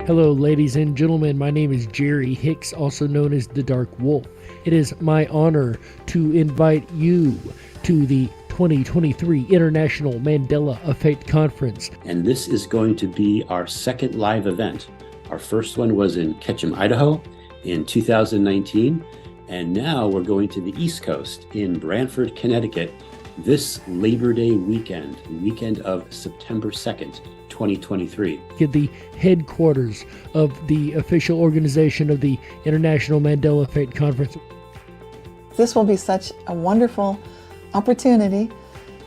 Hello, ladies and gentlemen. My name is Jerry Hicks, also known as the Dark Wolf. It is my honor to invite you to the 2023 International Mandela Effect Conference. And this is going to be our second live event. Our first one was in Ketchum, Idaho in 2019. And now we're going to the East Coast in Brantford, Connecticut, this Labor Day weekend, the weekend of September 2nd, 2023. At the headquarters of the official organization of the International Mandela Effect Conference. This will be such a wonderful opportunity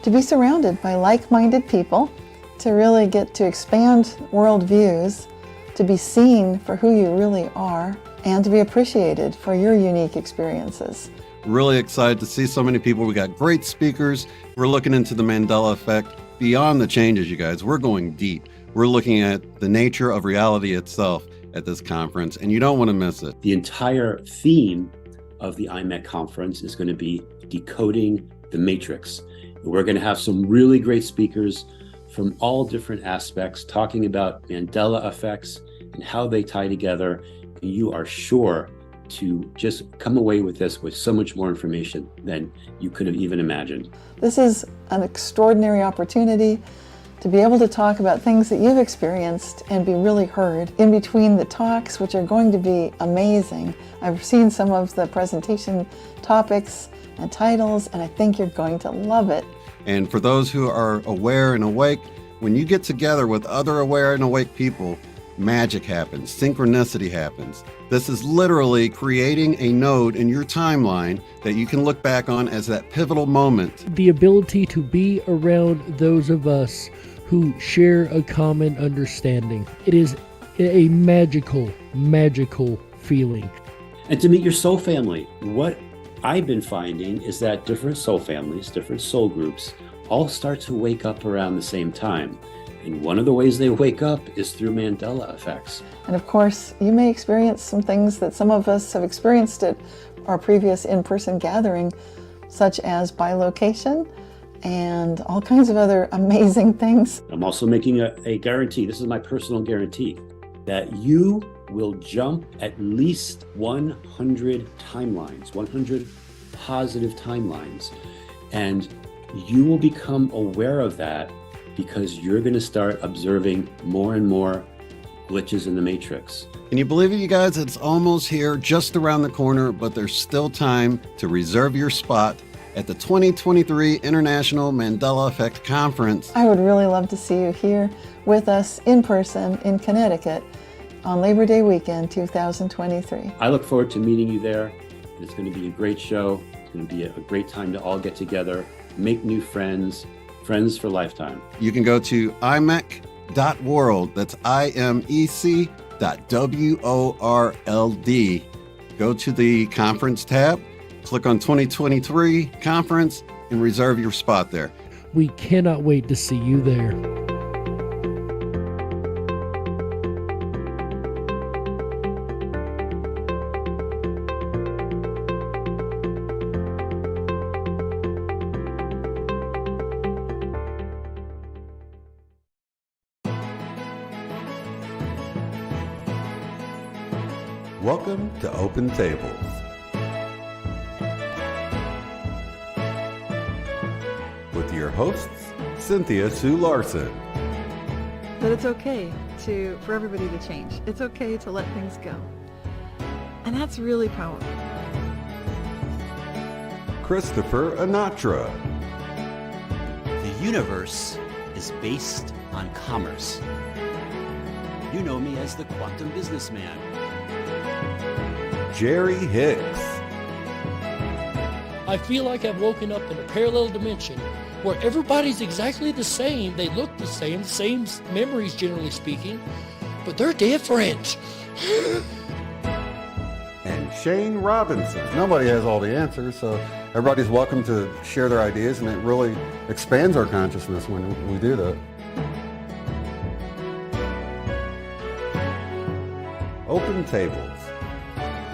to be surrounded by like-minded people, to really get to expand worldviews, to be seen for who you really are, and to be appreciated for your unique experiences. Really excited to see so many people. We got great speakers. We're looking into the Mandela Effect beyond the changes, you guys. We're going deep. We're looking at the nature of reality itself at this conference, and you don't want to miss it. The entire theme of the IMEC conference is going to be decoding the matrix. We're going to have some really great speakers from all different aspects talking about Mandela effects and how they tie together. And you are sure to just come away with this with so much more information than you could have even imagined. This is an extraordinary opportunity to be able to talk about things that you've experienced and be really heard in between the talks, which are going to be amazing. I've seen some of the presentation topics and titles, and I think you're going to love it. And for those who are aware and awake, when you get together with other aware and awake people, magic happens, synchronicity happens. This is literally creating a node in your timeline that you can look back on as that pivotal moment. The ability to be around those of us who share a common understanding. It is a magical, magical feeling. And to meet your soul family. What I've been finding is that different soul families, different soul groups, all start to wake up around the same time. And one of the ways they wake up is through Mandela effects. And of course, you may experience some things that some of us have experienced at our previous in-person gathering, such as bilocation and all kinds of other amazing things. I'm also making a guarantee, this is my personal guarantee, that you will jump at least 100 timelines, 100 positive timelines. And you will become aware of that because you're going to start observing more and more glitches in the matrix. Can you believe it, you guys? It's almost here, just around the corner, but there's still time to reserve your spot at the 2023 International Mandela Effect Conference. I would really love to see you here with us in person in Connecticut on Labor Day weekend 2023. I look forward to meeting you there. It's going to be a great show. It's going to be a great time to all get together, make new friends, friends for lifetime. You can go to imec.world. That's imec.world. Go to the conference tab, click on 2023 conference, and reserve your spot there. We cannot wait to see you there. Welcome to Open Tables. With your hosts, Cynthia Sue Larson. That it's okay for everybody to change. It's okay to let things go. And that's really powerful. Christopher Anatra. The universe is based on commerce. You know me as the quantum businessman. Jerry Hicks. I feel like I've woken up in a parallel dimension where everybody's exactly the same. They look the same memories generally speaking, but they're different. And Shane Robinson. Nobody has all the answers, so everybody's welcome to share their ideas, and it really expands our consciousness when we do that. Open Tables.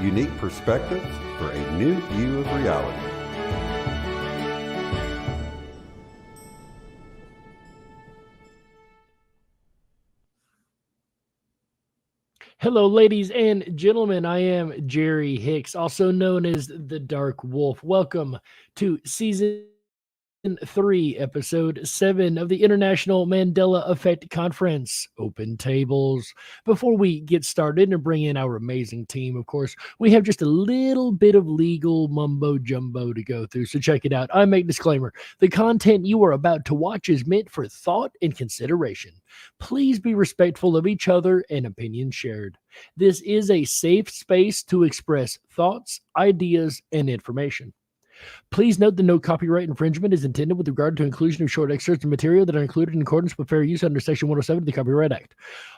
Unique perspectives for a new view of reality. Hello, ladies and gentlemen. I am Jerry Hicks, also known as the Dark Wolf. Welcome to season 3, episode 7 of the International Mandela Effect Conference, Open Tables. Before we get started and bring in our amazing team, of course, we have just a little bit of legal mumbo jumbo to go through, so check it out. I make disclaimer. The content you are about to watch is meant for thought and consideration. Please be respectful of each other and opinions shared. This is a safe space to express thoughts, ideas, and information. Please note that no copyright infringement is intended with regard to inclusion of short excerpts of material that are included in accordance with fair use under Section 107 of the Copyright Act.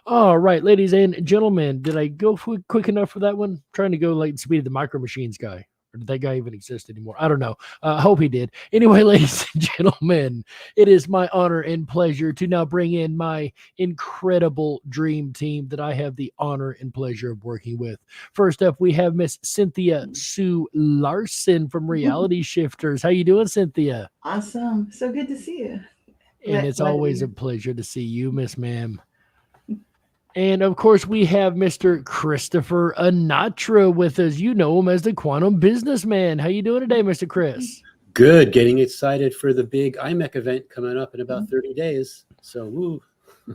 All right, ladies and gentlemen, did I go quick enough for that one? I'm trying to go like the speed of the Micro Machines guy. Or did that guy even exist anymore? I don't know. I hope he did. Anyway, ladies and gentlemen, it is my honor and pleasure to now bring in my incredible dream team that I have the honor and pleasure of working with. First up, we have Miss Cynthia Sue Larson from Reality Shifters. How you doing, Cynthia? Awesome. So good to see you. And it's always a pleasure to see you, Miss Ma'am. And of course, we have Mr. Christopher Anatra with us. You know him as the Quantum Businessman. How you doing today, Mr. Chris? Good. Getting excited for the big IMEC event coming up in about 30 days. So, woo.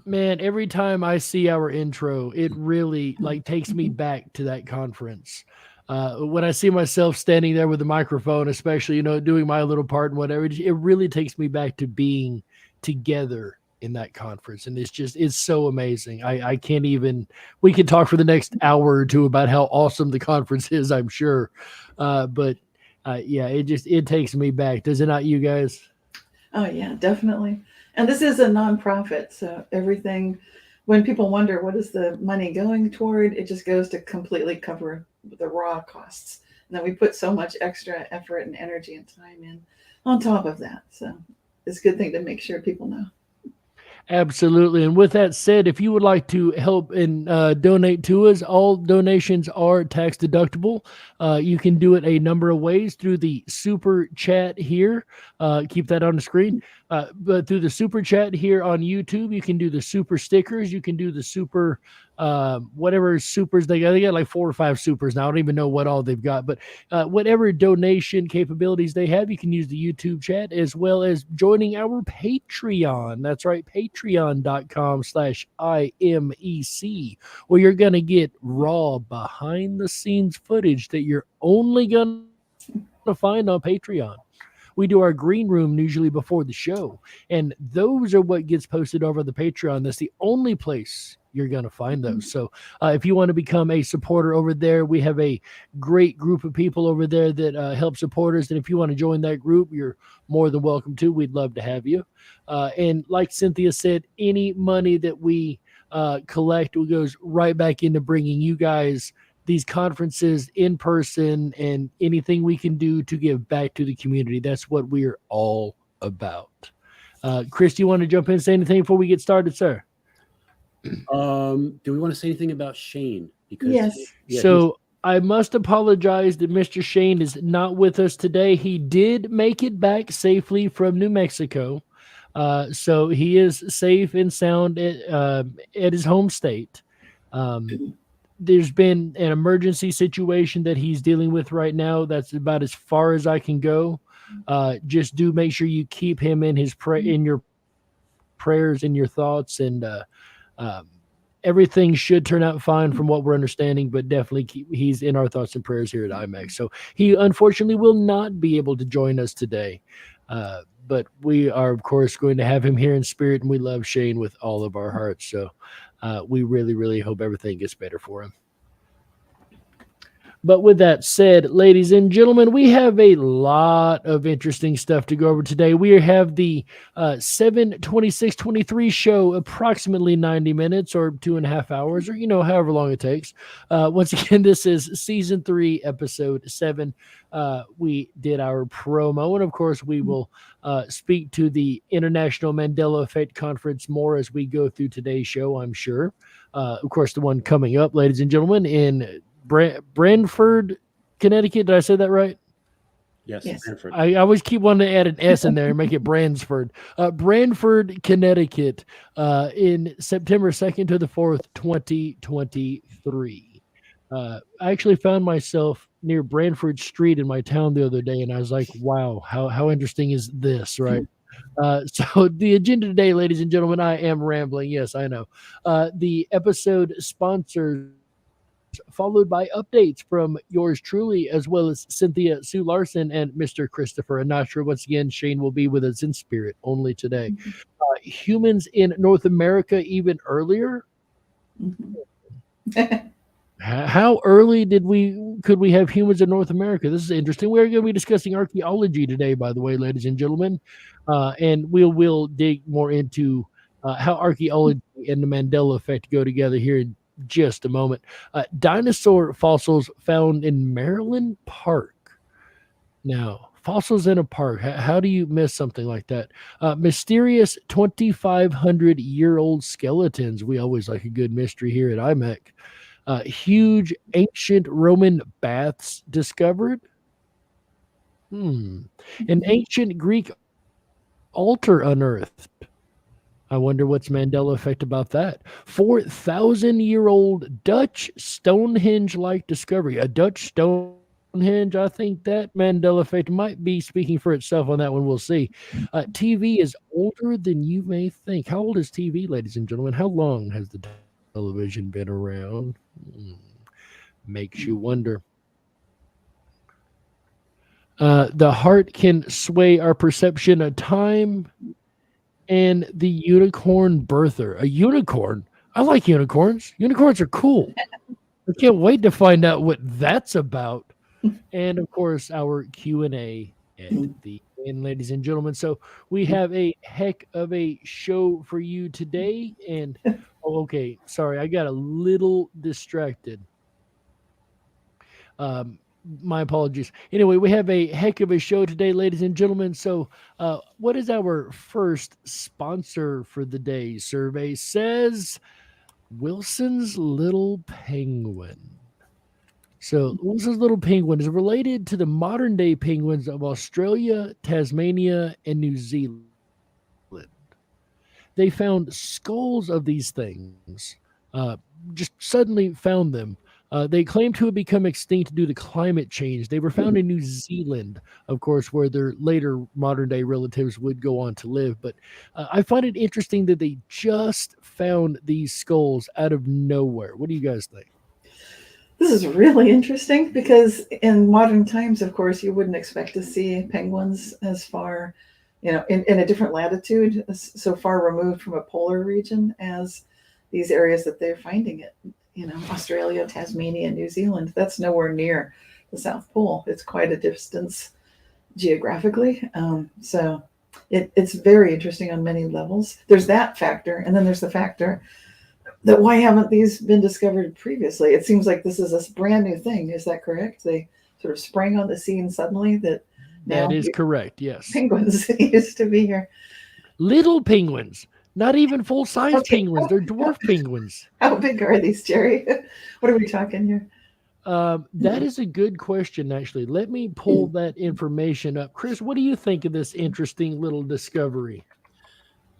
Man, every time I see our intro, it really takes me back to that conference. When I see myself standing there with the microphone, especially, doing my little part and whatever, it really takes me back to being together in that conference. And it's so amazing. I can't even, we could talk for the next hour or two about how awesome the conference is, I'm sure. But it takes me back. Does it not, you guys? Oh yeah, definitely. And this is a nonprofit. So everything, when people wonder what is the money going toward, it just goes to completely cover the raw costs. And then we put so much extra effort and energy and time in on top of that. So it's a good thing to make sure people know. Absolutely. And with that said, if you would like to help and donate to us, all donations are tax deductible. You can do it a number of ways through the super chat here. Keep that on the screen. But through the super chat here on YouTube, you can do the super stickers. You can do the super whatever supers they got. They got like 4 or 5 supers now. I don't even know what all they've got. But whatever donation capabilities they have, you can use the YouTube chat as well as joining our Patreon. That's right, patreon.com/IMEC, where you're going to get raw behind the scenes footage that you're only going to find on Patreon. We do our green room usually before the show, and those are what gets posted over the Patreon. That's the only place you're going to find those. So if you want to become a supporter over there, we have a great group of people over there that help support us. And if you want to join that group, you're more than welcome to. We'd love to have you. And like Cynthia said, any money that we collect goes right back into bringing you guys these conferences in person and anything we can do to give back to the community. That's what we're all about. Chris, do you want to jump in and say anything before we get started, sir? Do we want to say anything about Shane? Because yes. So I must apologize that Mr. Shane is not with us today. He did make it back safely from New Mexico. So he is safe and sound at his home state. There's been an emergency situation that he's dealing with right now. That's about as far as I can go. Just do make sure you keep him in in your prayers and your thoughts, and everything should turn out fine from what we're understanding, but definitely he's in our thoughts and prayers here at IMEC. So he unfortunately will not be able to join us today. But we are, of course, going to have him here in spirit, and we love Shane with all of our hearts. So we really, really hope everything gets better for him. But with that said, ladies and gentlemen, we have a lot of interesting stuff to go over today. We have the 7/26/23 show, approximately 90 minutes or 2.5 hours, or however long it takes. Once again, this is season 3, episode 7. We did our promo, and of course, we will speak to the International Mandela Effect Conference more as we go through today's show, I'm sure. Of course, the one coming up, ladies and gentlemen, in Brantford, Connecticut. Did I say that right? Yes, Yes. Brantford. I always keep wanting to add an S in there and make it Brandsford. Branford, Connecticut, in September 2nd to the 4th, 2023. I actually found myself near Branford Street in my town the other day, and I was like, wow, how interesting is this, right? So the agenda today, ladies and gentlemen, I am rambling. Yes, I know. The episode sponsors followed by updates from yours truly, as well as Cynthia, Sue Larson, and Mr. Christopher. And not sure once again, Shane will be with us in spirit only today. Humans in North America even earlier. How early could we have humans in North America? This is interesting. We're going to be discussing archaeology today, by the way, ladies and gentlemen, and we'll dig more into how archaeology and the Mandela Effect go together here in just a moment. Dinosaur fossils found in Maryland Park. Now, fossils in a park. How do you miss something like that? Mysterious 2,500-year-old skeletons. We always like a good mystery here at IMEC. Huge ancient Roman baths discovered. An ancient Greek altar unearthed. I wonder what's Mandela Effect about that. 4,000-year-old Dutch Stonehenge-like discovery. A Dutch Stonehenge. I think that Mandela Effect might be speaking for itself on that one. We'll see. TV is older than you may think. How old is TV, ladies and gentlemen? How long has the television been around? Makes you wonder. The heart can sway our perception of time, and the unicorn birther. A unicorn? I like unicorns. Unicorns are cool. I can't wait to find out what that's about. And of course, our Q&A at the end, ladies and gentlemen. So we have a heck of a show for you today. And okay, sorry, I got a little distracted. My apologies. Anyway, we have a heck of a show today, ladies and gentlemen. So, what is our first sponsor for the day? Survey says Wilson's Little Penguin. So, Wilson's Little Penguin is related to the modern day penguins of Australia, Tasmania, and New Zealand. They found skulls of these things, just suddenly found them. They claim to have become extinct due to climate change. They were found in New Zealand, of course, where their later modern day relatives would go on to live. But I find it interesting that they just found these skulls out of nowhere. What do you guys think? This is really interesting because in modern times, of course, you wouldn't expect to see penguins as far, in a different latitude, so far removed from a polar region as these areas that they're finding it. Australia, Tasmania, New Zealand, that's nowhere near the South Pole. It's quite a distance geographically. So it's very interesting on many levels. There's that factor. And then there's the factor that why haven't these been discovered previously? It seems like this is a brand new thing. Is that correct? They sort of sprang on the scene suddenly that That is correct, yes. Penguins used to be here. Little penguins. Not even full-size penguins. They're dwarf penguins. How big are these, Jerry? What are we talking here? That is a good question, actually. Let me pull that information up. Chris, what do you think of this interesting little discovery?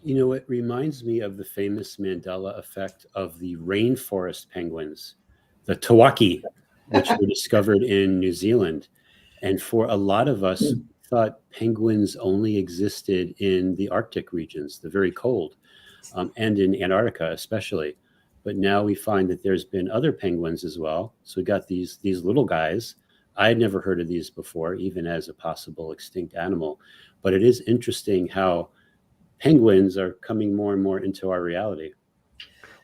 It reminds me of the famous Mandela Effect of the rainforest penguins, the Tawaki, which were discovered in New Zealand. And for a lot of us, thought penguins only existed in the Arctic regions, the very cold, and in Antarctica especially. But now we find that there's been other penguins as well. So we got these little guys. I had never heard of these before, even as a possible extinct animal. But it is interesting how penguins are coming more and more into our reality.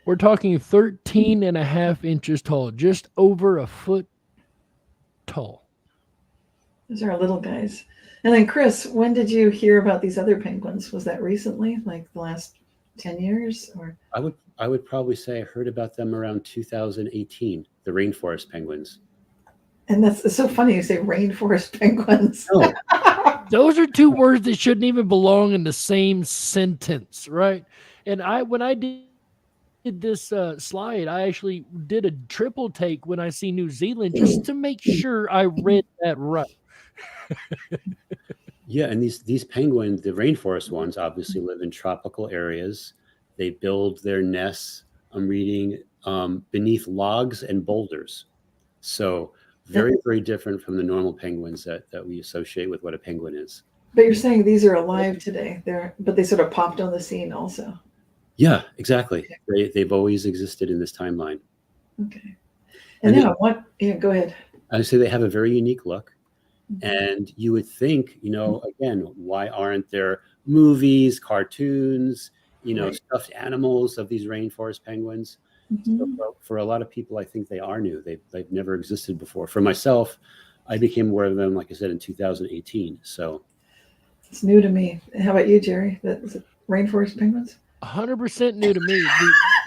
We're talking 13 and a half inches tall, just over a foot tall. Those are our little guys. And then, Chris, when did you hear about these other penguins? Was that recently, like the last 10 years? Or I would probably say I heard about them around 2018, the rainforest penguins. And that's so funny you say rainforest penguins. Oh. Those are two words that shouldn't even belong in the same sentence, right? And when I did this slide, I actually did a triple take when I see New Zealand just to make sure I read that right. Yeah, and these penguins, the rainforest ones, obviously live in tropical areas. They build their nests, I'm reading, beneath logs and boulders. So very, very different from the normal penguins that we associate with what a penguin is. But you're saying these are alive today. But they sort of popped on the scene also. Yeah, exactly. They've always existed in this timeline. Okay. And now what? Yeah, go ahead. I would say they have a very unique look. And you would think, again, why aren't there movies, cartoons, Right. stuffed animals of these rainforest penguins? So for a lot of people, I think they are new. They've never existed before. For myself, I became aware of them, like I said, in 2018. So it's new to me. How about you, Jerry? Is it rainforest penguins? 100% new to me.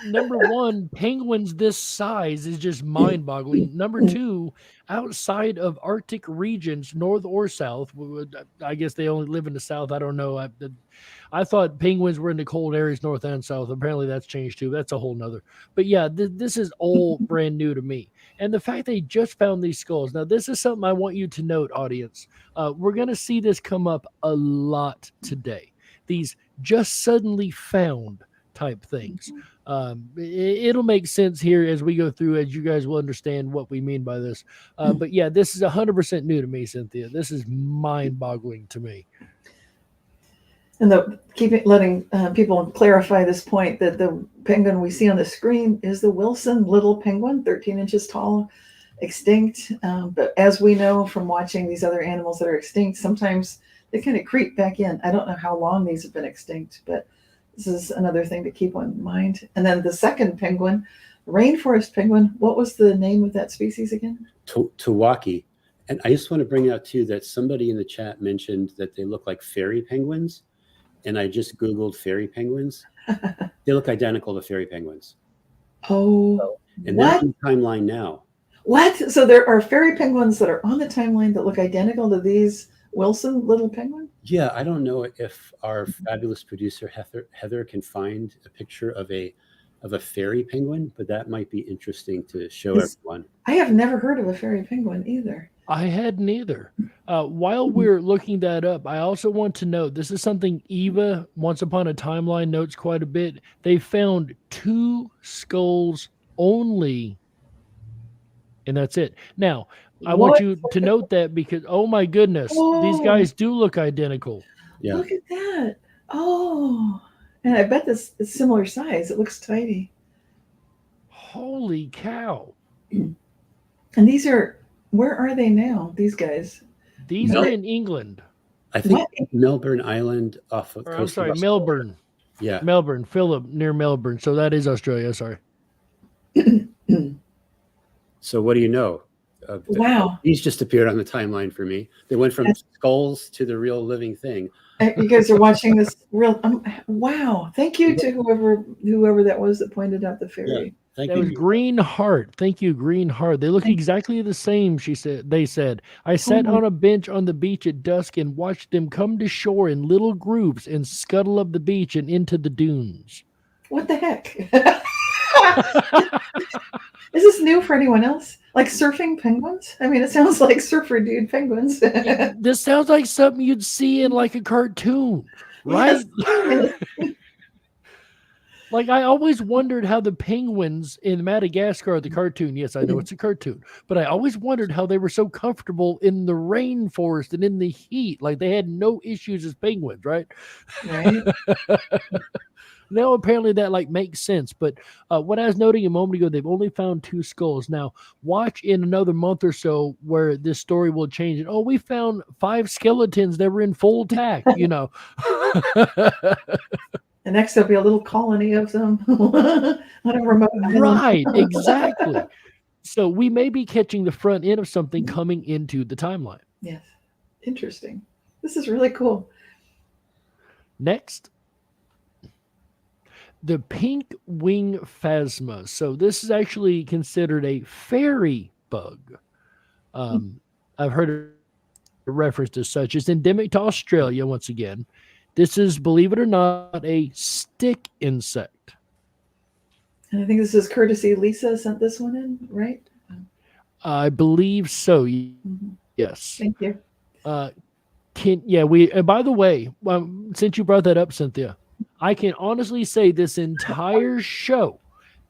Number one, penguins this size is just mind-boggling. Number two, outside of Arctic regions, north or south, I guess they only live in the south. I don't know. I thought penguins were in the cold areas, north and south. Apparently that's changed too. That's a whole nother. But yeah, this is all brand new to me. And the fact they just found these skulls. Now, this is something I want you to note, audience. We're going to see this come up a lot today. These just suddenly found type things. It'll make sense here as we go through, as you guys will understand what we mean by this. But yeah, this is 100% new to me, Cynthia. This is mind-boggling to me. And letting people clarify this point that the penguin we see on the screen is the Wilson little penguin, 13 inches tall, extinct. But as we know from watching these other animals that are extinct, sometimes they kind of creep back in. I don't know how long these have been extinct, but this is another thing to keep in mind. And then the second penguin, rainforest penguin, what was the name of that species again? Tawaki. And I just want to bring out too that somebody in the chat mentioned that they look like fairy penguins. And I just Googled fairy penguins. They look identical to fairy penguins. Oh, and they're on the timeline now. What? So there are fairy penguins that are on the timeline that look identical to these Wilson little penguin? Yeah, I don't know if our fabulous producer Heather can find a picture of a fairy penguin, but that might be interesting to show everyone. I have never heard of a fairy penguin either. I hadn't either. While we're looking that up, I also want to note this is something Eva, Once Upon a Timeline, notes quite a bit. They found 2 skulls only, and that's it. Now, I want you to note that because, oh my goodness, these guys do look identical. Yeah. Look at that. Oh, and I bet this is similar size. It looks tiny. Holy cow. And these are, where are they now, these guys? These are in England. I think Melbourne Island off of I'm sorry, Melbourne. Yeah. Melbourne, Phillip, near Melbourne. So that is Australia, sorry. So what do you know? Wow. These just appeared on the timeline for me. They went from skulls to the real living thing. You guys are watching this real, wow. Thank you to whoever that was that pointed out the fairy. Yeah. Thank that you. was Green Heart. Thank you, Green Heart. They look exactly the same, they said. I sat on a bench on the beach at dusk and watched them come to shore in little groups and scuttle up the beach and into the dunes. What the heck? Is this new for anyone else? Like surfing penguins? I mean, it sounds like surfer dude penguins. This sounds like something you'd see in like a cartoon, right? Yes. Like, I always wondered how the penguins in Madagascar, the cartoon, yes, I know it's a cartoon, but I always wondered how they were so comfortable in the rainforest and in the heat. Like, they had no issues as penguins, right? Right. Now, apparently that like makes sense. But what I was noting a moment ago, they've only found 2 skulls. Now, watch in another month or so where this story will change. And, we found 5 skeletons that were in full tack, you know. And next there'll be a little colony of them on a remote island. Right, exactly. So we may be catching the front end of something coming into the timeline. Yes. Interesting. This is really cool. Next. The pink wing phasma. So this is actually considered a fairy bug. I've heard a reference to such. It's endemic to Australia once again. This is, believe it or not, a stick insect. And I think this is courtesy Lisa sent this one in, right? I believe so. Yes. Thank you. And by the way, since you brought that up, Cynthia, I can honestly say this entire show,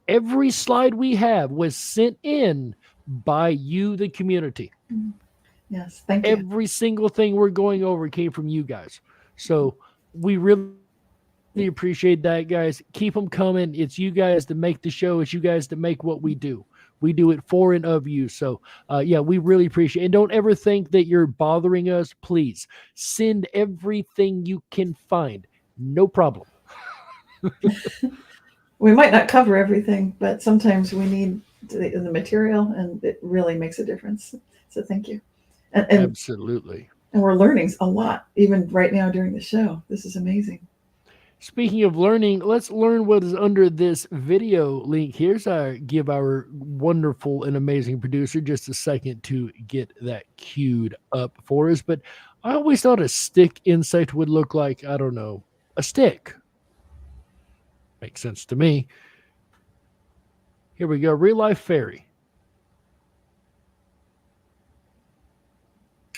every slide we have was sent in by you, the community. Yes, thank you. Every single thing we're going over came from you guys. So we really appreciate that, guys. Keep them coming. It's you guys that make the show. It's you guys that make what we do. We do it for and of you. So, we really appreciate it. And don't ever think that you're bothering us. Please send everything you can find. No problem. We might not cover everything, but sometimes we need the material, and it really makes a difference. So thank you. And Absolutely. And we're learning a lot, even right now during the show. This is amazing. Speaking of learning, let's learn what is under this video link. Give our wonderful and amazing producer just a second to get that queued up for us. But I always thought a stick insect would look like, I don't know, a stick. Makes sense to me. Here we go. Real life fairy.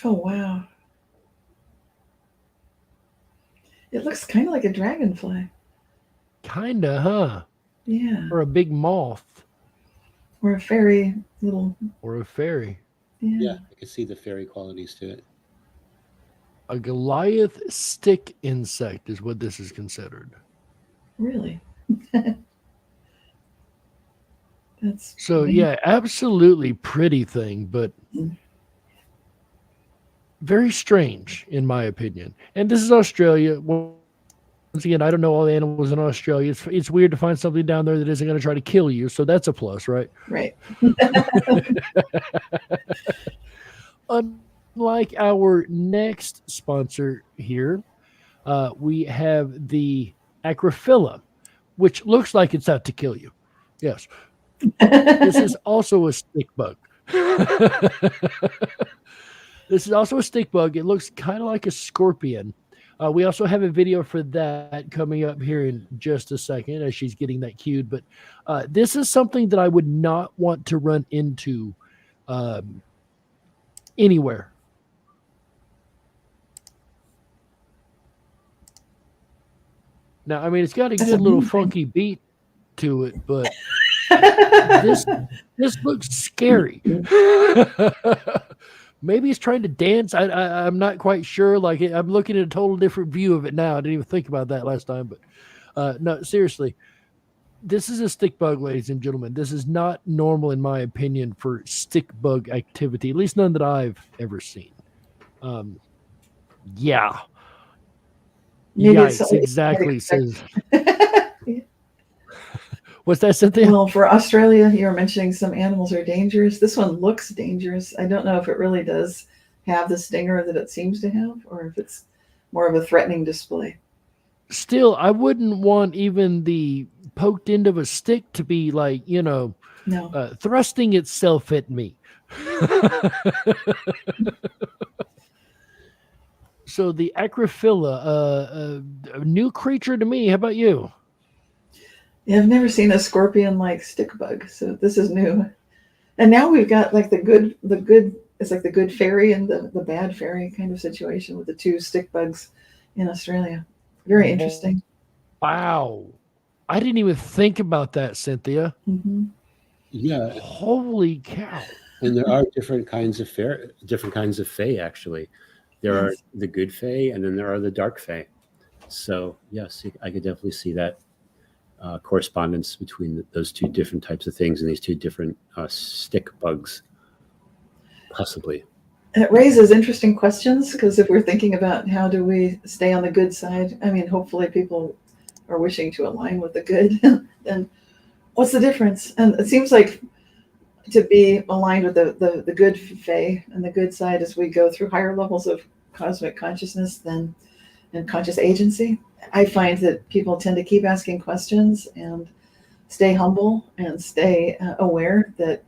Oh, wow. It looks kind of like a dragonfly. Kinda, huh? Yeah. Or a big moth. Or a fairy little. Or a fairy. Yeah, I can see the fairy qualities to it. A Goliath stick insect is what this is considered. Really? That's so amazing. Yeah, absolutely pretty thing, but very strange in my opinion. And this is Australia. Once again, I don't know all the animals in Australia. It's weird to find something down there that isn't going to try to kill you, so that's a plus, right? Right. Unlike our next sponsor here, we have the Acrophila, which looks like it's out to kill you. Yes. This is also a stick bug. This is also a stick bug. It looks kind of like a scorpion. We also have a video for that coming up here in just a second as she's getting that queued. But this is something that I would not want to run into anywhere. Now, I mean, it's got a good little funky beat to it, but this looks scary. Maybe it's trying to dance. I'm not quite sure. Like, I'm looking at a total different view of it now. I didn't even think about that last time, but no, seriously, this is a stick bug, ladies and gentlemen. This is not normal, in my opinion, for stick bug activity, at least none that I've ever seen. Yeah. Yikes, exactly. Says. What's that, Cynthia? Well, for Australia, you're mentioning some animals are dangerous. This one looks dangerous. I don't know if it really does have the stinger that it seems to have, or if it's more of a threatening display. Still, I wouldn't want even the poked end of a stick to be like, No. Thrusting itself at me. So the Acrophila, a new creature to me. How about you? Yeah, I've never seen a scorpion-like stick bug, so this is new. And now we've got like the good. It's like the good fairy and the bad fairy kind of situation with the two stick bugs in Australia. Very interesting. Wow, I didn't even think about that, Cynthia. Mm-hmm. Yeah. Holy cow! And there are different kinds of fae. Actually, there are the good fae, and then there are the dark fae. So yes, I could definitely see that correspondence between those two different types of things and these two different stick bugs, possibly. It raises interesting questions, because if we're thinking about how do we stay on the good side, I mean, hopefully people are wishing to align with the good, then what's the difference? And it seems like to be aligned with the good fae and the good side as we go through higher levels of cosmic consciousness and conscious agency. I find that people tend to keep asking questions and stay humble and stay aware that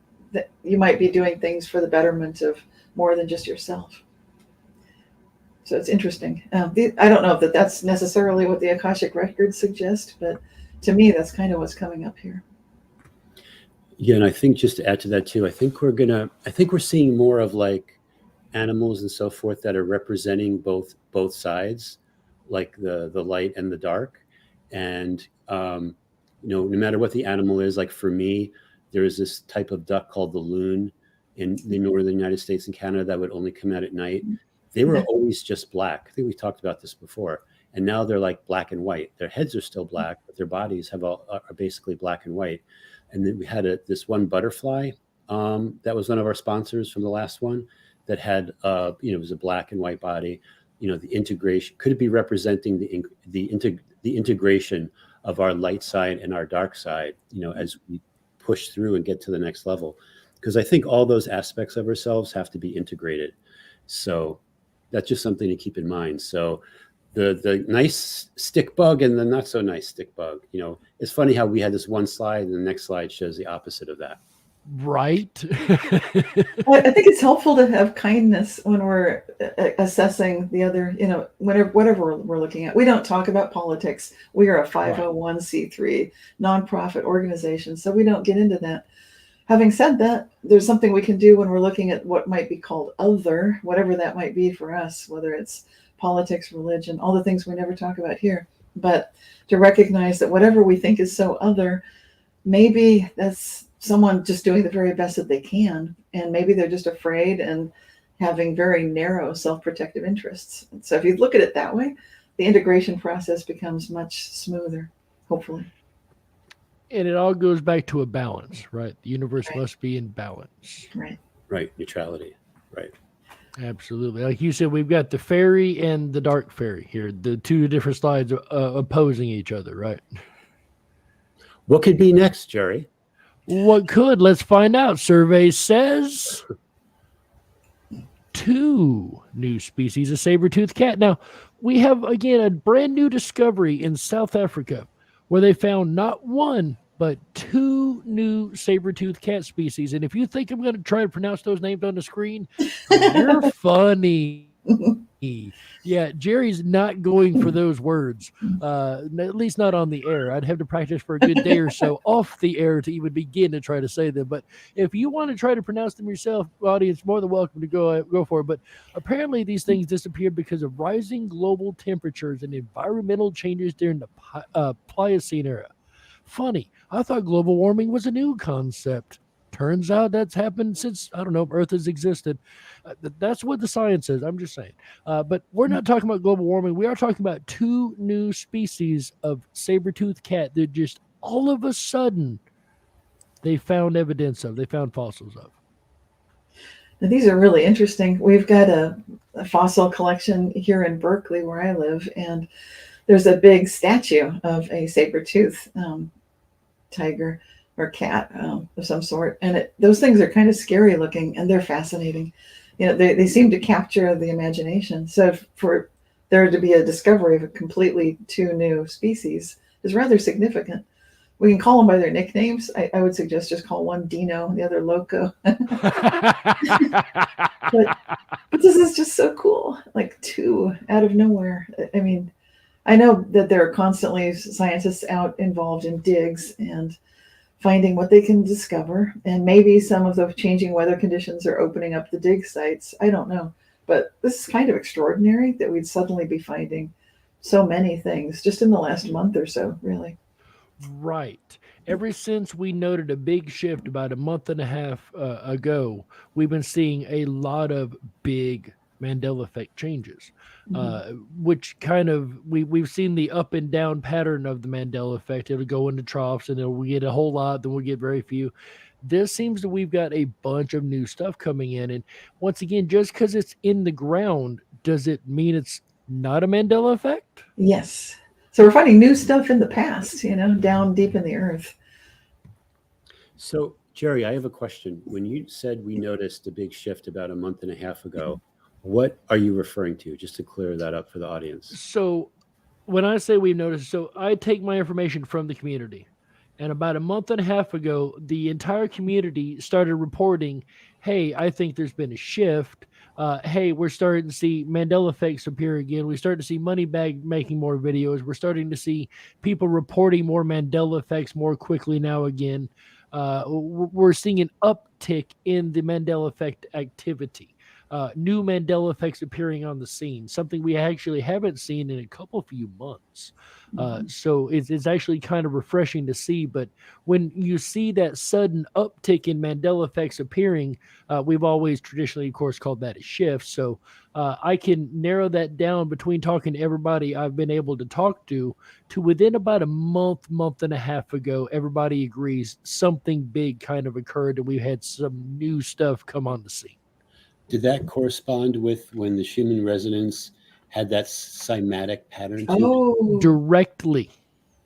you might be doing things for the betterment of more than just yourself. So it's interesting. I don't know if that's necessarily what the Akashic records suggest, but to me, that's kind of what's coming up here. Yeah, and I think just to add to that too, I think we're seeing more of like animals and so forth that are representing both sides, like the light and the dark. And no matter what the animal is, like for me, there is this type of duck called the loon in the northern United States and Canada that would only come out at night. They were always just black. I think we talked about this before. And now they're like black and white. Their heads are still black, but their bodies are basically black and white. And then we had this one butterfly that was one of our sponsors from the last one that had, it was a black and white body. The integration, could it be representing the integration of our light side and our dark side, as we push through and get to the next level? Because I think all those aspects of ourselves have to be integrated. So that's just something to keep in mind. So the nice stick bug and the not so nice stick bug, it's funny how we had this one slide and the next slide shows the opposite of that. Right. Well, I think it's helpful to have kindness when we're assessing the other, whatever we're looking at. We don't talk about politics. We are a 501c3 nonprofit organization, so we don't get into that. Having said that, there's something we can do when we're looking at what might be called other, whatever that might be for us, whether it's politics, religion, all the things we never talk about here. But to recognize that whatever we think is so other, maybe that's someone just doing the very best that they can. And maybe they're just afraid and having very narrow self-protective interests. And so if you look at it that way, the integration process becomes much smoother, hopefully. And it all goes back to a balance, right? The universe must be in balance. Right. Neutrality. Right. Absolutely. Like you said, we've got the fairy and the dark fairy here, the two different slides opposing each other, right? What could be next, Jerry? What could? Let's find out. Survey says 2 new species of saber-toothed cat. Now, we have, again, a brand new discovery in South Africa where they found not 1, but 2 new saber-toothed cat species. And if you think I'm going to try to pronounce those names on the screen, you're funny. Yeah, Jerry's not going for those words, at least not on the air. I'd have to practice for a good day or so off the air to even begin to try to say them. But if you want to try to pronounce them yourself, audience, more than welcome to go for it. But apparently these things disappeared because of rising global temperatures and environmental changes during the Pliocene era. Funny, I thought global warming was a new concept. Turns out that's happened since, I don't know, Earth has existed. That's what the science is. I'm just saying. But we're not talking about global warming. We are talking about 2 new species of saber-toothed cat that just all of a sudden they found evidence of. They found fossils of. Now, these are really interesting. We've got a fossil collection here in Berkeley where I live, and there's a big statue of a saber-tooth tiger or cat of some sort. And those things are kind of scary looking, and they're fascinating. They seem to capture the imagination. So for there to be a discovery of a completely 2 new species is rather significant. We can call them by their nicknames. I would suggest just call one Dino, the other Loco. but this is just so cool. Like 2 out of nowhere. I mean, I know that there are constantly scientists out involved in digs and finding what they can discover. And maybe some of the changing weather conditions are opening up the dig sites. I don't know. But this is kind of extraordinary that we'd suddenly be finding so many things just in the last month or so, really. Right. Ever since we noted a big shift about a month and a half ago, we've been seeing a lot of big Mandela Effect changes, which kind of we've seen the up and down pattern of the Mandela Effect. It'll go into troughs and then we get a whole lot, then we'll get very few. This seems that we've got a bunch of new stuff coming in. And once again, just because it's in the ground, does it mean it's not a Mandela Effect? Yes. So we're finding new stuff in the past, down deep in the earth. So, Jerry, I have a question. When you said we noticed a big shift about a month and a half ago, what are you referring to? Just to clear that up for the audience. So when I say we've noticed, so I take my information from the community. And about a month and a half ago, the entire community started reporting, hey, I think there's been a shift. Hey, we're starting to see Mandela effects appear again. We start to see Moneybag making more videos. We're starting to see people reporting more Mandela effects more quickly now again. We're seeing an uptick in the Mandela effect activity. new Mandela effects appearing on the scene, something we actually haven't seen in a few months. So it's actually kind of refreshing to see. But when you see that sudden uptick in Mandela effects appearing, we've always traditionally, of course, called that a shift. So I can narrow that down between talking to everybody I've been able to talk to within about a month and a half ago, everybody agrees something big kind of occurred and we had some new stuff come on the scene. Did that correspond with when the Schumann resonance had that cymatic pattern to it? Oh, Directly.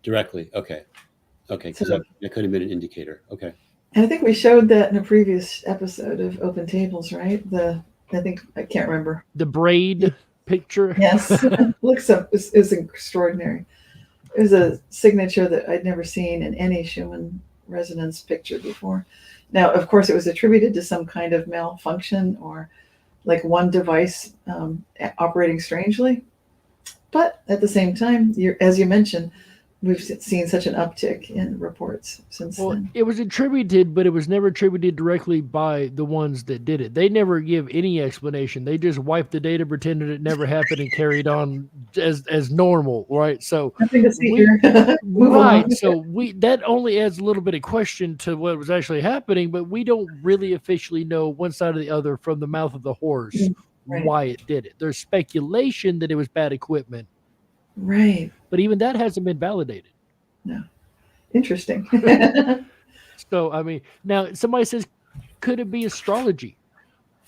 Directly? Okay. Okay, because So- that could have been an indicator. Okay. and I think we showed that in a previous episode of Open Tables, right? I can't remember. The braid picture. Yes, looks up is extraordinary. It was a signature that I'd never seen in any Schumann resonance picture before. Now, of course, it was attributed to some kind of malfunction or like one device operating strangely. But at the same time, as you mentioned, we've seen such an uptick in reports since then. It was attributed, but it was never attributed directly by the ones that did it. They never give any explanation. They just wiped the data, pretended it never happened, and carried on as normal, right? So Nothing to see here. Move right. on. So that only adds a little bit of question to what was actually happening, but we don't really officially know one side or the other from the mouth of the horse Right. why it did it. There's speculation that it was bad equipment, Right. but even that hasn't been validated. No. Interesting. So, I mean, now somebody says, could it be astrology?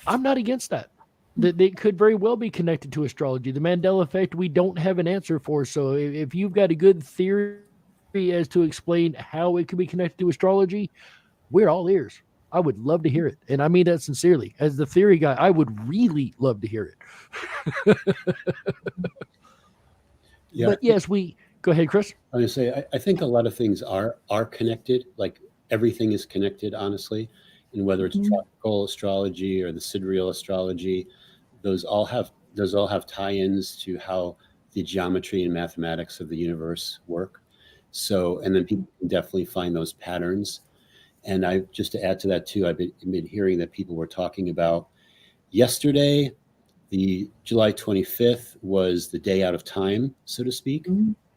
I'm not against that. That they could very well be connected to astrology. The Mandela effect, we don't have an answer for. So, if you've got a good theory as to explain how it could be connected to astrology, we're all ears. I would love to hear it. And I mean that sincerely. As the theory guy, I would really love to hear it. Yeah. But yes, go ahead, Chris. I was going to say, I think a lot of things are connected. Like everything is connected, honestly. And whether it's tropical astrology or the sidereal astrology, those all have tie-ins to how the geometry and mathematics of the universe work. So, and then people can definitely find those patterns. And just to add to that too, I've been hearing that people were talking about yesterday, the July 25th was the day out of time, so to speak,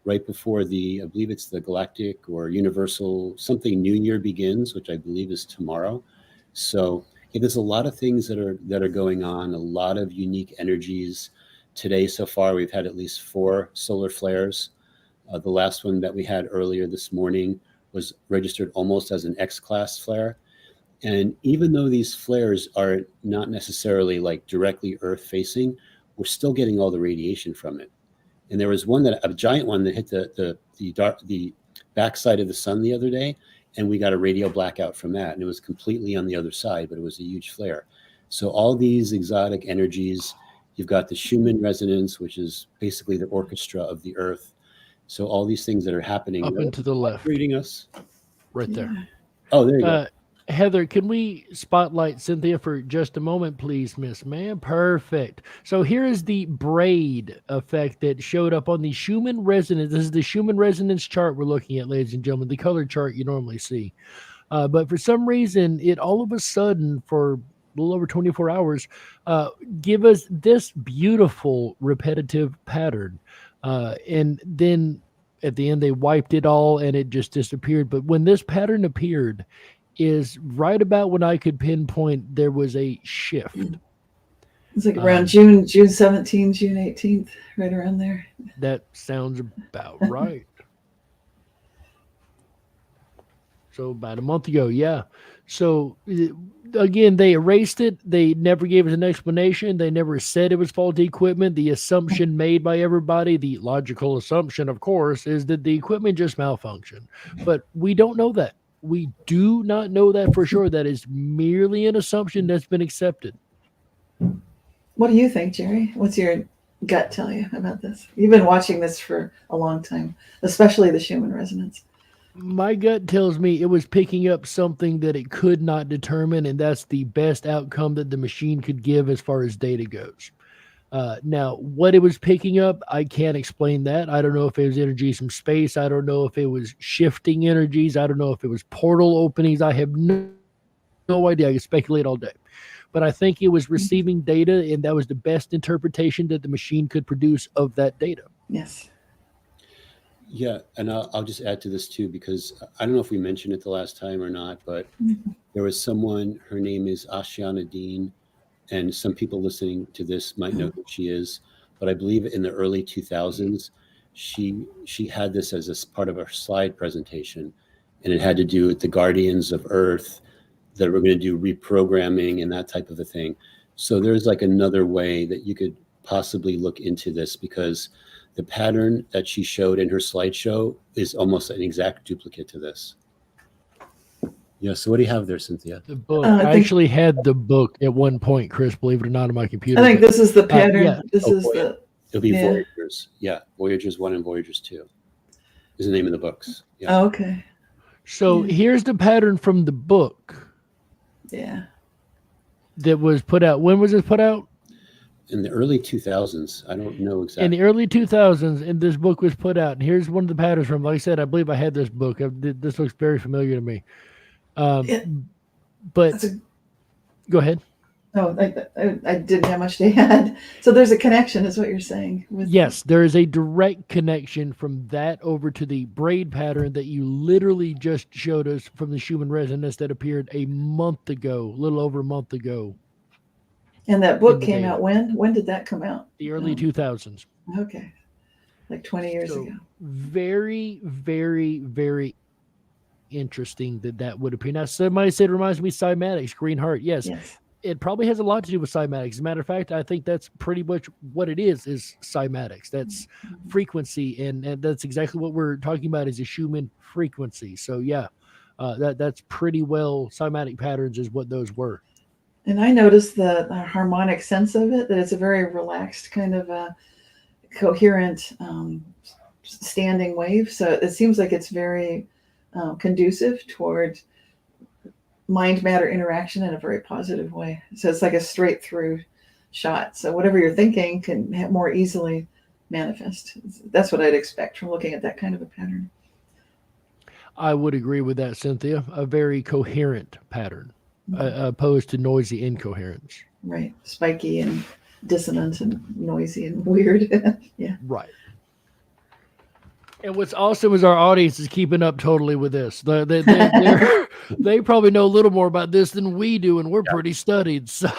right before I believe it's the galactic or universal something new year begins, which I believe is tomorrow. So there's a lot of things that are going on, a lot of unique energies. Today so far, we've had at least 4 solar flares. The last one that we had earlier this morning was registered almost as an X-class flare. And even though these flares are not necessarily like directly Earth facing, we're still getting all the radiation from it. And there was a giant one that hit the backside of the sun the other day, and we got a radio blackout from that. And it was completely on the other side, but it was a huge flare. So all these exotic energies, you've got the Schumann resonance, which is basically the orchestra of the Earth. So all these things that are happening Up and to the left. Reading us. Right there. Oh, there you go. Heather, can we spotlight Cynthia for just a moment, please, Miss Man? Perfect. So here is the braid effect that showed up on the Schumann resonance. This is the Schumann resonance chart we're looking at, ladies and gentlemen, the color chart you normally see. But for some reason, it all of a sudden, for a little over 24 hours, give us this beautiful repetitive pattern. And then at the end, they wiped it all and it just disappeared. But when this pattern appeared, is right about when I could pinpoint there was a shift. It's like around June 17, June 18th, right around there. That sounds about right. So about a month ago, yeah. So again, they erased it. They never gave us an explanation. They never said it was faulty equipment. The assumption made by everybody, the logical assumption, of course, is that the equipment just malfunctioned. But we don't know that. We do not know that for sure. That is merely an assumption that's been accepted. What do you think, Jerry? What's your gut tell you about this? You've been watching this for a long time, especially the Schumann resonance. My gut tells me it was picking up something that it could not determine, and that's the best outcome that the machine could give as far as data goes. Now, what it was picking up, I can't explain that. I don't know if it was energies from space. I don't know if it was shifting energies. I don't know if it was portal openings. I have no idea. I can speculate all day. but I think it was receiving data, and that was the best interpretation that the machine could produce of that data. Yes. Yeah, and I'll just add to this too, because I don't know if we mentioned it the last time or not, but there was someone, her name is Ashiana Dean, and some people listening to this might know who she is, but I believe in the early 2000s, she had this as a part of her slide presentation, and it had to do with the guardians of Earth that were going to do reprogramming and that type of a thing. So there's like another way that you could possibly look into this, because the pattern that she showed in her slideshow is almost an exact duplicate to this. Yeah, so what do you have there, Cynthia? The book. I actually had the book at one point, Chris, believe it or not, on my computer. I think this is the pattern. Yeah. This is the. It'll be Voyagers. Yeah, Voyagers 1 and Voyagers 2 is the name of the books. Yeah. Oh, okay. So here's the pattern from the book. Yeah. That was put out. When was it put out? In the early 2000s. I don't know exactly. In the early 2000s, and this book was put out. And here's one of the patterns from, like I said, I believe I had this book. This looks very familiar to me. But go ahead. Oh, I didn't have much to add. So there's a connection, is what you're saying. Yes, there is a direct connection from that over to the braid pattern that you literally just showed us from the Schumann resonance that appeared a month ago, a little over a month ago. And that book came out when? When did that come out? The early 2000s. Okay. Like 20 years ago. Very, very, very interesting that would appear. Now, somebody said it reminds me of cymatics, green heart. Yes. It probably has a lot to do with cymatics. As a matter of fact, I think that's pretty much what it is cymatics. That's frequency, and that's exactly what we're talking about is a Schumann frequency. So yeah, that's pretty well cymatic patterns is what those were. And I noticed the harmonic sense of it, that it's a very relaxed kind of a coherent standing wave. So it seems like it's very conducive toward mind-matter interaction in a very positive way. So it's like a straight through shot. So whatever you're thinking can more easily manifest. That's what I'd expect from looking at that kind of a pattern. I would agree with that, Cynthia. A very coherent pattern, opposed to noisy incoherence. Right. Spiky and dissonant and noisy and weird. Yeah. Right. And what's awesome is our audience is keeping up totally with this. They probably know a little more about this than we do, and we're pretty studied. So,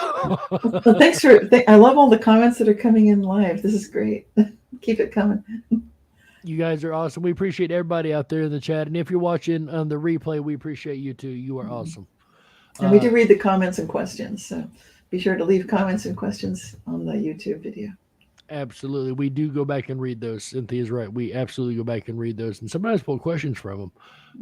well, thanks I love all the comments that are coming in live. This is great. Keep it coming. You guys are awesome. We appreciate everybody out there in the chat, and if you're watching on the replay, we appreciate you too. You are awesome. And we do read the comments and questions, so be sure to leave comments and questions on the YouTube video. Absolutely. We do go back and read those. Cynthia's right. We absolutely go back and read those. And sometimes pull questions from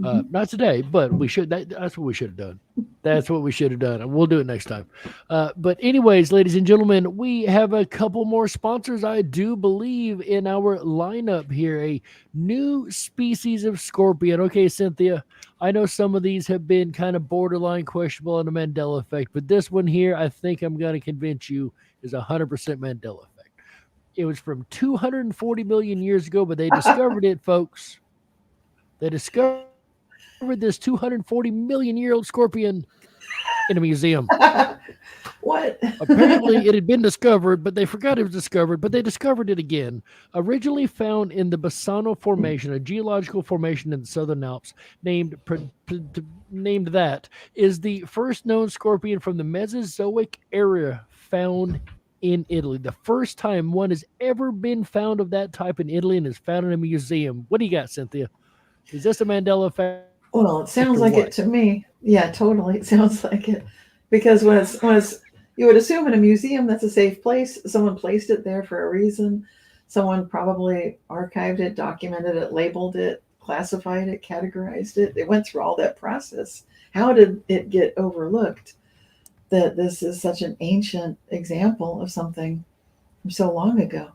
them. Not today, but we should. That's what we should have done. That's what we should have done. And we'll do it next time. But anyways, ladies and gentlemen, we have a couple more sponsors, I do believe, in our lineup here. A new species of scorpion. Okay, Cynthia, I know some of these have been kind of borderline questionable on the Mandela effect, but this one here, I think I'm going to convince you is 100% Mandela effect. It was from 240 million years ago, but they discovered it, folks. They discovered this 240 million year old scorpion in a museum. What? Apparently, it had been discovered, but they forgot it was discovered, but they discovered it again. Originally found in the Bassano Formation, a geological formation in the Southern Alps, named that, is the first known scorpion from the Mesozoic era found in Italy. The first time one has ever been found of that type in Italy and is found in a museum. What do you got, Cynthia? Is this a Mandela effect? Well, it sounds like it to me. Yeah, totally. It sounds like it. Because when it's you would assume in a museum that's a safe place. Someone placed it there for a reason. Someone probably archived it, documented it, labeled it, classified it, categorized it. It went through all that process. How did it get overlooked that this is such an ancient example of something from so long ago?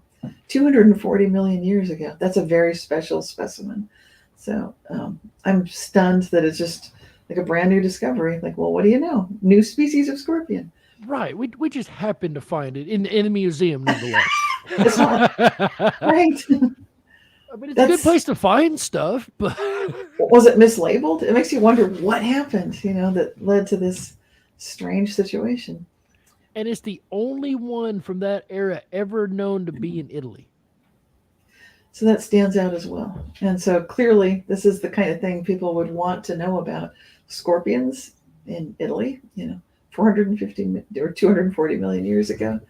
240 million years ago. That's a very special specimen. So I'm stunned that it's just like a brand new discovery. Like, well, what do you know? New species of scorpion. Right. We just happened to find it in a museum, nonetheless. It's not right. I mean, it's a good place to find stuff, but was it mislabeled? It makes you wonder what happened, that led to this strange situation. And it's the only one from that era ever known to be in Italy. So that stands out as well. And so clearly, this is the kind of thing people would want to know about. Scorpions in Italy, 450 or 240 million years ago.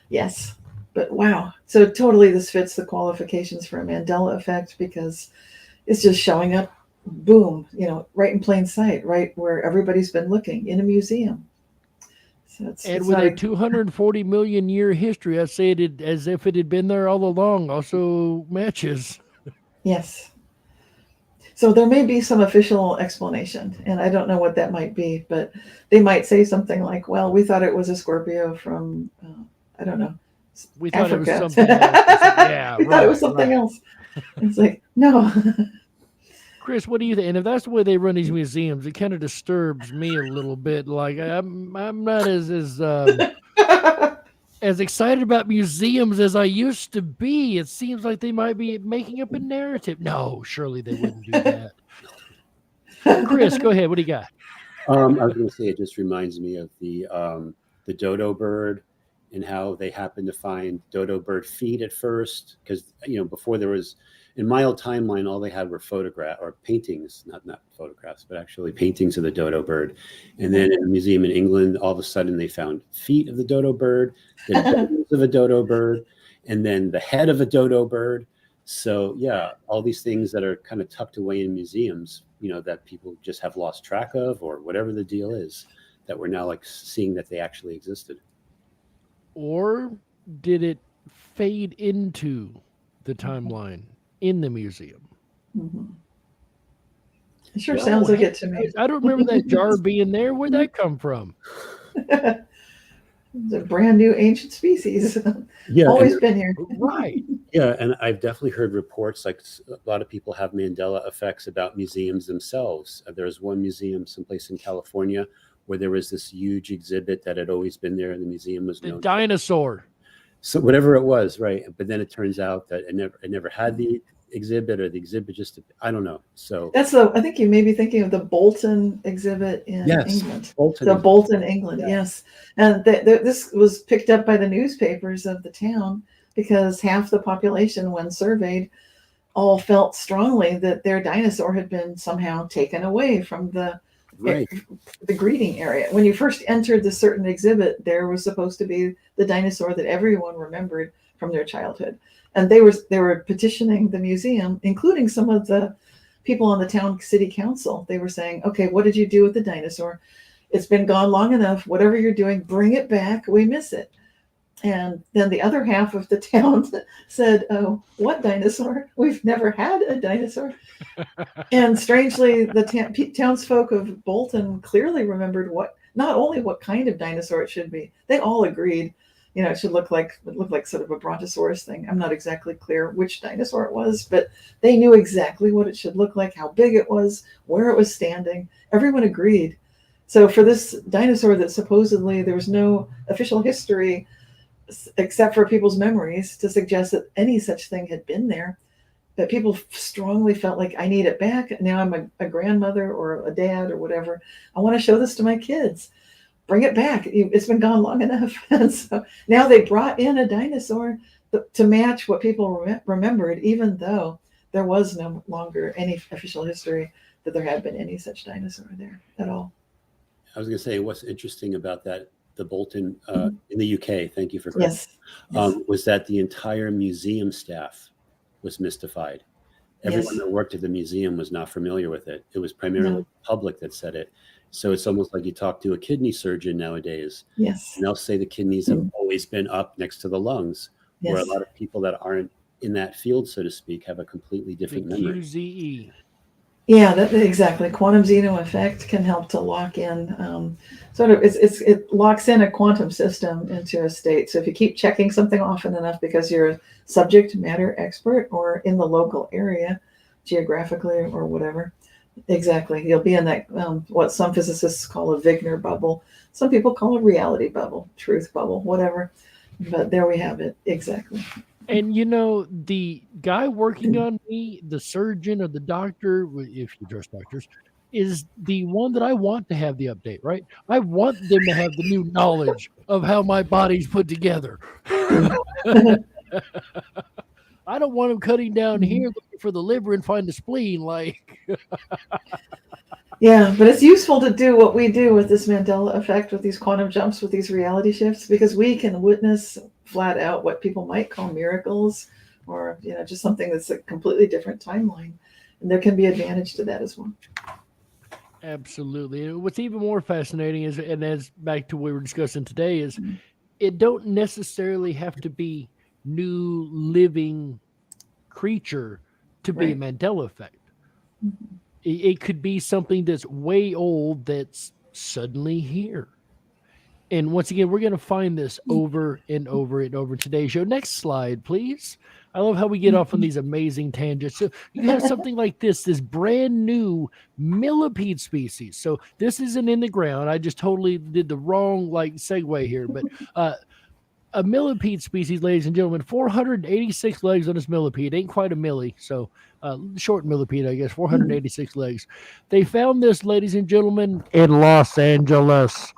Yes. But wow. So totally this fits the qualifications for a Mandela effect because it's just showing up, boom, right in plain sight, right where everybody's been looking in a museum. So and with a 240 million year history, I say it as if it had been there all along. Also matches. Yes. So there may be some official explanation, and I don't know what that might be, but they might say something like, well, we thought it was a Scorpio from, I don't know, we thought Africa. It was something else. Yeah, we thought it was something else. It's like, no. Chris, what do you think? And if that's the way they run these museums, it kind of disturbs me a little bit. Like I'm not as as excited about museums as I used to be. It seems like they might be making up a narrative. No, surely they wouldn't do that. Chris, go ahead. What do you got? I was going to say it just reminds me of the dodo bird and how they happened to find dodo bird feet at first because before there was. In my old timeline, all they had were photographs or paintings, not photographs, but actually paintings of the dodo bird. And then in a museum in England, all of a sudden they found feet of the dodo bird, the bones of a dodo bird, and then the head of a dodo bird. So yeah, all these things that are kind of tucked away in museums, that people just have lost track of or whatever the deal is, that we're now like seeing that they actually existed. Or did it fade into the timeline in the museum? Mm-hmm. It sure sounds like it to me. I don't remember that jar being there. Where'd that come from? It's a brand new ancient species. Yeah, always been here. Right. Yeah, and I've definitely heard reports like a lot of people have Mandela effects about museums themselves. There's one museum someplace in California where there was this huge exhibit that had always been there, and the museum was the known dinosaur. So whatever it was, right? But then it turns out that it never had the exhibit, or the exhibit just, I don't know. So I think you may be thinking of the Bolton exhibit in England. Bolton, England, yeah. Yes. And this was picked up by the newspapers of the town because half the population, when surveyed, all felt strongly that their dinosaur had been somehow taken away from the greeting area. When you first entered the certain exhibit, there was supposed to be the dinosaur that everyone remembered from their childhood. And they were petitioning the museum, including some of the people on the town city council. They were saying, okay, what did you do with the dinosaur? It's been gone long enough. Whatever you're doing, bring it back. We miss it. And then the other half of the town said, oh, what dinosaur? We've never had a dinosaur. And strangely, the townsfolk of Bolton clearly remembered not only what kind of dinosaur it should be, they all agreed, it should look like sort of a brontosaurus thing. I'm not exactly clear which dinosaur it was, but they knew exactly what it should look like, how big it was, where it was standing. Everyone agreed. So for this dinosaur that supposedly there was no official history except for people's memories to suggest that any such thing had been there, that people strongly felt like, I need it back. Now I'm a grandmother or a dad or whatever. I want to show this to my kids. Bring it back. It's been gone long enough. And so now they brought in a dinosaur to match what people remembered, even though there was no longer any official history that there had been any such dinosaur there at all. I was going to say, what's interesting about that, the Bolton in the UK, thank you for correcting, was that the entire museum staff was mystified. Everyone that worked at the museum was not familiar with it. It was primarily the public that said it. So it's almost like you talk to a kidney surgeon nowadays. Yes. And they'll say the kidneys have always been up next to the lungs, where a lot of people that aren't in that field, so to speak, have a completely different memory. QZE. Yeah, exactly. Quantum Zeno effect can help to lock in it locks in a quantum system into a state. So if you keep checking something often enough because you're a subject matter expert or in the local area geographically or whatever, exactly, you'll be in that what some physicists call a Wigner bubble. Some people call a reality bubble, truth bubble, whatever. But there we have it. Exactly. And the guy working on me, the surgeon or the doctor, if you trust doctors, is the one that I want to have the update, right? I want them to have the new knowledge of how my body's put together. I don't want them cutting down here looking for the liver and find the spleen. Like, Yeah, but it's useful to do what we do with this Mandela effect, with these quantum jumps, with these reality shifts, because we can witness flat out what people might call miracles, or just something that's a completely different timeline, and there can be advantage to that as well. absolutely. And what's even more fascinating is, and as back to what we were discussing today, is it don't necessarily have to be new living creature to be a Mandela effect. It could be something that's way old that's suddenly here. And once again, we're going to find this over and over and over in today's show. Next slide, please. I love how we get off on these amazing tangents. So you have something like this brand new millipede species. So this isn't in the ground. I just totally did the wrong segue here. But a millipede species, ladies and gentlemen, 486 legs on this millipede. Ain't quite a millie. So short millipede, I guess, 486 legs. They found this, ladies and gentlemen, in Los Angeles.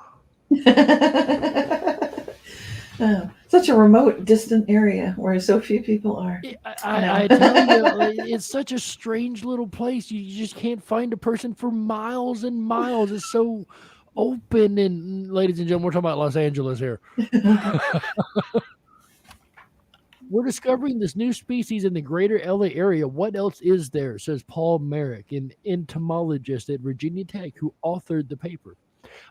Such a remote, distant area where so few people are. I tell you, it's such a strange little place. You just can't find a person for miles and miles. It's so open. And ladies and gentlemen, we're talking about Los Angeles here. We're discovering this new species in the greater LA area. What else is there? Says Paul Merrick, an entomologist at Virginia Tech who authored the paper.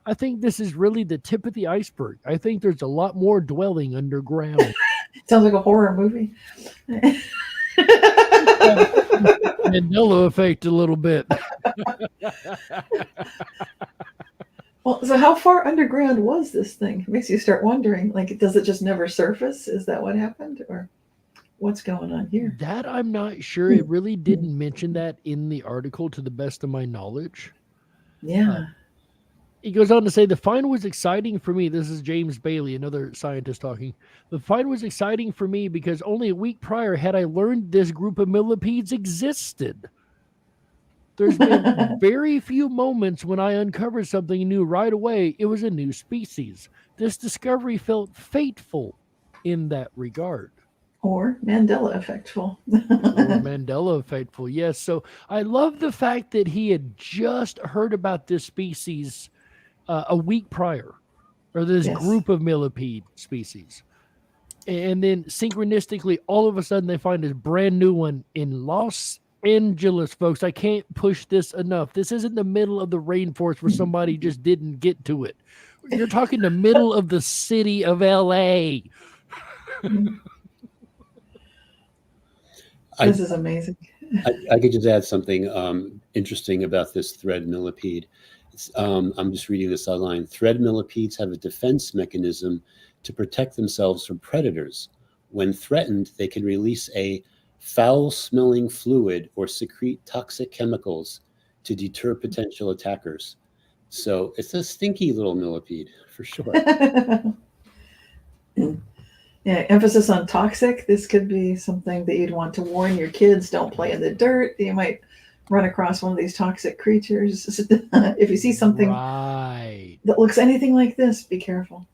I think this is really the tip of the iceberg. I think there's a lot more dwelling underground. Sounds like a horror movie. Mandela effect a little bit. Well, so how far underground was this thing? It makes you start wondering, does it just never surface? Is that what happened? Or what's going on here? That I'm not sure. It really didn't mention that in the article to the best of my knowledge. Yeah. He goes on to say, the find was exciting for me. This is James Bailey, another scientist talking. The find was exciting for me because only a week prior had I learned this group of millipedes existed. There's been very few moments when I uncovered something new right away. It was a new species. This discovery felt fateful in that regard. Or Mandela effectful. Or Mandela effectful, yes. So I love the fact that he had just heard about this species a week prior, or this group of millipede species. And then synchronistically, all of a sudden, they find this brand new one in Los Angeles, folks. I can't push this enough. This isn't the middle of the rainforest where somebody just didn't get to it. You're talking the middle of the city of LA. This is amazing. I could just add something interesting about this thread millipede. I'm just reading this outline. Thread millipedes have a defense mechanism to protect themselves from predators. When threatened, they can release a foul-smelling fluid or secrete toxic chemicals to deter potential attackers. So it's a stinky little millipede, for sure. Yeah, emphasis on toxic. This could be something that you'd want to warn your kids. Don't play in the dirt. You might run across one of these toxic creatures. If you see something that looks anything like this, be careful.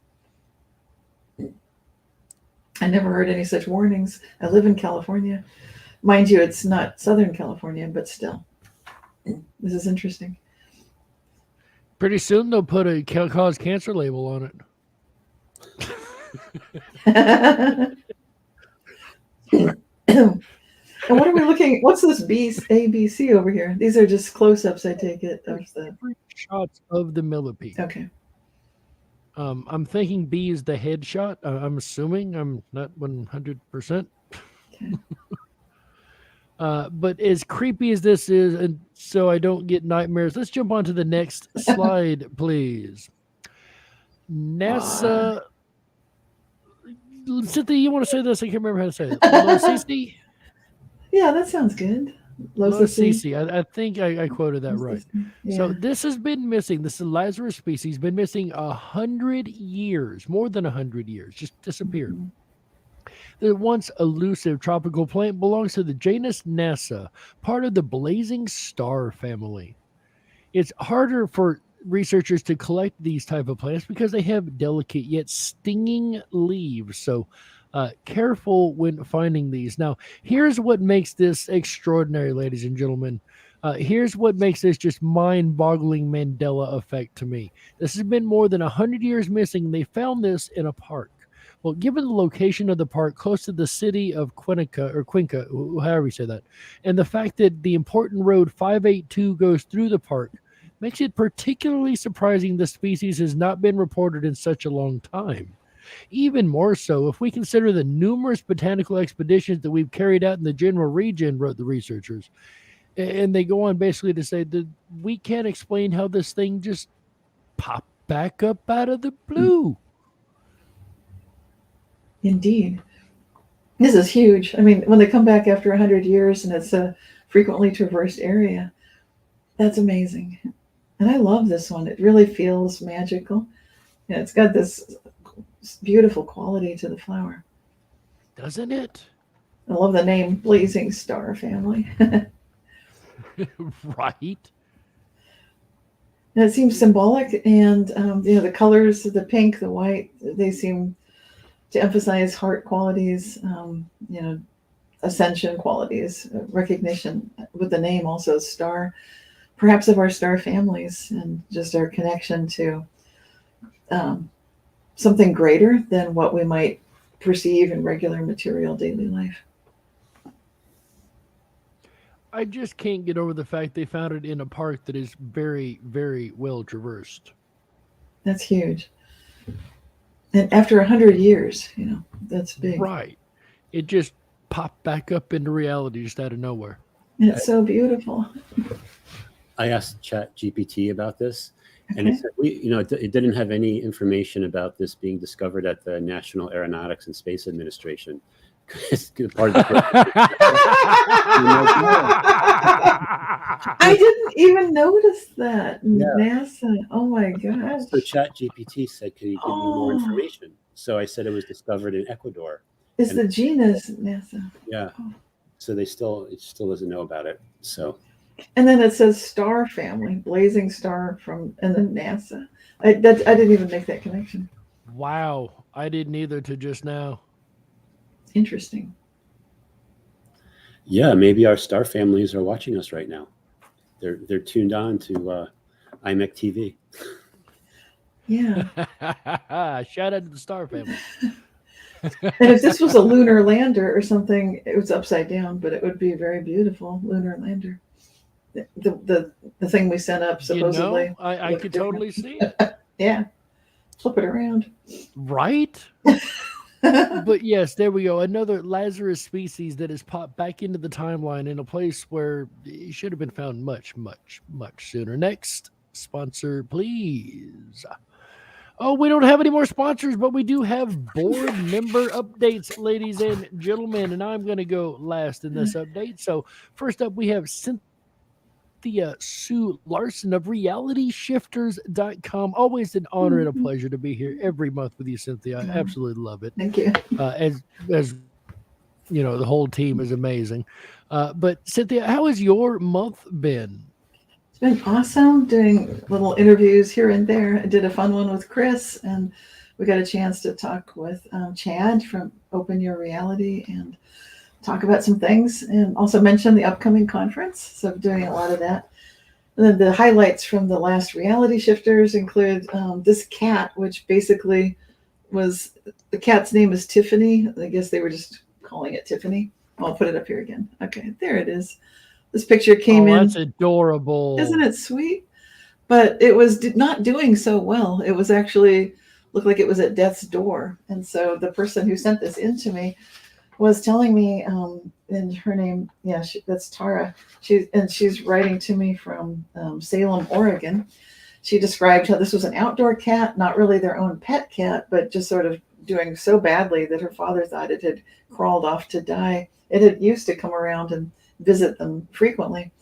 I never heard any such warnings. I live in California. Mind you, it's not Southern California, but still. This is interesting. Pretty soon they'll put a cause cancer label on it. And what are we looking? What's this ABC over here? These are just close-ups, I take it, of the shots of the millipede. Okay. I'm thinking B is the headshot. I'm assuming. I'm not 100%. Okay. But as creepy as this is, and so I don't get nightmares, let's jump on to the next slide, please. NASA. Cynthia, you want to say this? I can't remember how to say it. Losisi? Yeah, that sounds good. Losisi. I think I quoted that right. Yeah. So this has been missing. This Lazarus species been missing 100 years, more than 100 years, just disappeared. Mm-hmm. The once elusive tropical plant belongs to the genus Nassa, part of the blazing star family. It's harder for researchers to collect these type of plants because they have delicate yet stinging leaves. So careful when finding these. Now, here's what makes this extraordinary, ladies and gentlemen. Here's what makes this just mind-boggling Mandela effect to me. This has been more than 100 years missing. They found this in a park. Well, given the location of the park close to the city of Cuenca, however you say that, and the fact that the important road 582 goes through the park, makes it particularly surprising the species has not been reported in such a long time. Even more so if we consider the numerous botanical expeditions that we've carried out in the general region, wrote the researchers. And they go on basically to say that we can't explain how this thing just popped back up out of the blue. Indeed. This is huge. I mean, when they come back after 100 years and it's a frequently traversed area, that's amazing. And I love this one. It really feels magical. Yeah, it's got this beautiful quality to the flower. Doesn't it? I love the name Blazing Star Family. Right. And it seems symbolic, and the colors, the pink, the white, they seem to emphasize heart qualities, ascension qualities, recognition with the name also star, perhaps of our star families, and just our connection to something greater than what we might perceive in regular material daily life. I just can't get over the fact they found it in a park that is very, very well traversed. That's huge. And after 100 years, that's big. Right. It just popped back up into reality just out of nowhere. And it's so beautiful. I asked ChatGPT about this, and it said it didn't have any information about this being discovered at the National Aeronautics and Space Administration. Part of I didn't even notice that. Yeah. NASA. Oh my gosh. So ChatGPT said, "Can you give me more information?" So I said it was discovered in Ecuador. It's the genus NASA. Yeah. So it still doesn't know about it. So. And then it says star family, blazing star and then NASA. I didn't even make that connection. Wow, I didn't either till just now. Interesting. Yeah, maybe our star families are watching us right now. They're tuned on to IMEC TV. Yeah. Shout out to the star family. And if this was a lunar lander or something, it was upside down, but it would be a very beautiful lunar lander. The thing we sent up supposedly. I could totally see it. Yeah. Flip it around. Right? But yes, there we go. Another Lazarus species that has popped back into the timeline in a place where it should have been found much, much, much sooner. Next sponsor, please. Oh, we don't have any more sponsors, but we do have board member updates, ladies and gentlemen. And I'm going to go last in this update. So first up, we have Cynthia Sue Larson of realityshifters.com. Always an honor and a pleasure to be here every month with you, Cynthia. I absolutely love it. Thank you. As you know, the whole team is amazing. But Cynthia, how has your month been? It's been awesome doing little interviews here and there. I did a fun one with Chris, and we got a chance to talk with Chad from Open Your Reality and talk about some things, and also mention the upcoming conference. So I'm doing a lot of that. And then the highlights from the last Reality Shifters include this cat, which basically was, the cat's name is Tiffany. I guess they were just calling it Tiffany. I'll put it up here again. Okay, there it is. This picture came in. That's adorable. Isn't it sweet? But it was not doing so well. It was actually, looked like it was at death's door. And so the person who sent this in to me was telling me, and her name, that's Tara. She's writing to me from Salem, Oregon. She described how this was an outdoor cat, not really their own pet cat, but just sort of doing so badly that her father thought it had crawled off to die. It had used to come around and visit them frequently.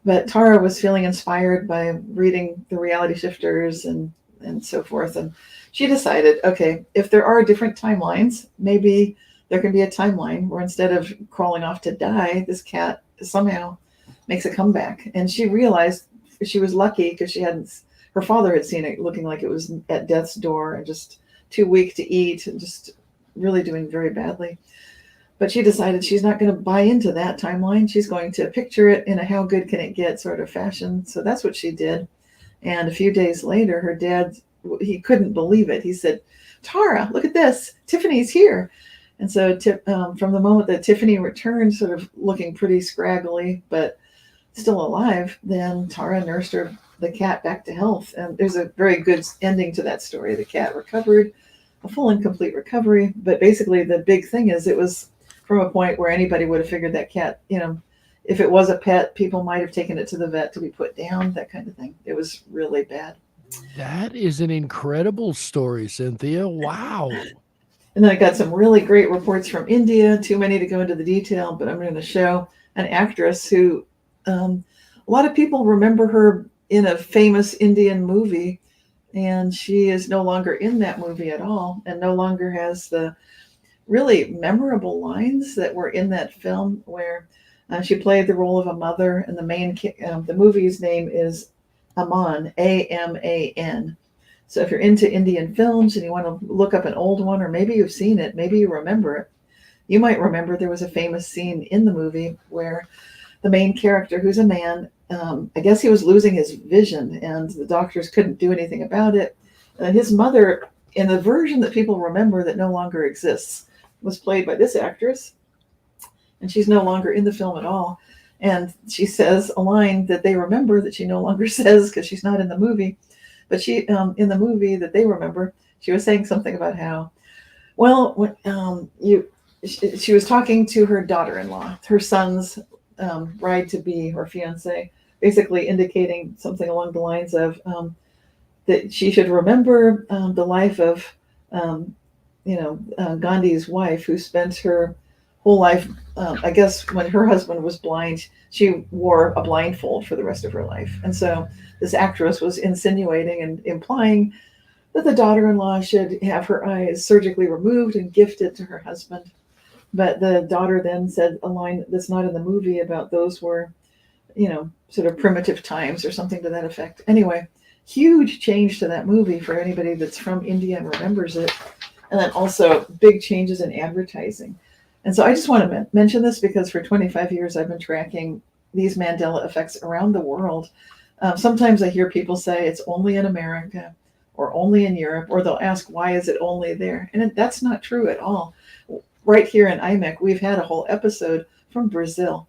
But Tara was feeling inspired by reading the Reality Shifters and so forth. And she decided, okay, if there are different timelines, maybe there can be a timeline where instead of crawling off to die, this cat somehow makes a comeback. And she realized she was lucky because her father had seen it looking like it was at death's door and just too weak to eat and just really doing very badly. But she decided she's not going to buy into that timeline. She's going to picture it in a how good can it get sort of fashion. So that's what she did. And a few days later, her dad, he couldn't believe it. He said, "Tara, look at this. Tiffany's here." And so from the moment that Tiffany returned, sort of looking pretty scraggly, but still alive, then Tara nursed the cat back to health. And there's a very good ending to that story. The cat recovered, a full and complete recovery. But basically the big thing is it was from a point where anybody would have figured that cat, if it was a pet, people might have taken it to the vet to be put down, that kind of thing. It was really bad. That is an incredible story, Cynthia. Wow. And then I got some really great reports from India, too many to go into the detail, but I'm going to show an actress who a lot of people remember her in a famous Indian movie, and she is no longer in that movie at all and no longer has the really memorable lines that were in that film where she played the role of a mother, and the movie's name is Aman, Aman. So if you're into Indian films and you want to look up an old one, or maybe you've seen it, maybe you remember it, you might remember there was a famous scene in the movie where the main character, who's a man, I guess he was losing his vision and the doctors couldn't do anything about it. His mother, in the version that people remember that no longer exists, was played by this actress, and she's no longer in the film at all. And she says a line that they remember that she no longer says because she's not in the movie. But she, in the movie that they remember, she was saying something about how, she was talking to her daughter-in-law, her son's bride-to-be or fiance, basically indicating something along the lines of that she should remember the life of Gandhi's wife, who spent her whole life, I guess when her husband was blind, she wore a blindfold for the rest of her life. And so this actress was insinuating and implying that the daughter-in-law should have her eyes surgically removed and gifted to her husband. But the daughter then said a line that's not in the movie about those were, sort of primitive times or something to that effect. Anyway, huge change to that movie for anybody that's from India and remembers it. And then also big changes in advertising. And so I just want to mention this because for 25 years I've been tracking these Mandela effects around the world. Sometimes I hear people say it's only in America or only in Europe, or they'll ask, why is it only there? And that's not true at all. Right here in IMEC, we've had a whole episode from Brazil.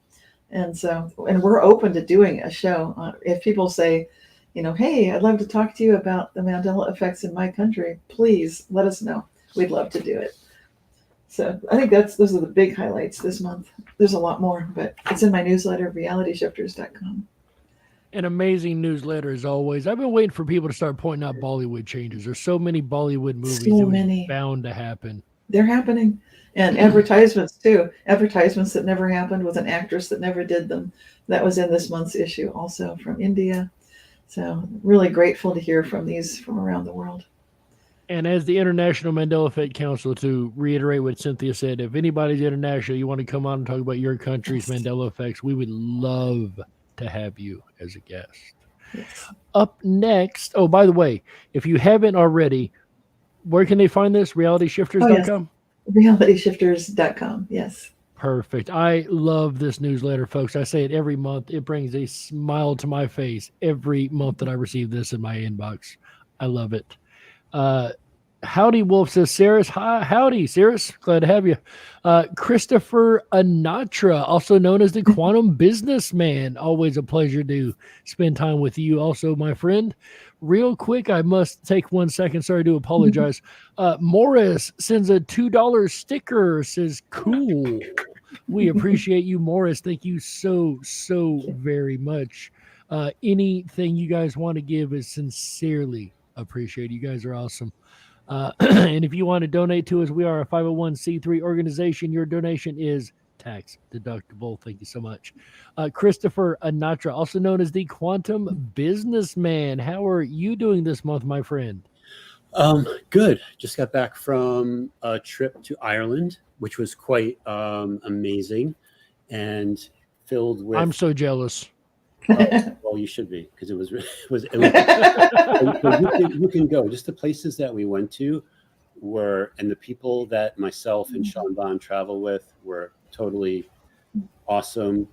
And we're open to doing a show. If people say, hey, I'd love to talk to you about the Mandela effects in my country, please let us know. We'd love to do it. So I think those are the big highlights this month. There's a lot more, but it's in my newsletter, realityshifters.com. An amazing newsletter as always. I've been waiting for people to start pointing out Bollywood changes. There's so many Bollywood movies that was bound to happen. They're happening. And advertisements too. Advertisements that never happened with an actress that never did them. That was in this month's issue also from India. So really grateful to hear from these from around the world. And as the International Mandela Effect Council, to reiterate what Cynthia said, if anybody's international, you want to come on and talk about your country's Mandela effects, we would love to have you as a guest. Yes. Up next, oh, by the way, if you haven't already, where can they find this? RealityShifters.com? RealityShifters.com, yes. Perfect. I love this newsletter, folks. I say it every month. It brings a smile to my face every month that I receive this in my inbox. I love it. Howdy Wolf says, Saris. Hi, howdy, Saris. Glad to have you. Christopher Anatra, also known as the Quantum Businessman. Always a pleasure to spend time with you also, my friend. Real quick, I must take 1 second. Sorry to apologize. Morris sends a $2 sticker, says, cool. We appreciate you, Morris. Thank you so very much. Anything you guys want to give is sincerely appreciated. You guys are awesome. And if you want to donate to us, we are a 501c3 organization. Your donation is tax deductible. Thank you so much. Christopher Anatra, also known as the Quantum Businessman. How are you doing this month, my friend? Good. Just got back from a trip to Ireland, which was quite amazing and filled with... I'm so jealous. Well, you should be, because it was you can go. Just the places that we went to were, and the people that myself and Sean Bond travel with were totally awesome,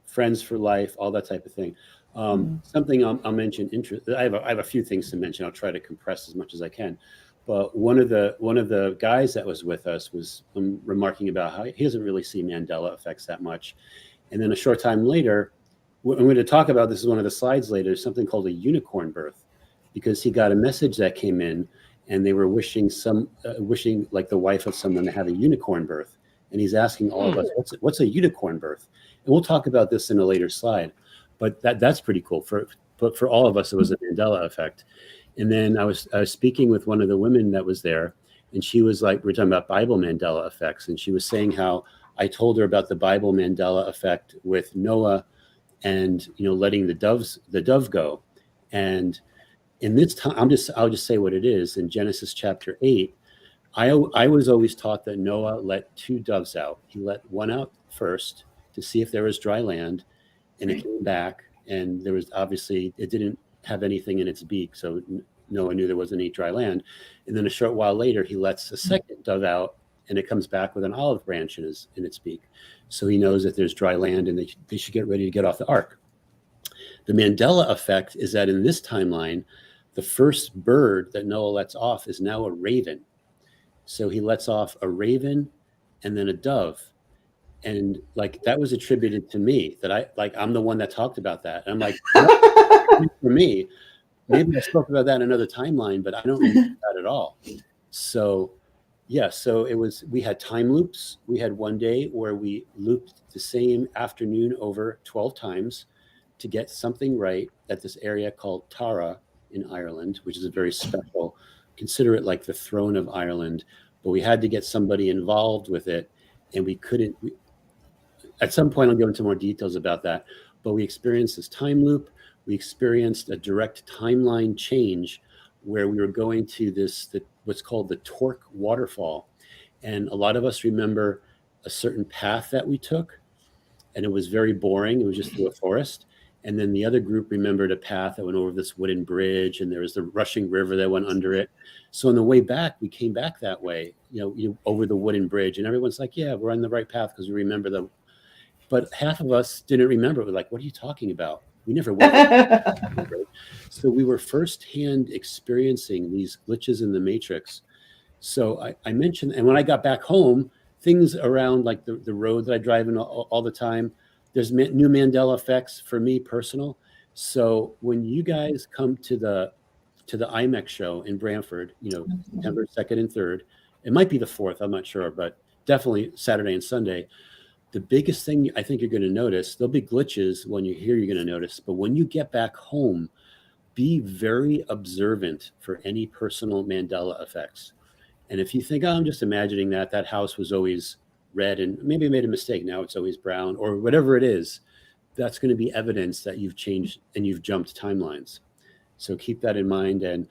friends for life, all that type of thing. Something I'll mention. I have a few things to mention. I'll try to compress as much as I can. But one of the guys that was with us was remarking about how he doesn't really see Mandela effects that much. And then a short time later, I'm going to talk about, this is one of the slides later, something called a unicorn birth, because he got a message that came in, and they were wishing like the wife of someone to have a unicorn birth. And he's asking all of us, what's a unicorn birth? And we'll talk about this in a later slide. But that's pretty cool. But for all of us, it was a Mandela effect. And then I was speaking with one of the women that was there, and she was like, we're talking about Bible Mandela effects, and she was saying how I told her about the Bible Mandela effect with Noah, and letting the dove go. And in this time, I'll just say what it is. In Genesis chapter 8, I was always taught that Noah let 2 doves out. He let one out first to see if there was dry land, and it came back, and there was, obviously, it didn't have anything in its beak, so Noah knew there wasn't any dry land. And then a short while later, he lets a second dove out, and it comes back with an olive branch in its beak. So he knows that there's dry land, and they should get ready to get off the ark. The Mandela effect is that in this timeline, the first bird that Noah lets off is now a raven. So he lets off a raven and then a dove. And like, that was attributed to me, that I'm the one that talked about that. And I'm like, for me, maybe I spoke about that in another timeline, but I don't remember that at all. So yeah, so we had time loops. We had one day where we looped the same afternoon over 12 times to get something right at this area called Tara in Ireland, which is a very special, consider it like the throne of Ireland, but we had to get somebody involved with it, and we couldn't. At some point, I'll go into more details about that, but we experienced this time loop. We experienced a direct timeline change where we were going to what's called the Torque waterfall. And a lot of us remember a certain path that we took, and it was very boring. It was just through a forest. And then the other group remembered a path that went over this wooden bridge, and there was the rushing river that went under it. So on the way back, we came back that way, over the wooden bridge, and everyone's like, yeah, we're on the right path because we remember them. But half of us didn't remember. We're like, what are you talking about? We never went. So we were firsthand experiencing these glitches in the matrix. So I mentioned, and when I got back home, things around like the road that I drive in all the time, there's new Mandela effects for me personal. So when you guys come to the IMEC show in Brantford, September 2nd and 3rd, it might be the 4th, I'm not sure, but definitely Saturday and Sunday. The biggest thing I think you're going to notice, there'll be glitches when you're here, you're going to notice, but when you get back home, be very observant for any personal Mandela effects. And if you think, I'm just imagining that house was always red and maybe I made a mistake, now it's always brown, or whatever it is, that's going to be evidence that you've changed and you've jumped timelines. So keep that in mind. And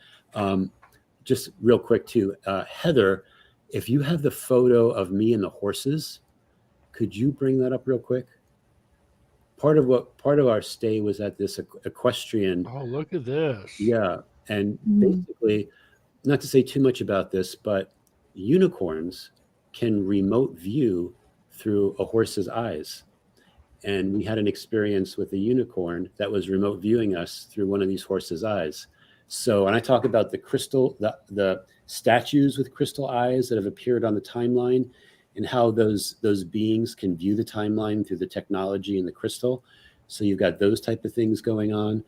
just real quick too, Heather, if you have the photo of me and the horses, could you bring that up real quick? Part of our stay was at this equestrian. Oh, look at this. Yeah. And basically, not to say too much about this, but unicorns can remote view through a horse's eyes. And we had an experience with a unicorn that was remote viewing us through one of these horses' eyes. So, and I talk about the crystal, the statues with crystal eyes that have appeared on the timeline, and how those beings can view the timeline through the technology and the crystal. So you've got those type of things going on.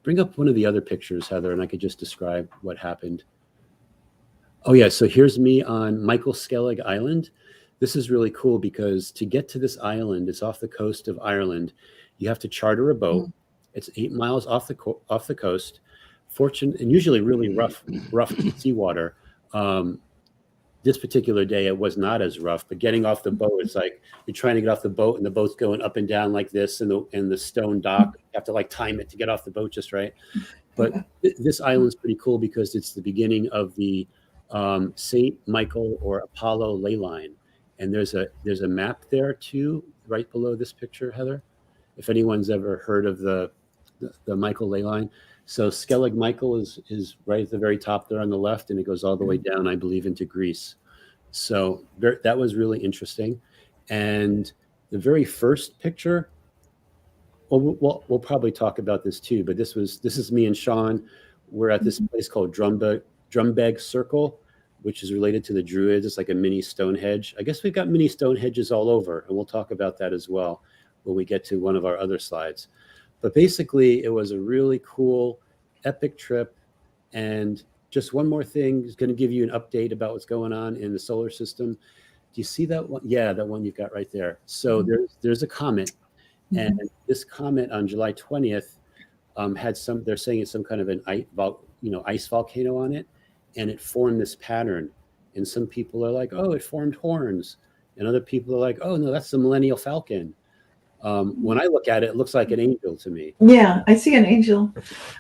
Bring up one of the other pictures, Heather, and I could just describe what happened. Oh yeah, so here's me on Michael Skellig Island. This is really cool because to get to this island, it's off the coast of Ireland. You have to charter a boat. It's 8 miles off the coast. And usually really rough seawater. This particular day, it was not as rough, but getting off the boat, it's like you're trying to get off the boat and the boat's going up and down like this in the stone dock. You have to like time it to get off the boat just right. But this island's pretty cool because it's the beginning of the St. Michael or Apollo ley line. And there's a map there too, right below this picture, Heather. if anyone's ever heard of the Michael ley line. So Skellig Michael is right at the very top there on the left, and it goes all the way down, I believe, into Greece. So that was really interesting. And the very first picture, well, we'll probably talk about this too, but this is me and Sean. We're at this place called Drumbeg Circle, which is related to the Druids. It's like a mini Stonehenge. I guess we've got mini Stonehenges all over, and we'll talk about that as well when we get to one of our other slides. But basically, it was a really cool, epic trip. And just one more thing is going to give you an update about what's going on in the solar system. Do you see that one? Yeah, that one you've got right there. So there's a comet, and this comet on July 20th had some. They're saying it's some kind of an ice volcano on it, and it formed this pattern. And some people are like, "Oh, it formed horns," and other people are like, "Oh no, that's the Millennial Falcon." When I look at it, it looks like an angel to me. Yeah, I see an angel.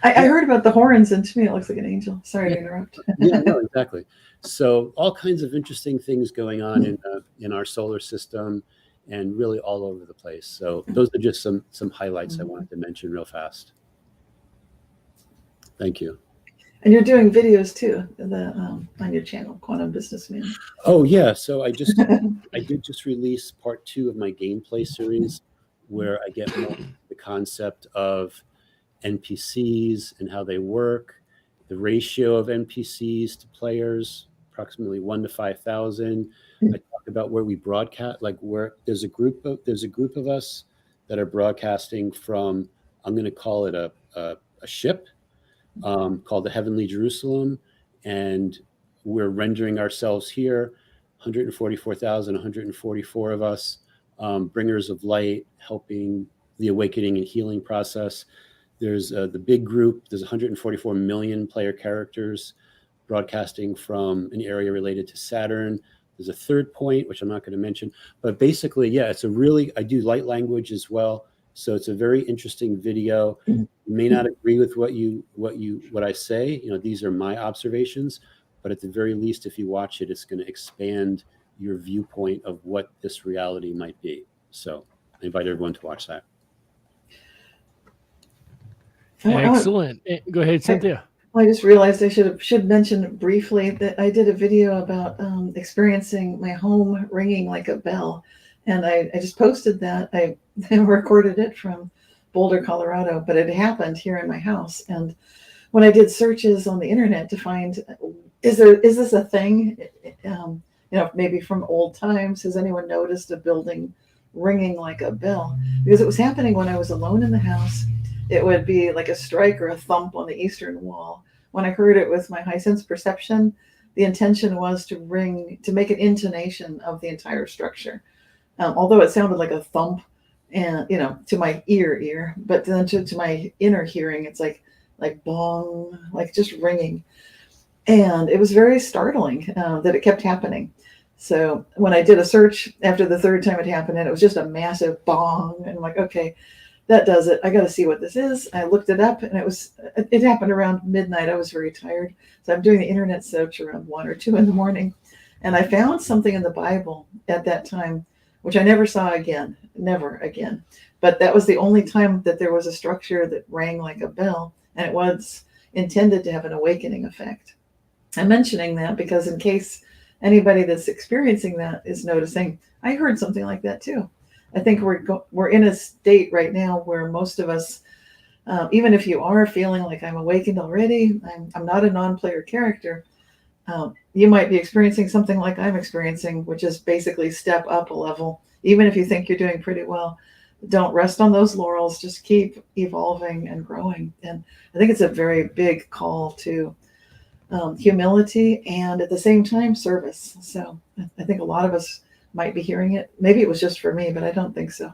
I heard about the horns, and to me, it looks like an angel. Sorry to interrupt. Yeah, no, exactly. So all kinds of interesting things going on in our solar system, and really all over the place. So those are just some highlights I wanted to mention real fast. Thank you. And you're doing videos too, on your channel, Quantum Businessman. Oh yeah, so I did just release part 2 of my gameplay series, where I get more the concept of NPCs and how they work, the ratio of NPCs to players, approximately 1 to 5,000. I talk about where we broadcast, like where there's a group of us that are broadcasting from, I'm going to call it a ship called the Heavenly Jerusalem, and we're rendering ourselves here, 144 of us. Bringers of light, helping the awakening and healing process. There's the big group. There's 144 million player characters broadcasting from an area related to Saturn. There's a third point, which I'm not going to mention. But basically, yeah, I do light language as well. So it's a very interesting video. You may not agree with what I say. These are my observations. But at the very least, if you watch it, it's going to expand your viewpoint of what this reality might be. So I invite everyone to watch that. Excellent. Go ahead, Cynthia. I just realized I should mention briefly that I did a video about experiencing my home ringing like a bell. And I just posted that. I recorded it from Boulder, Colorado, but it happened here in my house. And when I did searches on the internet to find, is this a thing? Maybe from old times, has anyone noticed a building ringing like a bell? Because it was happening when I was alone in the house. It would be like a strike or a thump on the eastern wall. When I heard it with my high sense perception, the intention was to make an intonation of the entire structure. Although it sounded like a thump, and to my ear, but then to my inner hearing, it's like bong, like just ringing. And it was very startling that it kept happening. So when I did a search after the third time it happened, and it was just a massive bong, and I'm like, okay, that does it. I got to see what this is. I looked it up, and it happened around midnight. I was very tired. So I'm doing the internet search around 1 or 2 in the morning. And I found something in the Bible at that time, which I never saw again, never again. But that was the only time that there was a structure that rang like a bell, and it was intended to have an awakening effect. I'm mentioning that because in case anybody that's experiencing that is noticing, I heard something like that too. I think we're in a state right now where most of us, even if you are feeling like I'm awakened already, I'm not a non-player character, you might be experiencing something like I'm experiencing, which is basically step up a level. Even if you think you're doing pretty well, don't rest on those laurels. Just keep evolving and growing. And I think it's a very big call to humility and at the same time service. So I think a lot of us might be hearing it. Maybe it was just for me, but I don't think so.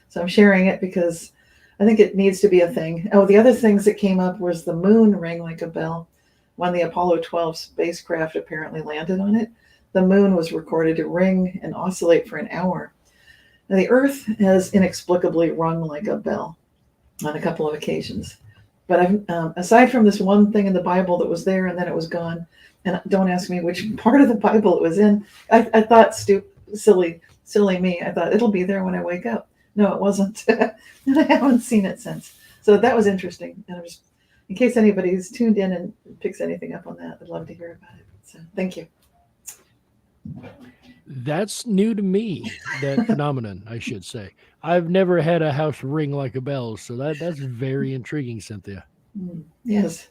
So I'm sharing it because I think it needs to be a thing. Oh, the other things that came up was the moon rang like a bell. When the Apollo 12 spacecraft apparently landed on it, the moon was recorded to ring and oscillate for an hour. Now, the Earth has inexplicably rung like a bell on a couple of occasions. But aside from this one thing in the Bible that was there and then it was gone, and don't ask me which part of the Bible it was in, I thought silly me. I thought it'll be there when I wake up. No, it wasn't. And I haven't seen it since. So that was interesting. And I'm just, in case anybody's tuned in and picks anything up on that, I'd love to hear about it. So thank you. That's new to me, that phenomenon, I should say. I've never had a house ring like a bell, so that's very intriguing, Cynthia. Yes.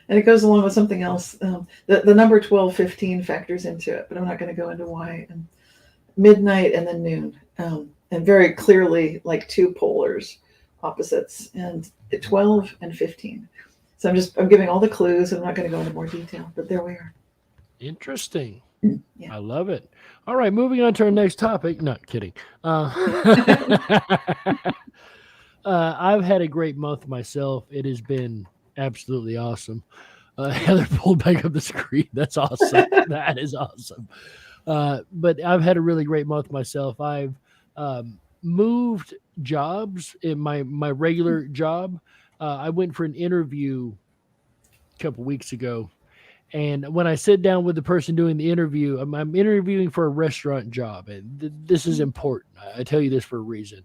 And it goes along with something else. The number 1215 factors into it, but I'm not going to go into why. And midnight and then noon. And very clearly like two polars, opposites, and 12 and 15. So I'm giving all the clues. I'm not going to go into more detail, but there we are. Interesting. Yeah. I love it. All right, moving on to our next topic. Not kidding. I've had a great month myself. It has been absolutely awesome. Heather pulled back up the screen. That's awesome. That is awesome. But I've had a really great month myself. I've moved jobs in my regular job. I went for an interview a couple weeks ago. And when I sit down with the person doing the interview, I'm interviewing for a restaurant job. And this is important. I tell you this for a reason.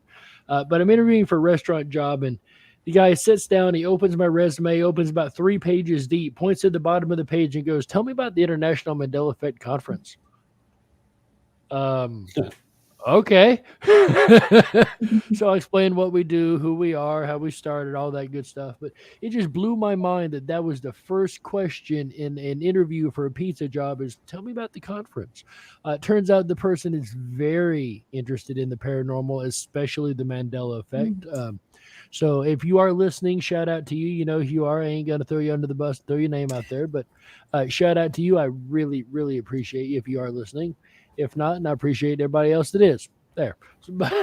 But I'm interviewing for a restaurant job, and the guy sits down, he opens my resume, opens about 3 pages deep, points at the bottom of the page and goes, "Tell me about the International Mandela Effect Conference." Okay. So I explained what we do, who we are, how we started, all that good stuff. But it just blew my mind that was the first question in an interview for a pizza job is, "Tell me about the conference." It turns out the person is very interested in the paranormal, especially the Mandela Effect. So if you are listening, shout out to you. You know who you are. I ain't going to throw you under the bus, throw your name out there. But shout out to you. I really, really appreciate you if you are listening. If not, and I appreciate everybody else that is there. But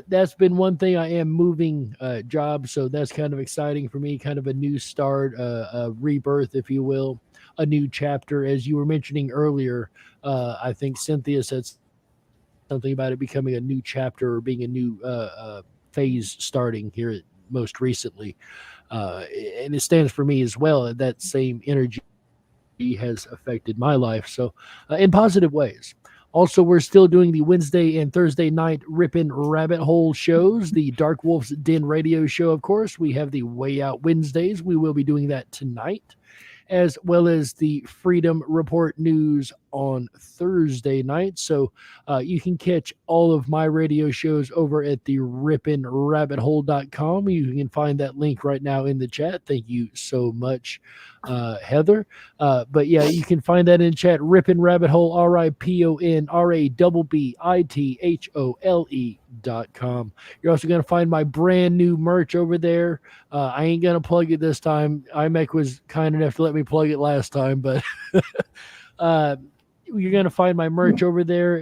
that's been one thing. I am moving jobs, so that's kind of exciting for me, kind of a new start, a rebirth, if you will, a new chapter. As you were mentioning earlier, I think Cynthia said something about it becoming a new chapter or being a new phase starting here most recently. And it stands for me as well. That same energy has affected my life, so in positive ways. Also, we're still doing the Wednesday and Thursday night Rippin' Rabbit Hole shows, the Dark Wolf's Den radio show, of course. We have the Way Out Wednesdays. We will be doing that tonight, as well as the Freedom Report News on Thursday night. So you can catch all of my radio shows over at the rippinrabbithole.com. You can find that link right now in the chat. Thank you so much, Heather. But yeah, you can find that in chat, Rippin' Rabbit Hole, RIPPONRABBITHOLE.com. You're also going to find my brand new merch over there. I ain't going to plug it this time. IMEC was kind enough to let me plug it last time, but you're going to find my merch over there.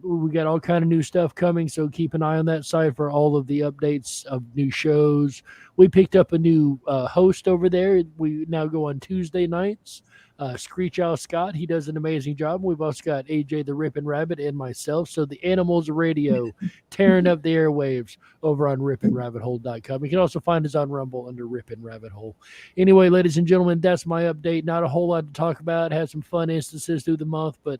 We got all kind of new stuff coming, so keep an eye on that site for all of the updates of new shows. We picked up a new host over there. We now go on Tuesday nights. Screech Owl Scott, he does an amazing job. We've also got AJ the Rippin' Rabbit and myself. So the Animals Radio tearing up the airwaves over on rippinrabbithole.com. You can also find us on Rumble under Rippin' Rabbit Hole. Anyway, ladies and gentlemen, that's my update. Not a whole lot to talk about. Had some fun instances through the month, but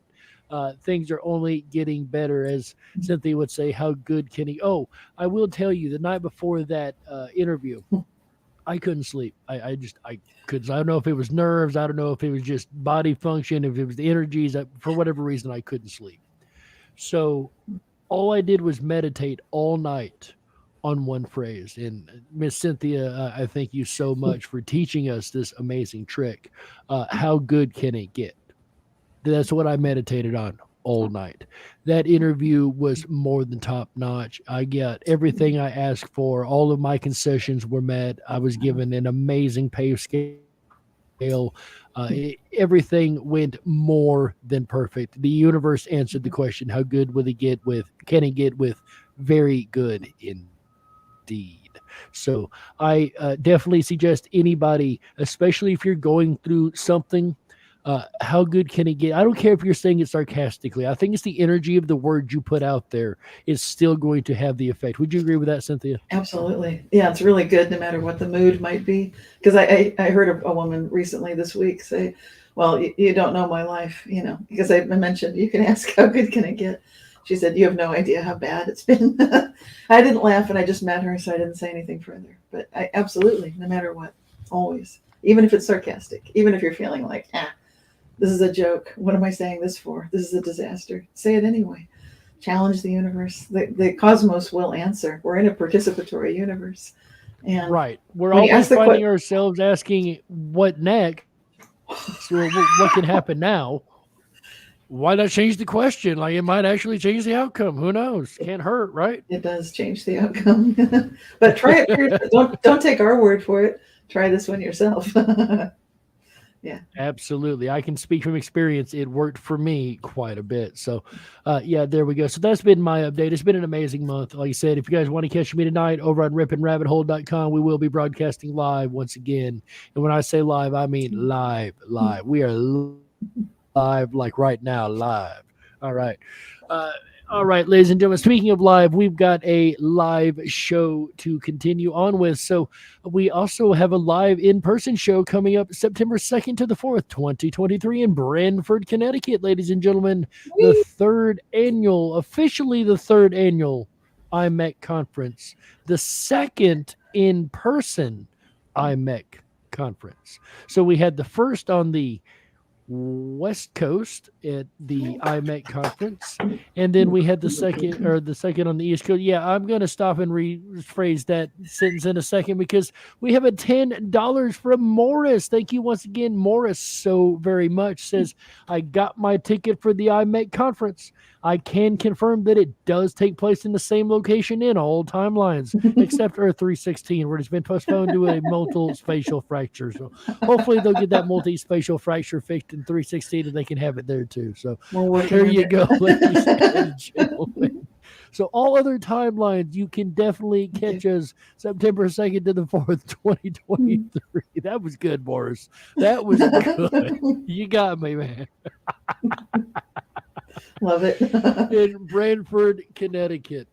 things are only getting better. As Cynthia would say, how good can he? Oh, I will tell you, the night before that interview, I couldn't sleep. I couldn't. I don't know if it was nerves. I don't know if it was just body function, if it was the energies. For whatever reason, I couldn't sleep. So all I did was meditate all night on one phrase. And Miss Cynthia, I thank you so much for teaching us this amazing trick. How good can it get? That's what I meditated on all night. That interview was more than top notch. I got everything I asked for. All of my concessions were met. I was given an amazing pay scale. Everything went more than perfect. The universe answered the question, how good can it get with very good indeed. So I definitely suggest anybody, especially if you're going through something, how good can it get? I don't care if you're saying it sarcastically. I think it's the energy of the word you put out there is still going to have the effect. Would you agree with that, Cynthia? Absolutely. Yeah, it's really good no matter what the mood might be. Because I heard a woman recently this week say, well, you don't know my life, because I mentioned you can ask how good can it get. She said, "You have no idea how bad it's been." I didn't laugh, and I just met her, so I didn't say anything further. But I absolutely, no matter what, always, even if it's sarcastic, even if you're feeling like, this is a joke. What am I saying this for? This is a disaster. Say it anyway. Challenge the universe. The cosmos will answer. We're in a participatory universe. And right. We're when you always ask the finding ourselves asking, what next? So what can happen now? Why not change the question? Like, it might actually change the outcome. Who knows? Can't hurt, right? It does change the outcome. But try it first. Don't take our word for it. Try this one yourself. Yeah. Absolutely. I can speak from experience. It worked for me quite a bit. So, yeah, there we go. So that's been my update. It's been an amazing month. Like I said, if you guys want to catch me tonight over on ripinrabbithole.com, we will be broadcasting live once again. And when I say live, I mean live. We are live, like right now, live. All right. All right, ladies and gentlemen, speaking of live, we've got a live show to continue on with. So we also have a live in-person show coming up September 2nd to the 4th, 2023 in Branford, Connecticut, ladies and gentlemen. Officially the third annual IMEC conference, the second in-person IMEC conference. So we had the first on the West Coast at the IMEC conference, and then we had the second on the East Coast. Yeah, I'm going to stop and rephrase that sentence in a second because we have a $10 from Morris. Thank you once again, Morris, so very much. Says, I got my ticket for the IMEC conference. I can confirm that it does take place in the same location in all timelines, except Earth 316, where it's been postponed due to a multi-spatial fracture. So hopefully they'll get that multi-spatial fracture fixed in 316 and they can have it there too. So there you go, ladies and gentlemen. So all other timelines, you can definitely catch us September 2nd to the 4th, 2023. That was good, Boris. That was good. You got me, man. Love it. In Branford, Connecticut.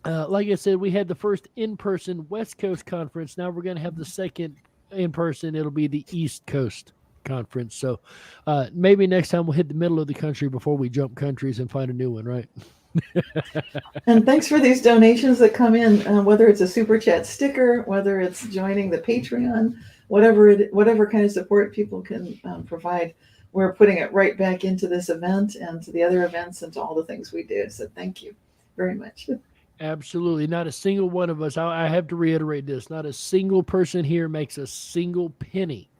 Like I said, we had the first in-person West Coast conference. Now we're going to have the second in-person. It'll be the East Coast conference. So maybe next time we'll hit the middle of the country before we jump countries and find a new one, right? And thanks for these donations that come in, whether it's a super chat sticker, whether it's joining the Patreon, whatever kind of support people can provide. We're putting it right back into this event and to the other events and to all the things we do. So thank you very much. Absolutely. Not a single one of us, I have to reiterate this, not a single person here makes a single penny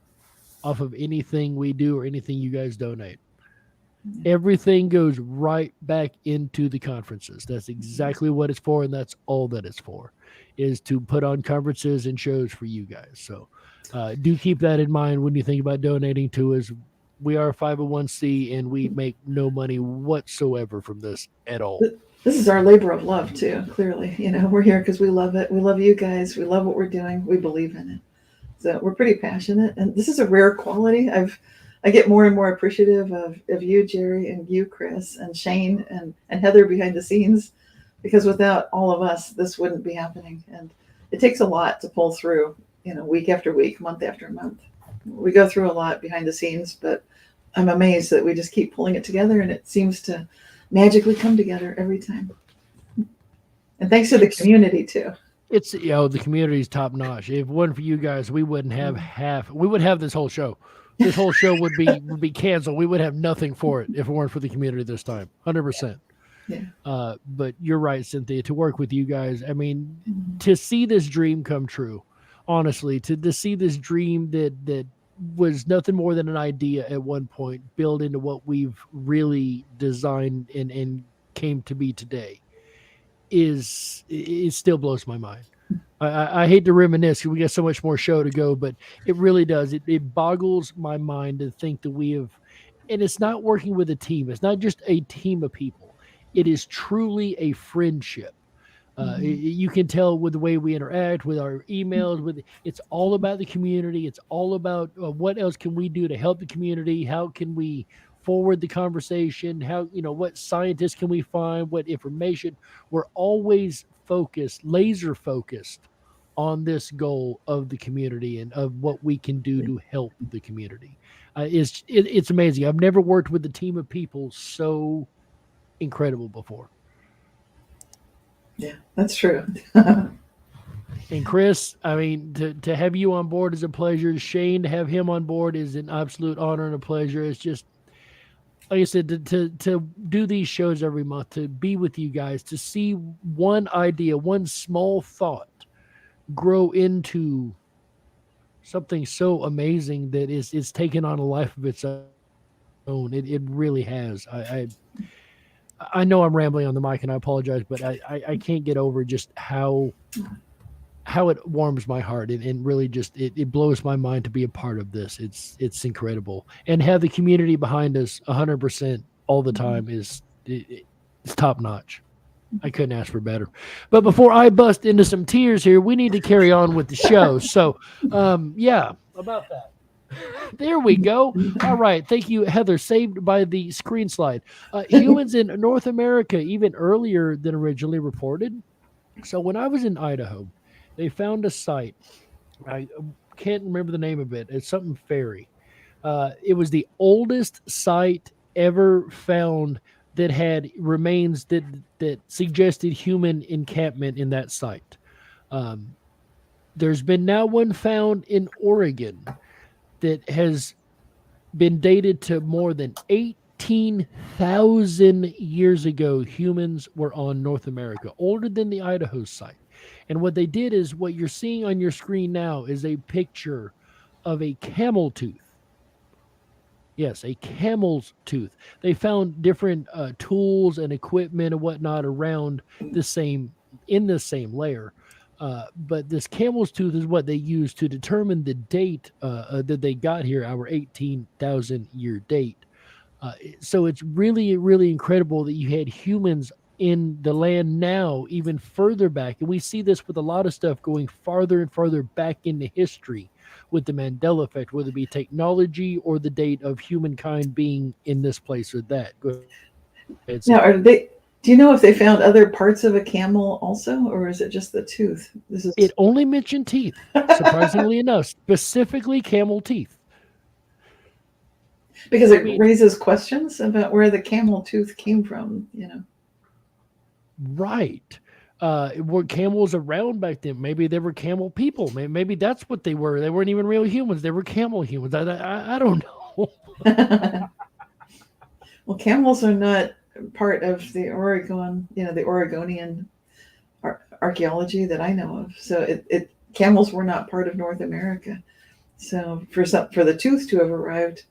off of anything we do or anything you guys donate. Everything goes right back into the conferences. That's exactly what it's for, and that's all that it's for, is to put on conferences and shows for you guys. So do keep that in mind when you think about donating to us. We are a 501c, and we make no money whatsoever from this at all. This is our labor of love, too, clearly. We're here because we love it. We love you guys. We love what we're doing. We believe in it. So we're pretty passionate, and this is a rare quality. I get more and more appreciative of you, Jerry, and you, Chris, and Shane, and Heather behind the scenes, because without all of us, this wouldn't be happening. And it takes a lot to pull through, week after week, month after month. We go through a lot behind the scenes, but I'm amazed that we just keep pulling it together, and it seems to magically come together every time. And thanks to the community too. It's the community is top notch. If it wasn't for you guys, we wouldn't have we would have this whole show. This whole show would be canceled. We would have nothing for it if it weren't for the community this time. 100%. Yeah. But you're right, Cynthia, to work with you guys. I mean, to see this dream come true, honestly, to see this dream that was nothing more than an idea at one point build into what we've really designed and came to be today it still blows my mind. I hate to reminisce because we got so much more show to go, but it really does. It boggles my mind to think that we have, and it's not working with a team. It's not just a team of people. It is truly a friendship. You can tell with the way we interact, with our emails, it's all about the community. It's all about what else can we do to help the community? How can we forward the conversation? How, what scientists can we find? What information? We're always laser focused on this goal of the community and of what we can do to help the community. It's amazing. I've never worked with a team of people so incredible before. Yeah, that's true. And Chris, I mean, to have you on board is a pleasure. Shane, to have him on board is an absolute honor and a pleasure. It's just, like I said, to do these shows every month, to be with you guys, to see one idea, one small thought grow into something so amazing that is taken on a life of its own. It really has. I know I'm rambling on the mic and I apologize, but I can't get over just how it warms my heart and really just it blows my mind to be a part of this. It's incredible, and have the community behind us 100% all the time is it's top notch. I couldn't ask for better. But before I bust into some tears here, we need to carry on with the show. So yeah, about that. There we go. All right. Thank you, Heather. Saved by the screen slide. Humans in North America, even earlier than originally reported. So when I was in Idaho, they found a site. I can't remember the name of it. It's something fairy. It was the oldest site ever found that had remains that suggested human encampment in that site. There's been now one found in Oregon that has been dated to more than 18,000 years ago. Humans were on North America, older than the Idaho site. And what they did is what you're seeing on your screen now is a picture of a camel tooth. Yes, a camel's tooth. They found different tools and equipment and whatnot around in the same layer. But this camel's tooth is what they used to determine the date that they got here, our 18,000 year date. So it's really, really incredible that you had humans in the land now, even further back. And we see this with a lot of stuff going farther and farther back into history with the Mandela Effect, whether it be technology or the date of humankind being in this place or that. Go ahead. Now, do you know if they found other parts of a camel also, or is it just the tooth? It only mentioned teeth, surprisingly enough, specifically camel teeth. Because it raises questions about where the camel tooth came from, Right. Were camels around back then? Maybe they were camel people. Maybe that's what they were. They weren't even real humans. They were camel humans. I don't know. Well, camels are not part of the Oregon, the Oregonian archaeology that I know of. So camels were not part of North America. So for the tooth to have arrived,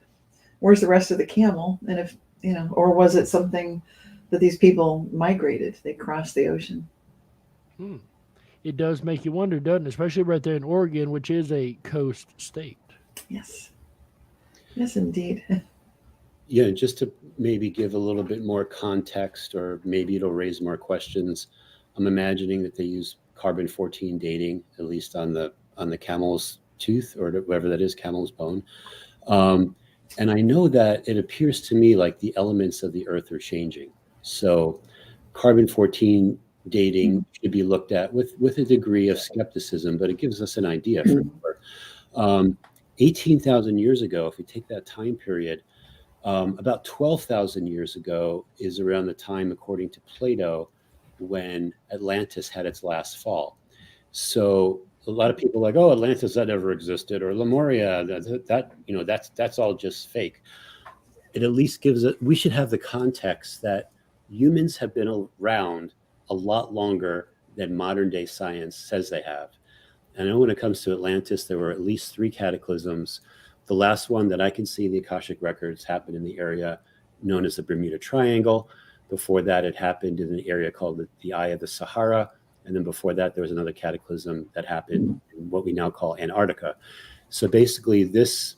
where's the rest of the camel? And if or was it something that these people migrated? They crossed the ocean. It does make you wonder, doesn't it? Especially right there in Oregon, which is a coast state. Yes. Yes, indeed. Yeah, just to maybe give a little bit more context, or maybe it'll raise more questions. I'm imagining that they use carbon-14 dating, at least on the camel's tooth, or whatever that is, camel's bone. And I know that it appears to me like the elements of the earth are changing. So carbon-14 dating should be looked at with a degree of skepticism, but it gives us an idea for sure. 18,000 years ago, if we take that time period, about 12,000 years ago is around the time, according to Plato, when Atlantis had its last fall. So a lot of people are like, oh, Atlantis, that never existed, or Lemuria, that's all just fake. It at least gives it, we should have the context that humans have been around a lot longer than modern day science says they have. And I know when it comes to Atlantis, there were at least 3 cataclysms. The last one that I can see in the Akashic records happened in the area known as the Bermuda Triangle. Before that, it happened in an area called the Eye of the Sahara. And then before that, there was another cataclysm that happened in what we now call Antarctica. So basically this,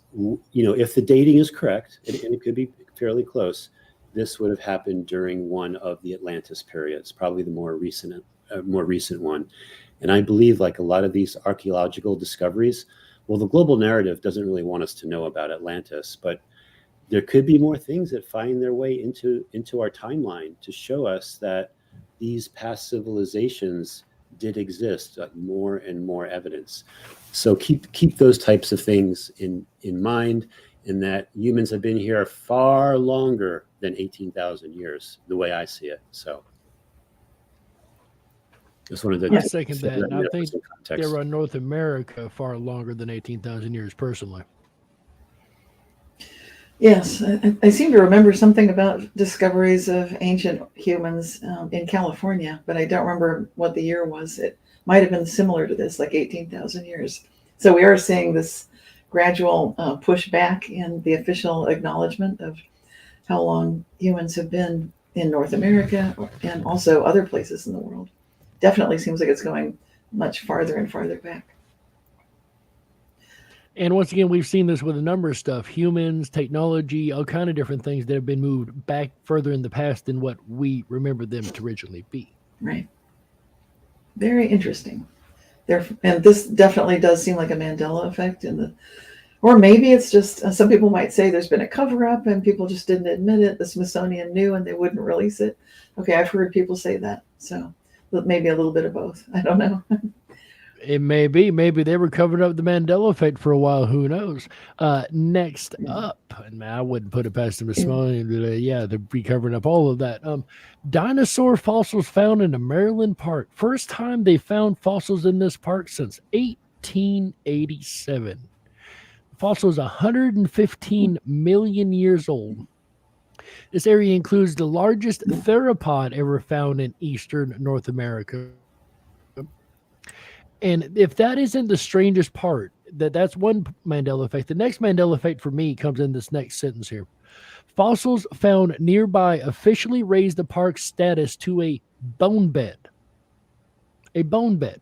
if the dating is correct, and it could be fairly close, this would have happened during one of the Atlantis periods, probably the more recent one. And I believe, like a lot of these archaeological discoveries, well, the global narrative doesn't really want us to know about Atlantis, but there could be more things that find their way into our timeline to show us that these past civilizations did exist, like more and more evidence. So keep those types of things in mind, in that humans have been here far longer than 18,000 years, the way I see it. So Just wanted to I second that, and I think in they context. were in North America far longer than 18,000 years, personally. Yes, I seem to remember something about discoveries of ancient humans in California, but I don't remember what the year was. It might have been similar to this, like 18,000 years. So we are seeing this gradual pushback in the official acknowledgement of how long humans have been in North America and also other places in the world. Definitely seems like it's going much farther and farther back. And once again, we've seen this with a number of stuff, humans, technology, all kind of different things that have been moved back further in the past than what we remember them to originally be. Right. Very interesting. And this definitely does seem like a Mandela effect or maybe it's just, some people might say there's been a cover up and people just didn't admit it. The Smithsonian knew and they wouldn't release it. Okay, I've heard people say that. So maybe a little bit of both. I don't know. It may be. Maybe they were covering up the Mandela Effect for a while. Who knows? Next up, and I wouldn't put it past the Smithsonian. They'd be covering up all of that. Dinosaur fossils found in a Maryland park. First time they found fossils in this park since 1887. The fossil is 115 million years old. This area includes the largest theropod ever found in eastern North America. And if that isn't the strangest part, that's one Mandela effect. The next Mandela effect for me comes in this next sentence here. Fossils found nearby officially raised the park's status to a bone bed. A bone bed.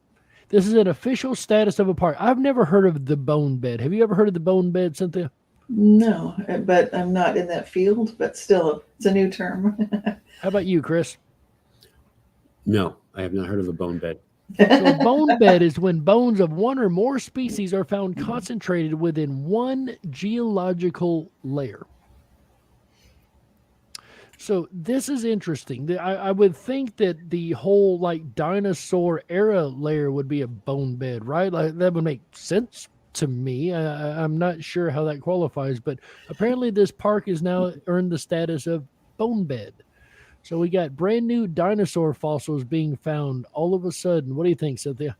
This is an official status of a park. I've never heard of the bone bed. Have you ever heard of the bone bed, Cynthia? No, but I'm not in that field, but still, it's a new term. How about you, Chris? No, I have not heard of a bone bed. So a bone bed is when bones of one or more species are found concentrated within one geological layer. So this is interesting. I would think that the whole like dinosaur era layer would be a bone bed, right? Like that would make sense to me. I'm not sure how that qualifies, but apparently this park has now earned the status of bone bed. So we got brand new dinosaur fossils being found all of a sudden. What do you think, Cynthia?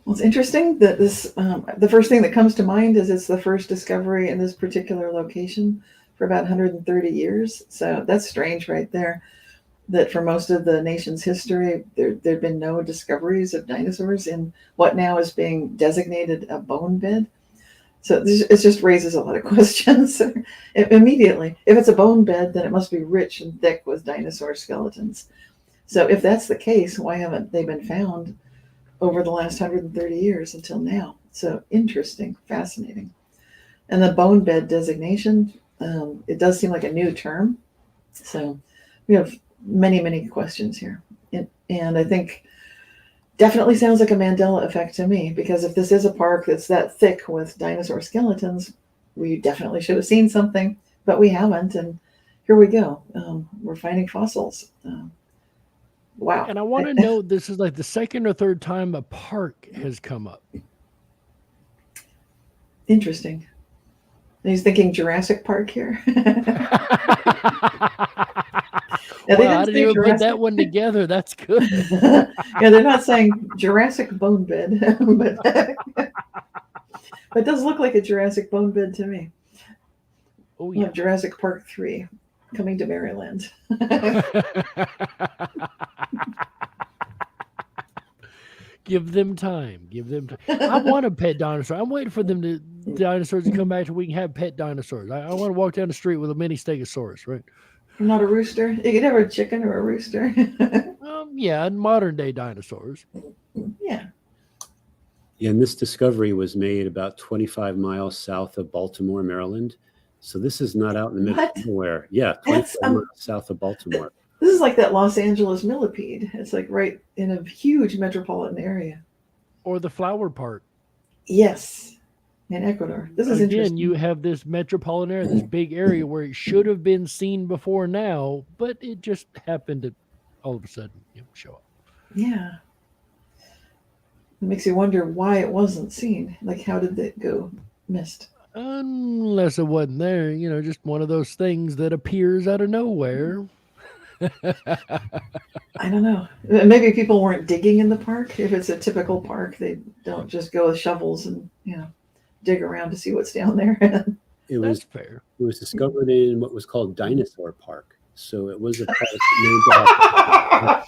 Well, it's interesting that this, the first thing that comes to mind is it's the first discovery in this particular location for about 130 years. So that's strange right there, that for most of the nation's history, there'd been no discoveries of dinosaurs in what now is being designated a bone bed. So it just raises a lot of questions immediately. If it's a bone bed, then it must be rich and thick with dinosaur skeletons. So if that's the case, why haven't they been found over the last 130 years until now? So interesting, fascinating. And the bone bed designation, it does seem like a new term. So we have many, many questions here. And I think definitely sounds like a Mandela effect to me, because if this is a park that's that thick with dinosaur skeletons, we definitely should have seen something, but we haven't. And here we go. We're finding fossils. Wow. And I want to know, this is like the second or third time a park has come up. Interesting. And he's thinking Jurassic Park here. Yeah, well, I didn't even put that one together. That's good. Yeah, they're not saying Jurassic bone bed, but it does look like a Jurassic bone bed to me. Oh yeah, Jurassic Park 3 coming to Maryland. Give them time. Give them time. I want a pet dinosaur. I'm waiting for dinosaurs to come back so we can have pet dinosaurs. I want to walk down the street with a mini stegosaurus, right? Not a rooster. You could have a chicken or a rooster. Yeah, modern day dinosaurs. Yeah. Yeah, and this discovery was made about 25 miles south of Baltimore, Maryland. So this is not out in the middle of nowhere. Yeah, 25 miles south of Baltimore. This is like that Los Angeles millipede. It's like right in a huge metropolitan area. Or the flower park. Yes. In Ecuador. This is interesting. Again, you have this metropolitan area, this big area where it should have been seen before now, but it just happened to all of a sudden show up. Yeah. It makes you wonder why it wasn't seen. Like, how did it go missed? Unless it wasn't there, just one of those things that appears out of nowhere. I don't know. Maybe people weren't digging in the park. If it's a typical park, they don't just go with shovels and dig around to see what's down there. It That's was fair. it was discovered in what was called Dinosaur Park. So it was a park named to have.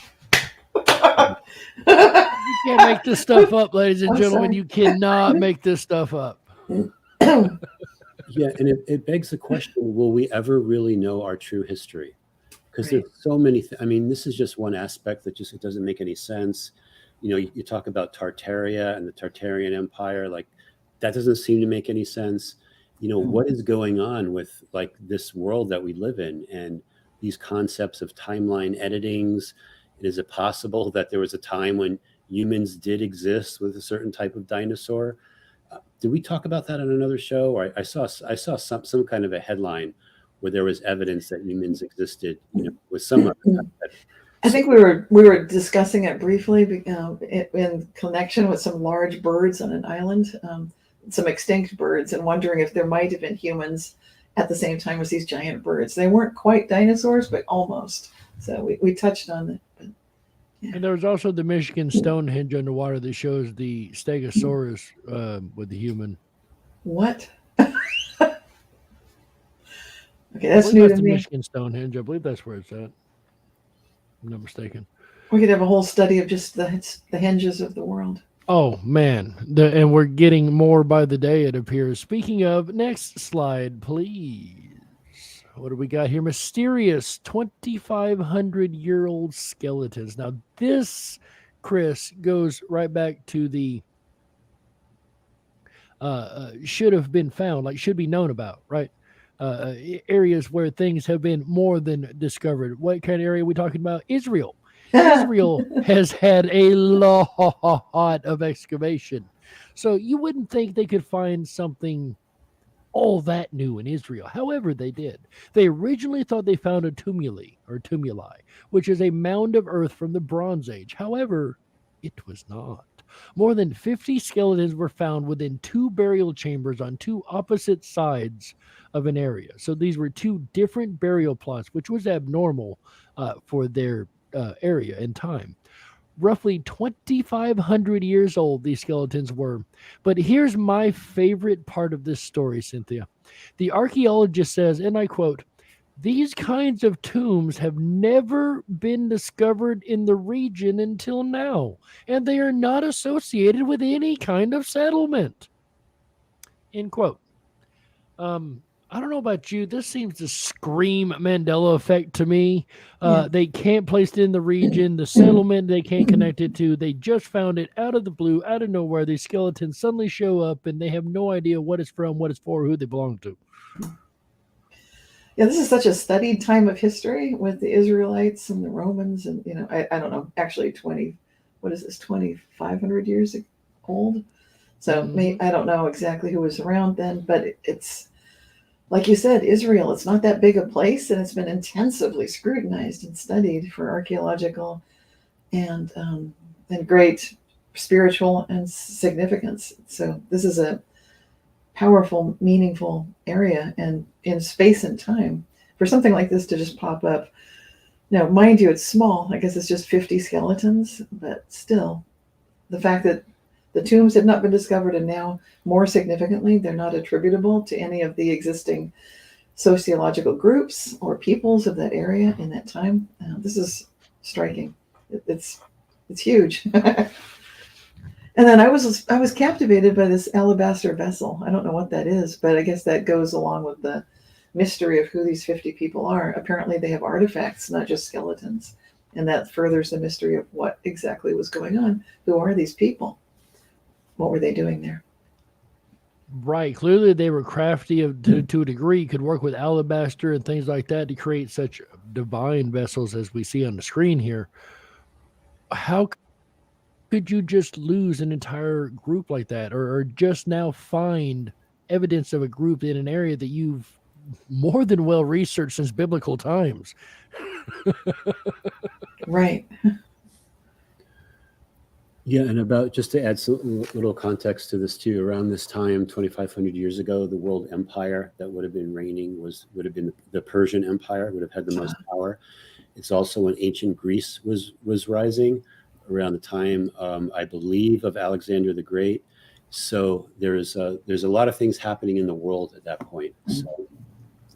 You can't make this stuff up, ladies and I'm gentlemen. sorry. You cannot make this stuff up. Yeah, and it begs the question: will we ever really know our true history? Because Right. there's so many. I mean, this is just one aspect that just it doesn't make any sense. You talk about Tartaria and the Tartarian Empire, like that doesn't seem to make any sense. What is going on with like this world that we live in and these concepts of timeline editings? Is it possible that there was a time when humans did exist with a certain type of dinosaur? Did we talk about that on another show? Or I saw some kind of a headline where there was evidence that humans existed, with some of it. I think we were discussing it briefly in connection with some large birds on an island, some extinct birds, and wondering if there might have been humans at the same time as these giant birds. They weren't quite dinosaurs, but almost. So we touched on it. But, And there was also the Michigan Stonehenge underwater that shows the Stegosaurus with the human. what? Okay, I that's believe new that's to the me. Michigan Stonehenge. I believe that's where it's at. I'm not mistaken. We could have a whole study of just the henges of the world. Oh man, and we're getting more by the day, it appears. Speaking of, next slide, please. What do we got here? Mysterious 2,500-year-old skeletons. Now this, Chris, goes right back to the should have been found, like should be known about, right? Areas where things have been more than discovered. What kind of area are we talking about? Israel. Israel has had a lot of excavation. So you wouldn't think they could find something all that new in Israel. However, they did. They originally thought they found a tumuli, which is a mound of earth from the Bronze Age. However, it was not. More than 50 skeletons were found within 2 burial chambers on 2 opposite sides of an area. So these were 2 different burial plots, which was abnormal for their area and time. Roughly 2,500 years old these skeletons were. But here's my favorite part of this story, Cynthia. The archaeologist says, and I quote, "These kinds of tombs have never been discovered in the region until now, and they are not associated with any kind of settlement." End quote. I don't know about you. This seems to scream Mandela Effect to me. They can't place it in the region. The settlement they can't connect it to. They just found it out of the blue, out of nowhere. These skeletons suddenly show up, and they have no idea what it's from, what it's for, who they belong to. Yeah, this is such a studied time of history with the Israelites and the Romans, and I don't know, actually 2,500 years old. So I don't know exactly who was around then, but it's like you said, Israel. It's not that big a place, and it's been intensively scrutinized and studied for archaeological and great spiritual and significance. So this is a powerful, meaningful area, and in space and time for something like this to just pop up. Now, mind you, it's small. I guess it's just 50 skeletons, but still, the fact that the tombs have not been discovered, and now, more significantly, they're not attributable to any of the existing sociological groups or peoples of that area in that time. This is striking. It's huge. And then I was captivated by this alabaster vessel. I don't know what that is, but I guess that goes along with the mystery of who these 50 people are. Apparently they have artifacts, not just skeletons. And that furthers the mystery of what exactly was going on. Who are these people? What were they doing there? Right. Clearly they were crafty to a degree, could work with alabaster and things like that to create such divine vessels as we see on the screen here. How could you just lose an entire group like that, or just now find evidence of a group in an area that you've more than well researched since biblical times? Right. Yeah, and about just to add some little context to this too, around this time, 2,500 years ago, the world empire that would have been reigning would have been the Persian Empire, would have had the most power. It's also when ancient Greece was rising around the time, I believe, of Alexander the Great. So there's a lot of things happening in the world at that point. So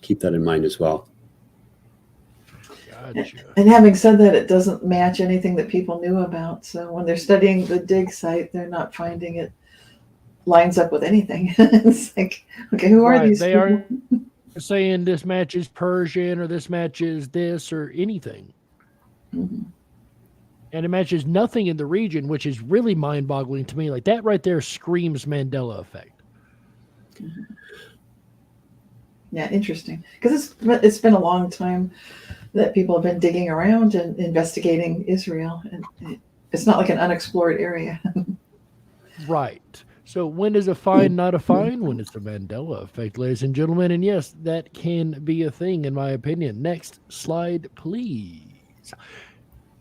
keep that in mind as well. Gotcha. And having said that, it doesn't match anything that people knew about. So when they're studying the dig site, they're not finding it lines up with anything. It's like, okay, who are these They people? aren't saying this matches Persian or this matches this or anything. Mm-hmm. And it matches nothing in the region, which is really mind-boggling to me. Like that right there screams Mandela Effect. Mm-hmm. Yeah, interesting. Because it's been a long time that people have been digging around and investigating Israel, and it's not like an unexplored area. Right. So when is a find not a find? When it's the Mandela Effect, ladies and gentlemen. And yes, that can be a thing, in my opinion. Next slide, please.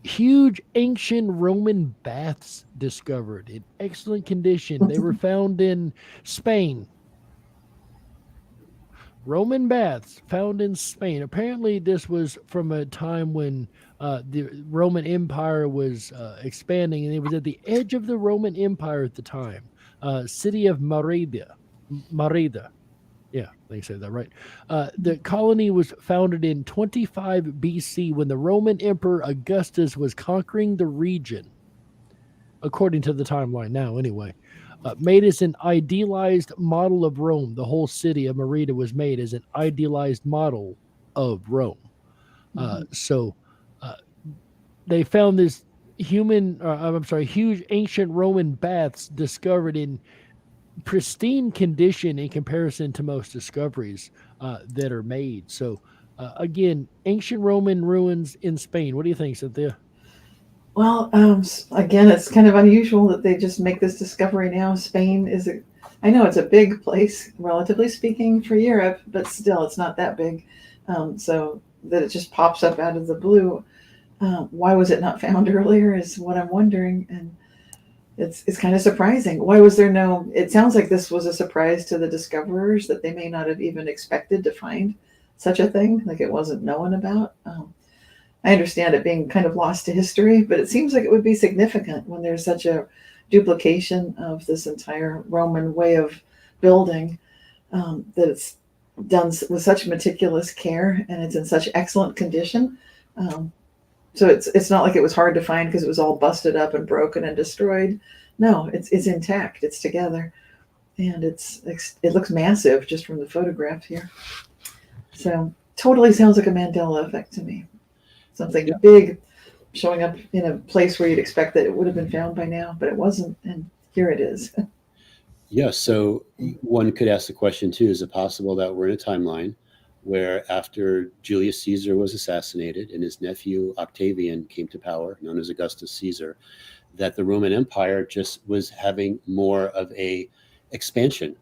Huge ancient Roman baths discovered in excellent condition. They were found in Spain. Roman baths found in Spain. Apparently, this was from a time when the Roman Empire was expanding, and it was at the edge of the Roman Empire at the time. City of Merida. Yeah, they said that right. The colony was founded in 25 BC when the Roman Emperor Augustus was conquering the region, according to the timeline now, anyway. Made as an idealized model of Rome. The whole city of Merida was made as an idealized model of Rome. So they found this huge ancient Roman baths discovered in pristine condition in comparison to most discoveries that are made. So again, ancient Roman ruins in Spain. What do you think, Cynthia? Well, again, it's kind of unusual that they just make this discovery now. Spain I know it's a big place, relatively speaking, for Europe, but still, it's not that big. So that it just pops up out of the blue. Why was it not found earlier is what I'm wondering. And it's kind of surprising. Why was there it sounds like this was a surprise to the discoverers that they may not have even expected to find such a thing, like it wasn't known about. I understand it being kind of lost to history, but it seems like it would be significant when there's such a duplication of this entire Roman way of building, that it's done with such meticulous care and it's in such excellent condition. So it's not like it was hard to find because it was all busted up and broken and destroyed. No, it's intact. It's together, and it looks massive just from the photograph here. So totally sounds like a Mandela Effect to me. Something big showing up in a place where you'd expect that it would have been found by now, but it wasn't, and here it is. Yeah, so one could ask the question too, is it possible that we're in a timeline where after Julius Caesar was assassinated and his nephew Octavian came to power, known as Augustus Caesar, that the Roman Empire just was having more of a expansion,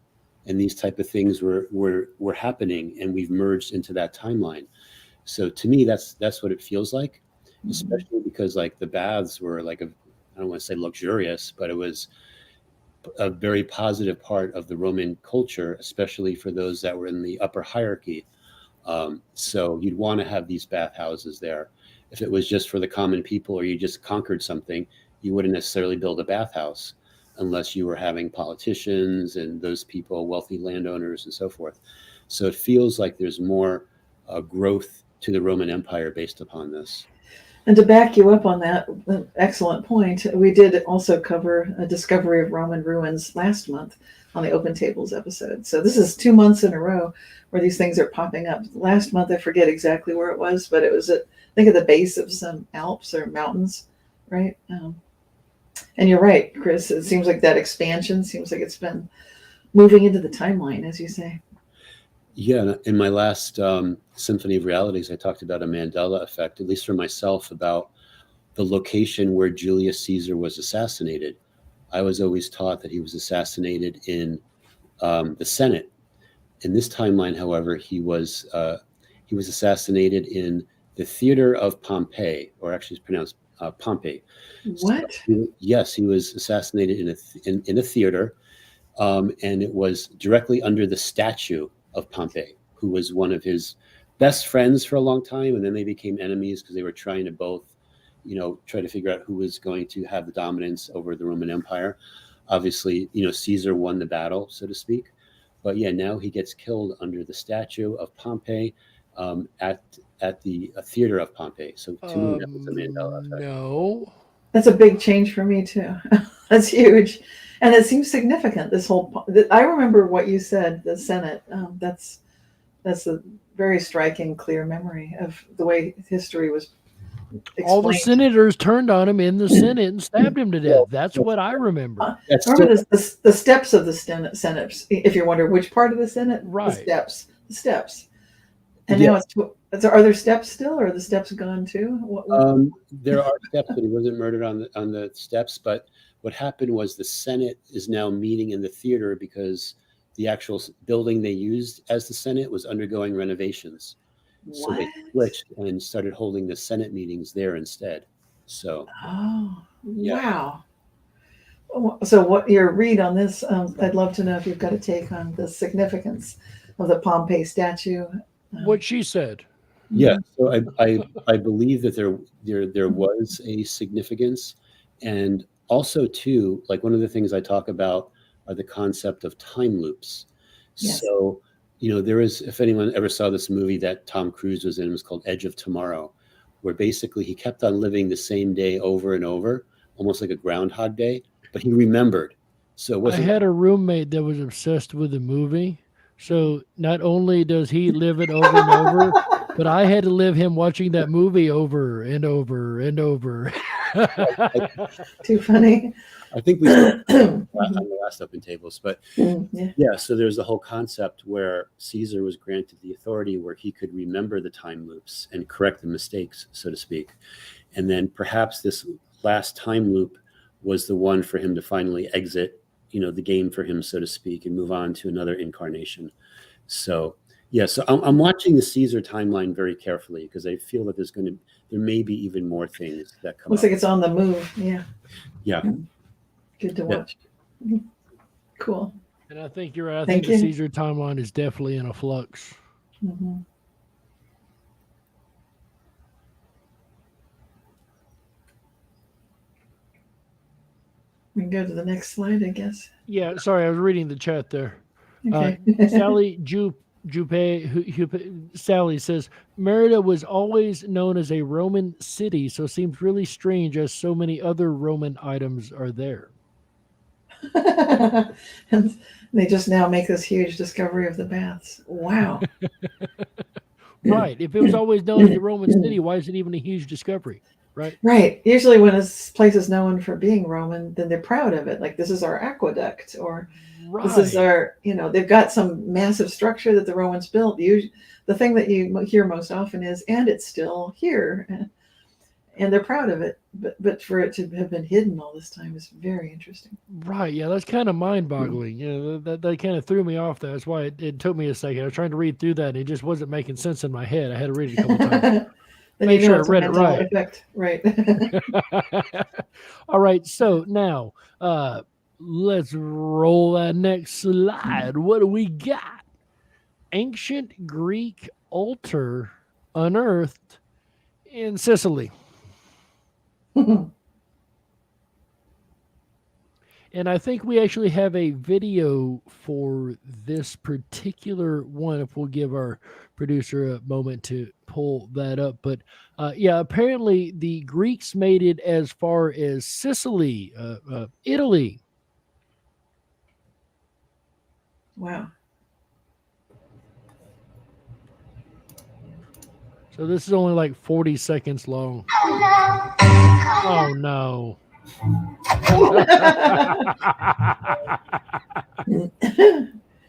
and these type of things were happening, and we've merged into that timeline. So to me, that's what it feels like, especially because like the baths were like I don't want to say luxurious, but it was a very positive part of the Roman culture, especially for those that were in the upper hierarchy. So you'd want to have these bathhouses there. If it was just for the common people or you just conquered something, you wouldn't necessarily build a bathhouse unless you were having politicians and those people, wealthy landowners and so forth. So it feels like there's more growth to the Roman Empire based upon this. And to back you up on that excellent point, we did also cover a discovery of Roman ruins last month on the Open Tables episode. So this is 2 months in a row where these things are popping up. Last month, I forget exactly where it was, but it was I think at the base of some Alps or mountains, right? And you're right, Chris. It seems like that expansion seems like it's been moving into the timeline, as you say. Yeah, in my last Symphony of Realities, I talked about a Mandela effect, at least for myself, about the location where Julius Caesar was assassinated. I was always taught that he was assassinated in the Senate. In this timeline, however, he was assassinated in the theater of Pompeii, or actually it's pronounced Pompey. What? So, yes, he was assassinated in a theater, and it was directly under the statue of Pompey, who was one of his best friends for a long time, and then they became enemies because they were trying to both, try to figure out who was going to have the dominance over the Roman Empire. Obviously, Caesar won the battle, so to speak. But yeah, now he gets killed under the statue of Pompey at the theater of Pompey. So to me, that was a Mandela effect. No. That's a big change for me too. That's huge, and it seems significant. I remember what you said. The Senate. That's a very striking, clear memory of the way history was explained. All the senators turned on him in the Senate and stabbed him to death. That's what I remember. Remember the steps of the Senate. If you're wondering which part of the Senate, right? The steps. And now are there steps still, or are the steps gone too? There are steps, but he wasn't murdered on the steps. But what happened was the Senate is now meeting in the theater because the actual building they used as the Senate was undergoing renovations. So they switched and started holding the Senate meetings there instead. So. Oh, wow. So what your read on this, I'd love to know if you've got a take on the significance of the Pompey statue. What she said. Yeah, so I believe that there was a significance, and also too, like one of the things I talk about are the concept of time loops. Yes. So, there is, if anyone ever saw this movie that Tom Cruise was in, it was called Edge of Tomorrow, where basically he kept on living the same day over and over, almost like a Groundhog Day, but he remembered. So I had a roommate that was obsessed with the movie. So not only does he live it over and over, but I had to live him watching that movie over and over and over. Too funny. I think we on the last Open Tables, but yeah, so there's the whole concept where Caesar was granted the authority where he could remember the time loops and correct the mistakes, so to speak. And then perhaps this last time loop was the one for him to finally exit, the game for him, so to speak, and move on to another incarnation. So yeah, so I'm watching the Caesar timeline very carefully because I feel that there may be even more things that come Looks up. like it's on the move. Yeah. Good to watch. Yeah. Cool. And I think you're right. I think the Caesar timeline is definitely in a flux. Mm-hmm. We can go to the next slide, I guess. Yeah, sorry, I was reading the chat there. Okay. Sally Sally says, Merida was always known as a Roman city, so it seems really strange as so many other Roman items are there. And they just now make this huge discovery of the baths. Wow. Right. If it was always known as a Roman city, why is it even a huge discovery? Right. Right. Usually when a place is known for being Roman, then they're proud of it. Like, this is our aqueduct, or this is our, they've got some massive structure that the Romans built. The thing that you hear most often is, and it's still here. And they're proud of it. But for it to have been hidden all this time is very interesting. Right. Yeah, that's kind of mind-boggling. That kind of threw me off. That's why it took me a second. I was trying to read through that, and it just wasn't making sense in my head. I had to read it a couple times. Then Make sure I it's read a it Mandela right. Effect. Right. All right. So now let's roll that next slide. What do we got? Ancient Greek altar unearthed in Sicily. And I think we actually have a video for this particular one, if we'll give our producer a moment to pull that up. But yeah, apparently the Greeks made it as far as Sicily, Italy. Wow. So this is only like 40 seconds long. Oh no.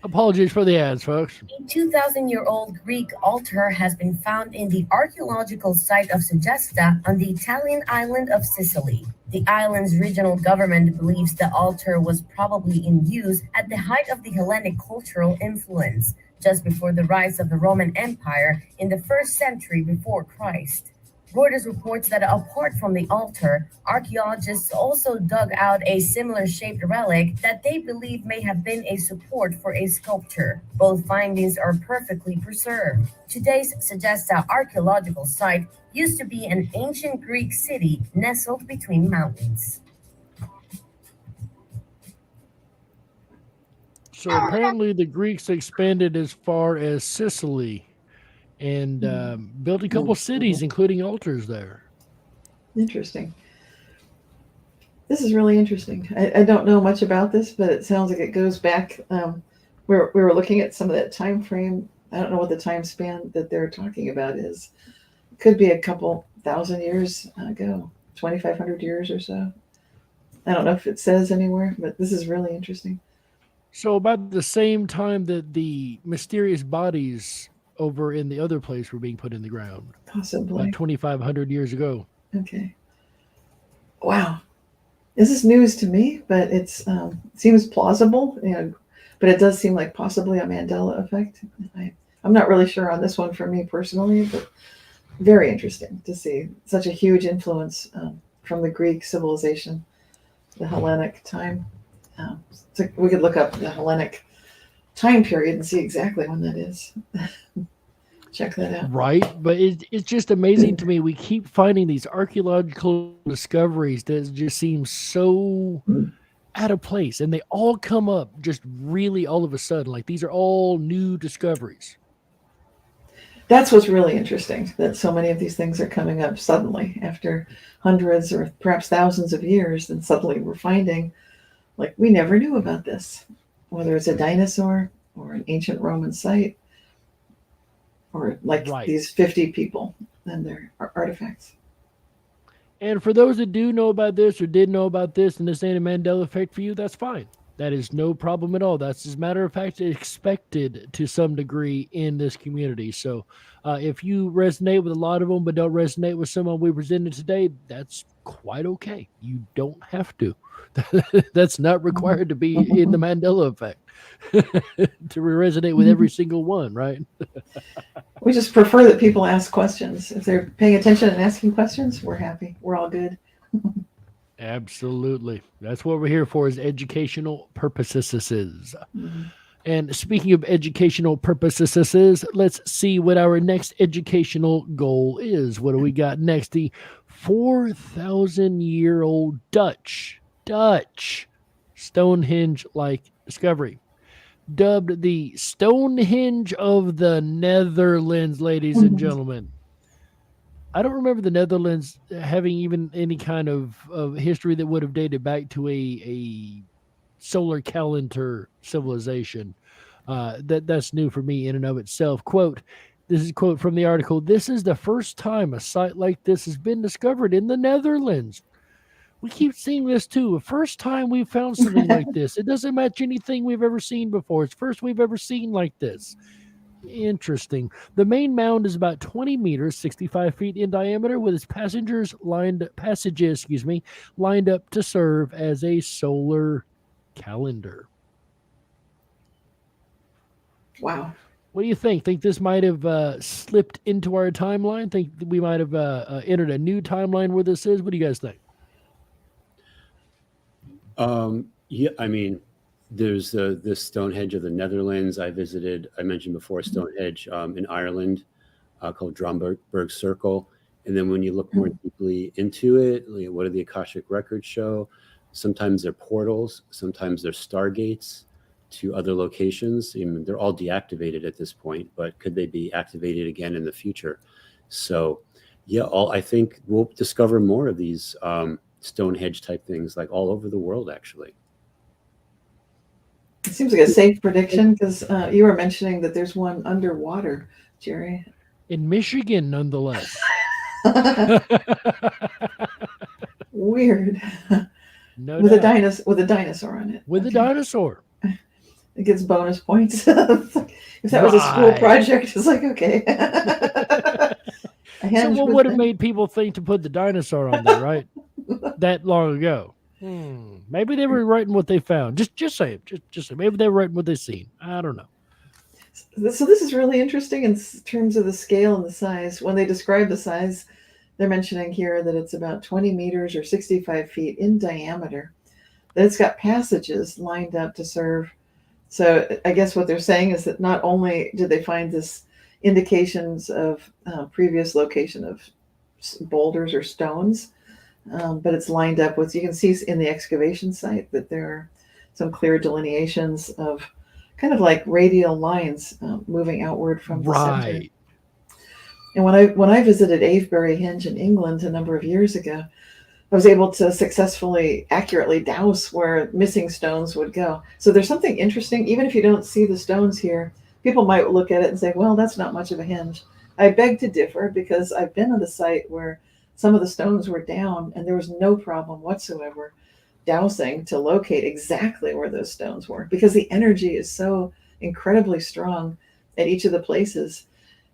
Apologies for the ads, folks. A 2,000-year-old Greek altar has been found in the archaeological site of Segesta on the Italian island of Sicily. The island's regional government believes the altar was probably in use at the height of the Hellenic cultural influence, just before the rise of the Roman Empire in the 1st century before Christ. Reuters reports that apart from the altar, archaeologists also dug out a similar shaped relic that they believe may have been a support for a sculpture. Both findings are perfectly preserved. Today's Segesta archaeological site used to be an ancient Greek city nestled between mountains. So apparently the Greeks expanded as far as Sicily and built a couple cities, including altars there. Interesting. This is really interesting. I don't know much about this, but it sounds like it goes back. We were looking at some of that time frame. I don't know what the time span that they're talking about is. It could be a couple thousand years ago, 2,500 years or so. I don't know if it says anywhere, but this is really interesting. So about the same time that the mysterious bodies over in the other place were being put in the ground. Possibly. About 2,500 years ago. Okay. Wow. This is news to me, but it seems plausible, but it does seem like possibly a Mandela effect. I'm not really sure on this one for me personally, but very interesting to see such a huge influence from the Greek civilization, the Hellenic time. So we could look up the Hellenic time period and see exactly when that is. Check that out. Right, but it's just amazing to me. We keep finding these archaeological discoveries that just seem so out of place, and they all come up just really all of a sudden. Like these are all new discoveries. That's what's really interesting, that so many of these things are coming up suddenly after hundreds or perhaps thousands of years, and suddenly we're finding, like, we never knew about this, whether it's a dinosaur or an ancient Roman site, or like these 50 people and their artifacts. And for those that do know about this or did know about this and this ain't a Mandela effect for you, that's fine. That is no problem at all. That's, as a matter of fact, expected to some degree in this community. So if you resonate with a lot of them but don't resonate with someone we presented today, that's quite okay. You don't have to. That's not required to be in the Mandela effect to resonate with every single one, right? We just prefer that people ask questions. If they're paying attention and asking questions, we're happy. We're all good. Absolutely. That's what we're here for, is educational purposes. Mm-hmm. And speaking of educational purposes, let's see what our next educational goal is. What do we got next? The 4,000-year-old Dutch Stonehenge-like discovery, dubbed the Stonehenge of the Netherlands, ladies and gentlemen. I don't remember the Netherlands having even any kind of history that would have dated back to a solar calendar civilization. That's new for me in and of itself. Quote, this is a quote from the article. "This is the first time a site like this has been discovered in the Netherlands." We keep seeing this too. The first time we've found something like this. It doesn't match anything we've ever seen before. It's first we've ever seen like this. Interesting. The main mound is about 20 meters, 65 feet in diameter, with its passages lined up to serve as a solar calendar. Wow. What do you think? Think this might have slipped into our timeline? Think we might have entered a new timeline where this is? What do you guys think? Yeah, I mean, there's this Stonehenge of the Netherlands. I mentioned before, Stonehenge in Ireland called Dromberg Circle. And then when you look more deeply into it, what do the Akashic records show? Sometimes they're portals, sometimes they're stargates to other locations. I mean, they're all deactivated at this point, but could they be activated again in the future? So yeah, I think we'll discover more of these Stonehenge type things, like all over the world, actually. It seems like a safe prediction, because you were mentioning that there's one underwater, Jerry. In Michigan, nonetheless. Weird. No with doubt. a dinosaur on it. With a dinosaur. It gets bonus points. If that was a school project, it's like, okay. So what would have made people think to put the dinosaur on there, right? That long ago. Maybe they were writing what they found. Just say it. Just say, maybe they were writing what they seen. I don't know. So this is really interesting in terms of the scale and the size. When they describe the size, they're mentioning here that it's about 20 meters or 65 feet in diameter, that it's got passages lined up to serve. So I guess what they're saying is that not only did they find this indications of previous location of boulders or stones, but it's lined up with, you can see in the excavation site that there are some clear delineations of kind of like radial lines moving outward from the center. Right. And when I visited Avebury Henge in England a number of years ago, I was able to successfully, accurately douse where missing stones would go. So there's something interesting, even if you don't see the stones here, people might look at it and say, well, that's not much of a henge. I beg to differ, because I've been at a site where some of the stones were down and there was no problem whatsoever dousing to locate exactly where those stones were, because the energy is so incredibly strong at each of the places,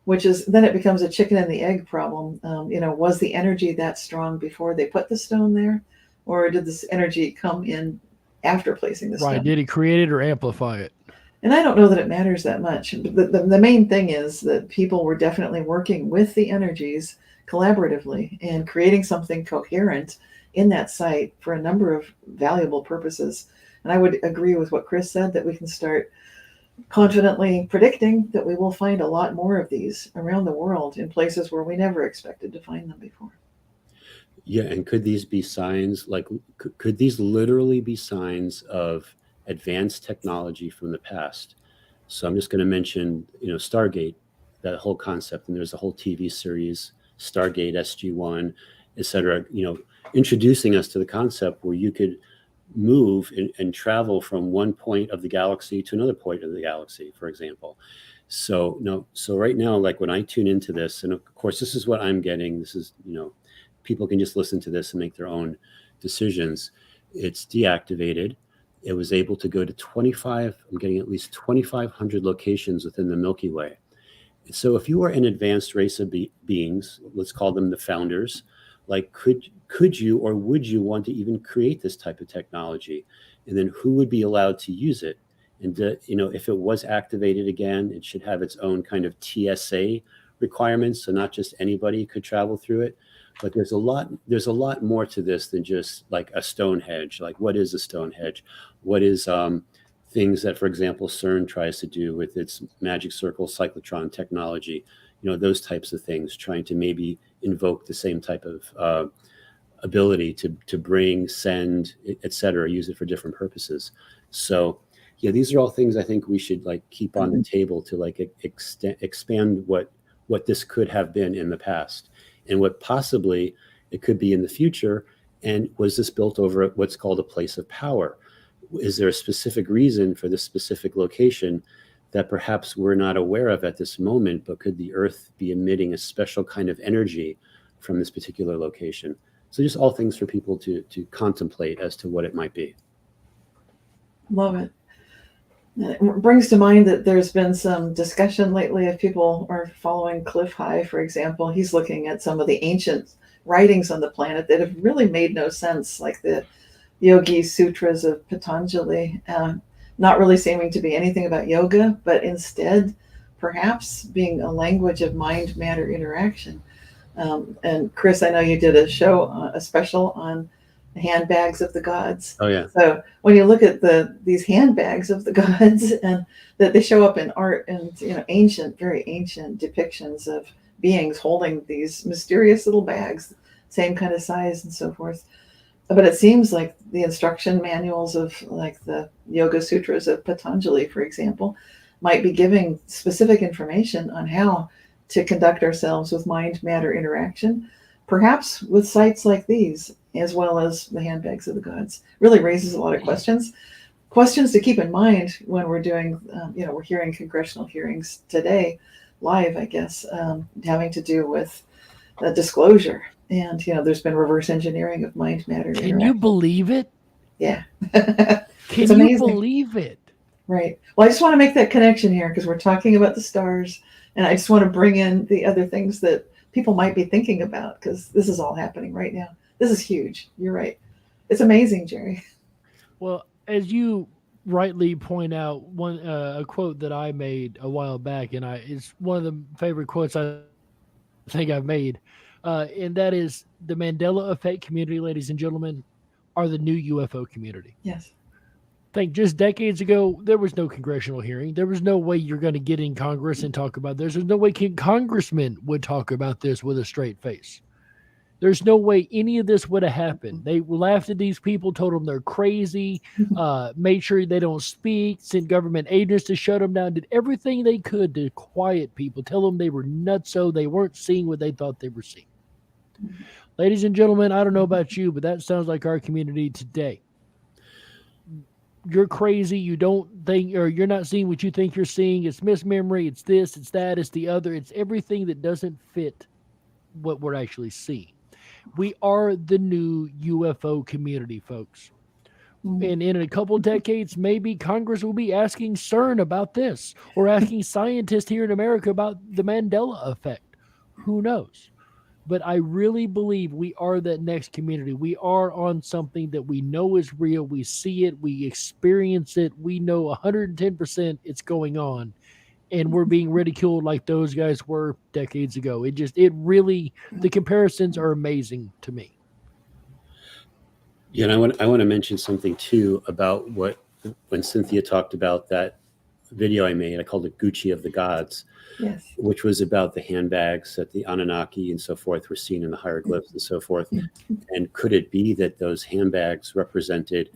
which is, then it becomes a chicken and the egg problem. Was the energy that strong before they put the stone there, or did this energy come in after placing the stone? Right. Did he create it or amplify it? And I don't know that it matters that much. The main thing is that people were definitely working with the energies collaboratively and creating something coherent in that site for a number of valuable purposes. And I would agree with what Chris said, that we can start confidently predicting that we will find a lot more of these around the world in places where we never expected to find them before. Yeah, and could these be signs, like, could these literally be signs of advanced technology from the past? So I'm just going to mention, Stargate, that whole concept, and there's a whole TV series, Stargate, SG-1, et cetera, introducing us to the concept where you could move and travel from one point of the galaxy to another point of the galaxy, for example. So right now, like when I tune into this, and of course, this is what I'm getting. This is, people can just listen to this and make their own decisions. It's deactivated. It was able to go to 25, I'm getting at least 2,500 locations within the Milky Way. So if you are an advanced race of beings, let's call them the founders, like could you or would you want to even create this type of technology? And then who would be allowed to use it? And if it was activated again, it should have its own kind of TSA requirements, so not just anybody could travel through it. But there's a lot more to this than just like a Stonehenge. Like, what is a Stonehenge? What is things that, for example, CERN tries to do with its magic circle cyclotron technology? Those types of things, trying to maybe invoke the same type of ability to bring, send, et cetera, use it for different purposes. So yeah, these are all things I think we should like keep on the table to like expand what this could have been in the past and what possibly it could be in the future. And was this built over what's called a place of power? Is there a specific reason for this specific location that perhaps we're not aware of at this moment, but could the Earth be emitting a special kind of energy from this particular location? So just all things for people to contemplate as to what it might be. Love it. It brings to mind that there's been some discussion lately if people are following Cliff High, for example. He's looking at some of the ancient writings on the planet that have really made no sense, like the Yogi Sutras of Patanjali, not really seeming to be anything about yoga, but instead perhaps being a language of mind-matter interaction. And Chris, I know you did a special on the handbags of the gods. Oh yeah. So when you look at these handbags of the gods, and that they show up in art and very ancient depictions of beings holding these mysterious little bags, same kind of size and so forth. But it seems like the instruction manuals of like the Yoga Sutras of Patanjali, for example, might be giving specific information on how to conduct ourselves with mind-matter interaction, perhaps with sites like these, as well as the handbags of the gods. Really raises a lot of questions to keep in mind when we're doing, we're hearing congressional hearings today, live, I guess, having to do with disclosure. And, there's been reverse engineering of mind-matter interaction. Can you believe it? Yeah. Can you believe it? Right. Well, I just want to make that connection here because we're talking about the stars, and I just want to bring in the other things that people might be thinking about because this is all happening right now. This is huge. You're right. It's amazing, Jerry. Well, as you rightly point out, a quote that I made a while back, and it's one of the favorite quotes I think I've made. and that is the Mandela Effect community, ladies and gentlemen, are the new UFO community. Yes. Think just decades ago, there was no congressional hearing. There was no way you're going to get in Congress and talk about this. There's no way congressmen would talk about this with a straight face. There's no way any of this would have happened. They laughed at these people, told them they're crazy, made sure they don't speak, sent government agents to shut them down, did everything they could to quiet people, tell them they were nutso, they weren't seeing what they thought they were seeing. Ladies and gentlemen, I don't know about you, but that sounds like our community today. You're crazy. You don't think, or you're not seeing what you think you're seeing. It's mismemory. It's this, it's that, it's the other. It's everything that doesn't fit what we're actually seeing. We are the new UFO community, folks. And in a couple of decades, maybe Congress will be asking CERN about this, or asking scientists here in America about the Mandela Effect. Who knows? But I really believe we are that next community. We are on something that we know is real. We see it. We experience it. We know 110% it's going on. And we're being ridiculed like those guys were decades ago. It really, the comparisons are amazing to me. Yeah, and I want to mention something too about when Cynthia talked about that video I made. I called it Gucci of the Gods, yes, which was about the handbags that the Anunnaki and so forth were seen in the hieroglyphs and so forth. And could it be that those handbags represented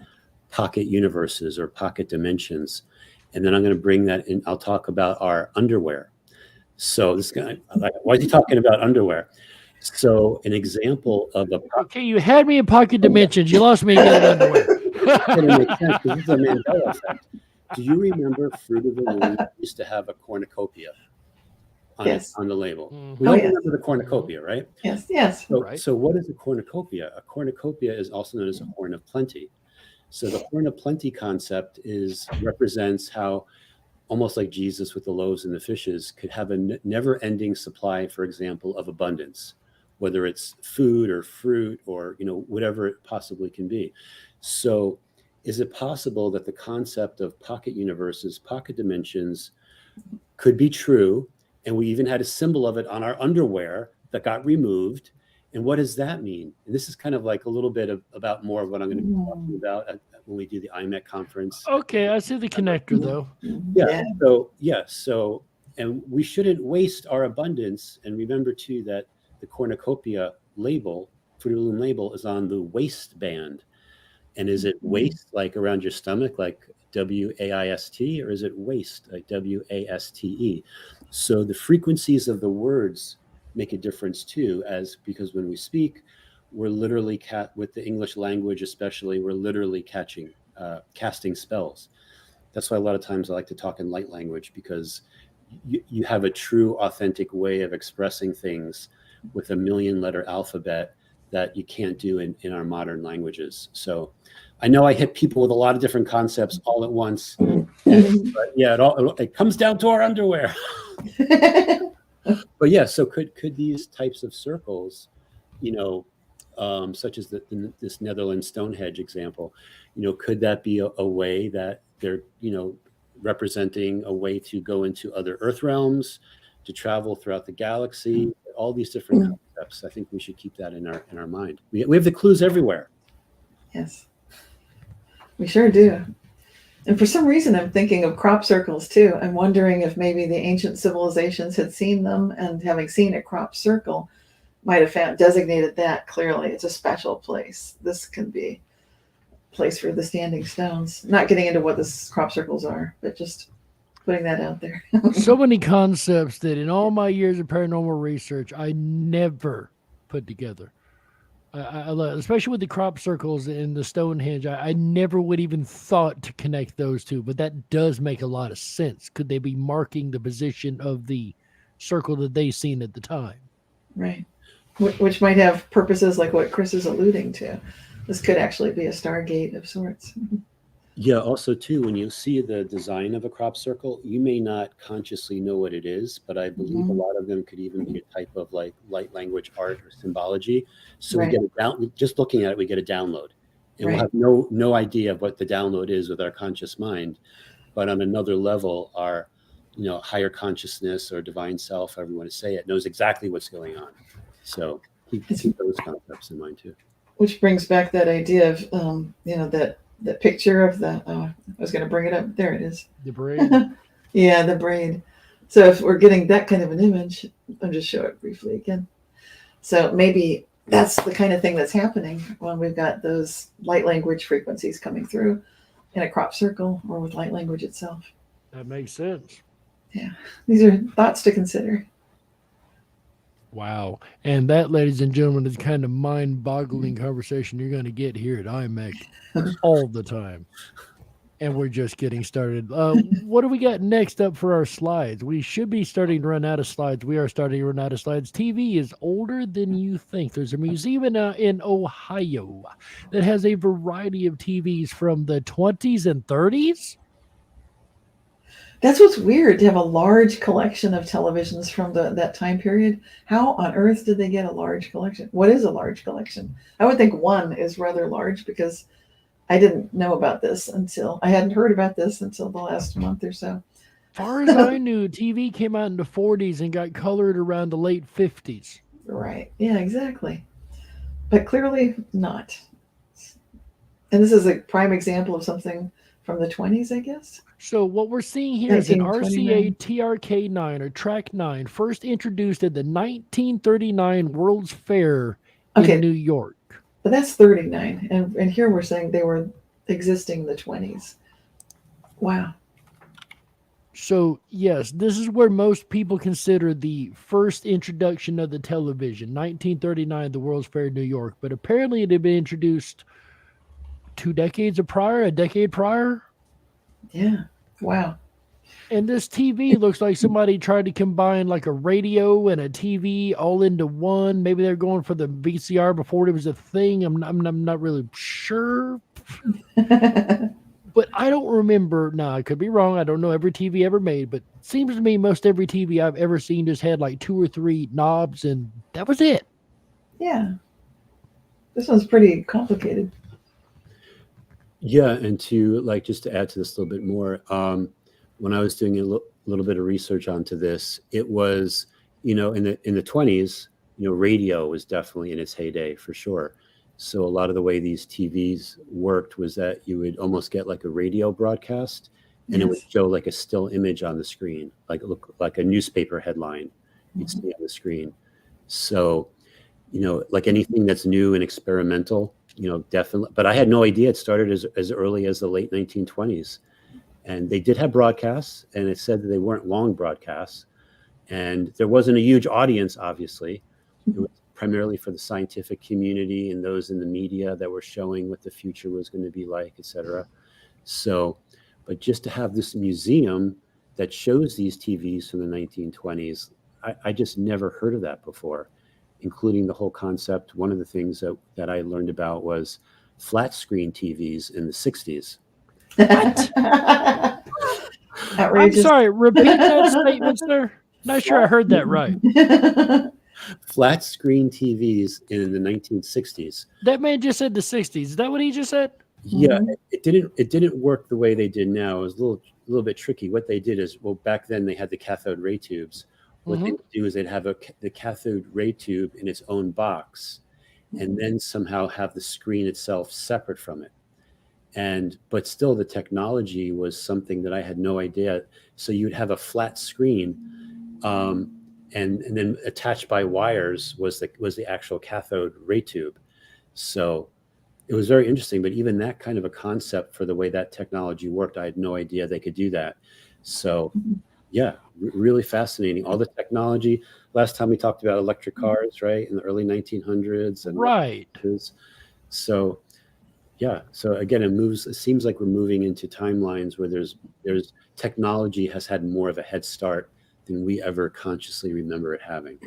pocket universes or pocket dimensions? And then I'm going to bring that in. I'll talk about our underwear. So this guy, why is he talking about underwear? So an example of a okay, you had me in pocket dimensions. You lost me again in underwear. It's going to make sense because this is a Mandela effect. Do you remember Fruit of the Loom used to have a cornucopia on, yes, on the label? Mm-hmm. We all remember the cornucopia, right? Yes, yes. So, right. So what is a cornucopia? A cornucopia is also known as a horn of plenty. So the horn of plenty concept represents how, almost like Jesus with the loaves and the fishes, could have a never-ending supply, for example, of abundance, whether it's food or fruit or whatever it possibly can be. So is it possible that the concept of pocket universes, pocket dimensions could be true? And we even had a symbol of it on our underwear that got removed. And what does that mean? And this is kind of like a little bit about more of what I'm going to be talking about when we do the IMEC conference. Okay, I see the connector though. Yeah. So, and we shouldn't waste our abundance. And remember too that the cornucopia label, Fruit of the Loom label, is on the waistband. And is it waist like around your stomach, like W-A-I-S-T, or is it waist like W-A-S-T-E? So the frequencies of the words make a difference too, because when we speak, we're literally with the English language, especially, we're literally casting spells. That's why a lot of times I like to talk in light language, because you have a true, authentic way of expressing things with a 1,000,000-letter alphabet that you can't do in our modern languages. So I know I hit people with a lot of different concepts all at once, but yeah, it comes down to our underwear. But yeah, so could these types of circles, such as this Netherlands Stonehenge example, could that be a way that they're, representing a way to go into other Earth realms, to travel throughout the galaxy, all these different concepts? I think we should keep that in our mind. We have the clues everywhere. Yes, we sure do. And for some reason, I'm thinking of crop circles too. I'm wondering if maybe the ancient civilizations had seen them, and having seen a crop circle, might have designated that clearly. It's a special place. This can be a place for the standing stones. Not getting into what the crop circles are, but just putting that out there. So many concepts that in all my years of paranormal research, I never put together. I love, especially with the crop circles and the Stonehenge, I never would even thought to connect those two, but that does make a lot of sense. Could they be marking the position of the circle that they seen at the time? Right. Which might have purposes like what Chris is alluding to. This could actually be a stargate of sorts. Yeah, also too, when you see the design of a crop circle, you may not consciously know what it is, but I believe a lot of them could even be a type of like light language art or symbology. So we get just looking at it, we get a download. And we'll have no idea of what the download is with our conscious mind. But on another level, our higher consciousness or divine self, however you want to say it, knows exactly what's going on. So keep those concepts in mind too. Which brings back that idea of, that picture of the, I was going to bring it up. There it is. The braid. Yeah, the braid. So if we're getting that kind of an image, I'll just show it briefly again. So maybe that's the kind of thing that's happening when we've got those light language frequencies coming through in a crop circle or with light language itself. That makes sense. Yeah, these are thoughts to consider. Wow. And that, ladies and gentlemen, is kind of mind-boggling conversation you're going to get here at IMEC all the time. And we're just getting started. What do we got next up for our slides? We should be starting to run out of slides. We are starting to run out of slides. TV is older than you think. There's a museum in Ohio that has a variety of TVs from the 20s and 30s. That's what's weird, to have a large collection of televisions from that time period. How on earth did they get a large collection? What is a large collection? I would think one is rather large, because I didn't know about this I hadn't heard about this until the last month or so. Far as I knew, TV came out in the 40s and got colored around the late 50s. Right. Yeah, exactly. But clearly not. And this is a prime example of something from the 20s, I guess. So what we're seeing here is an 1929. RCA TRK9 or Track 9, first introduced at the 1939 World's Fair in New York. But that's 39. And here we're saying they were existing in the 20s. Wow. So, yes, this is where most people consider the first introduction of the television, 1939, the World's Fair in New York. But apparently it had been introduced a decade prior. Yeah. Wow. And this TV looks like somebody tried to combine like a radio and a TV all into one. Maybe they're going for the VCR before it was a thing. I'm not really sure. But I don't remember. Now, I could be wrong. I don't know every TV ever made, but it seems to me most every TV I've ever seen just had like 2 or 3 knobs, and that was it. Yeah. This one's pretty complicated. Yeah, and just to add to this a little bit more, when I was doing a little bit of research onto this, it was, in the 20s, radio was definitely in its heyday for sure. So a lot of the way these TVs worked was that you would almost get like a radio broadcast, and it would show like a still image on the screen, like a newspaper headline you'd see on the screen. So, like anything that's new and experimental, definitely. But I had no idea it started as early as the late 1920s. And they did have broadcasts, and it said that they weren't long broadcasts. And there wasn't a huge audience, obviously. It was primarily for the scientific community and those in the media that were showing what the future was going to be like, et cetera. So, but just to have this museum that shows these TVs from the 1920s, I just never heard of that before, including the whole concept. One of the things that I learned about was flat screen TVs in the 60s. What? I'm sorry, repeat that statement, sir. Not sure I heard that right. Flat screen TVs in the 1960s. That man just said the 60s. Is that what he just said? Yeah, it didn't work the way they did now. It was a little bit tricky. What they did is, back then they had the cathode ray tubes. What they would do is they'd have the cathode ray tube in its own box, and then somehow have the screen itself separate from it. But still, the technology was something that I had no idea. So you'd have a flat screen, and then attached by wires was the actual cathode ray tube. So it was very interesting. But even that kind of a concept for the way that technology worked, I had no idea they could do that. So yeah, really fascinating. All the technology. Last time we talked about electric cars, right, in the early 1900s, and right. So. Yeah. So again, it seems like we're moving into timelines where there's technology has had more of a head start than we ever consciously remember it having.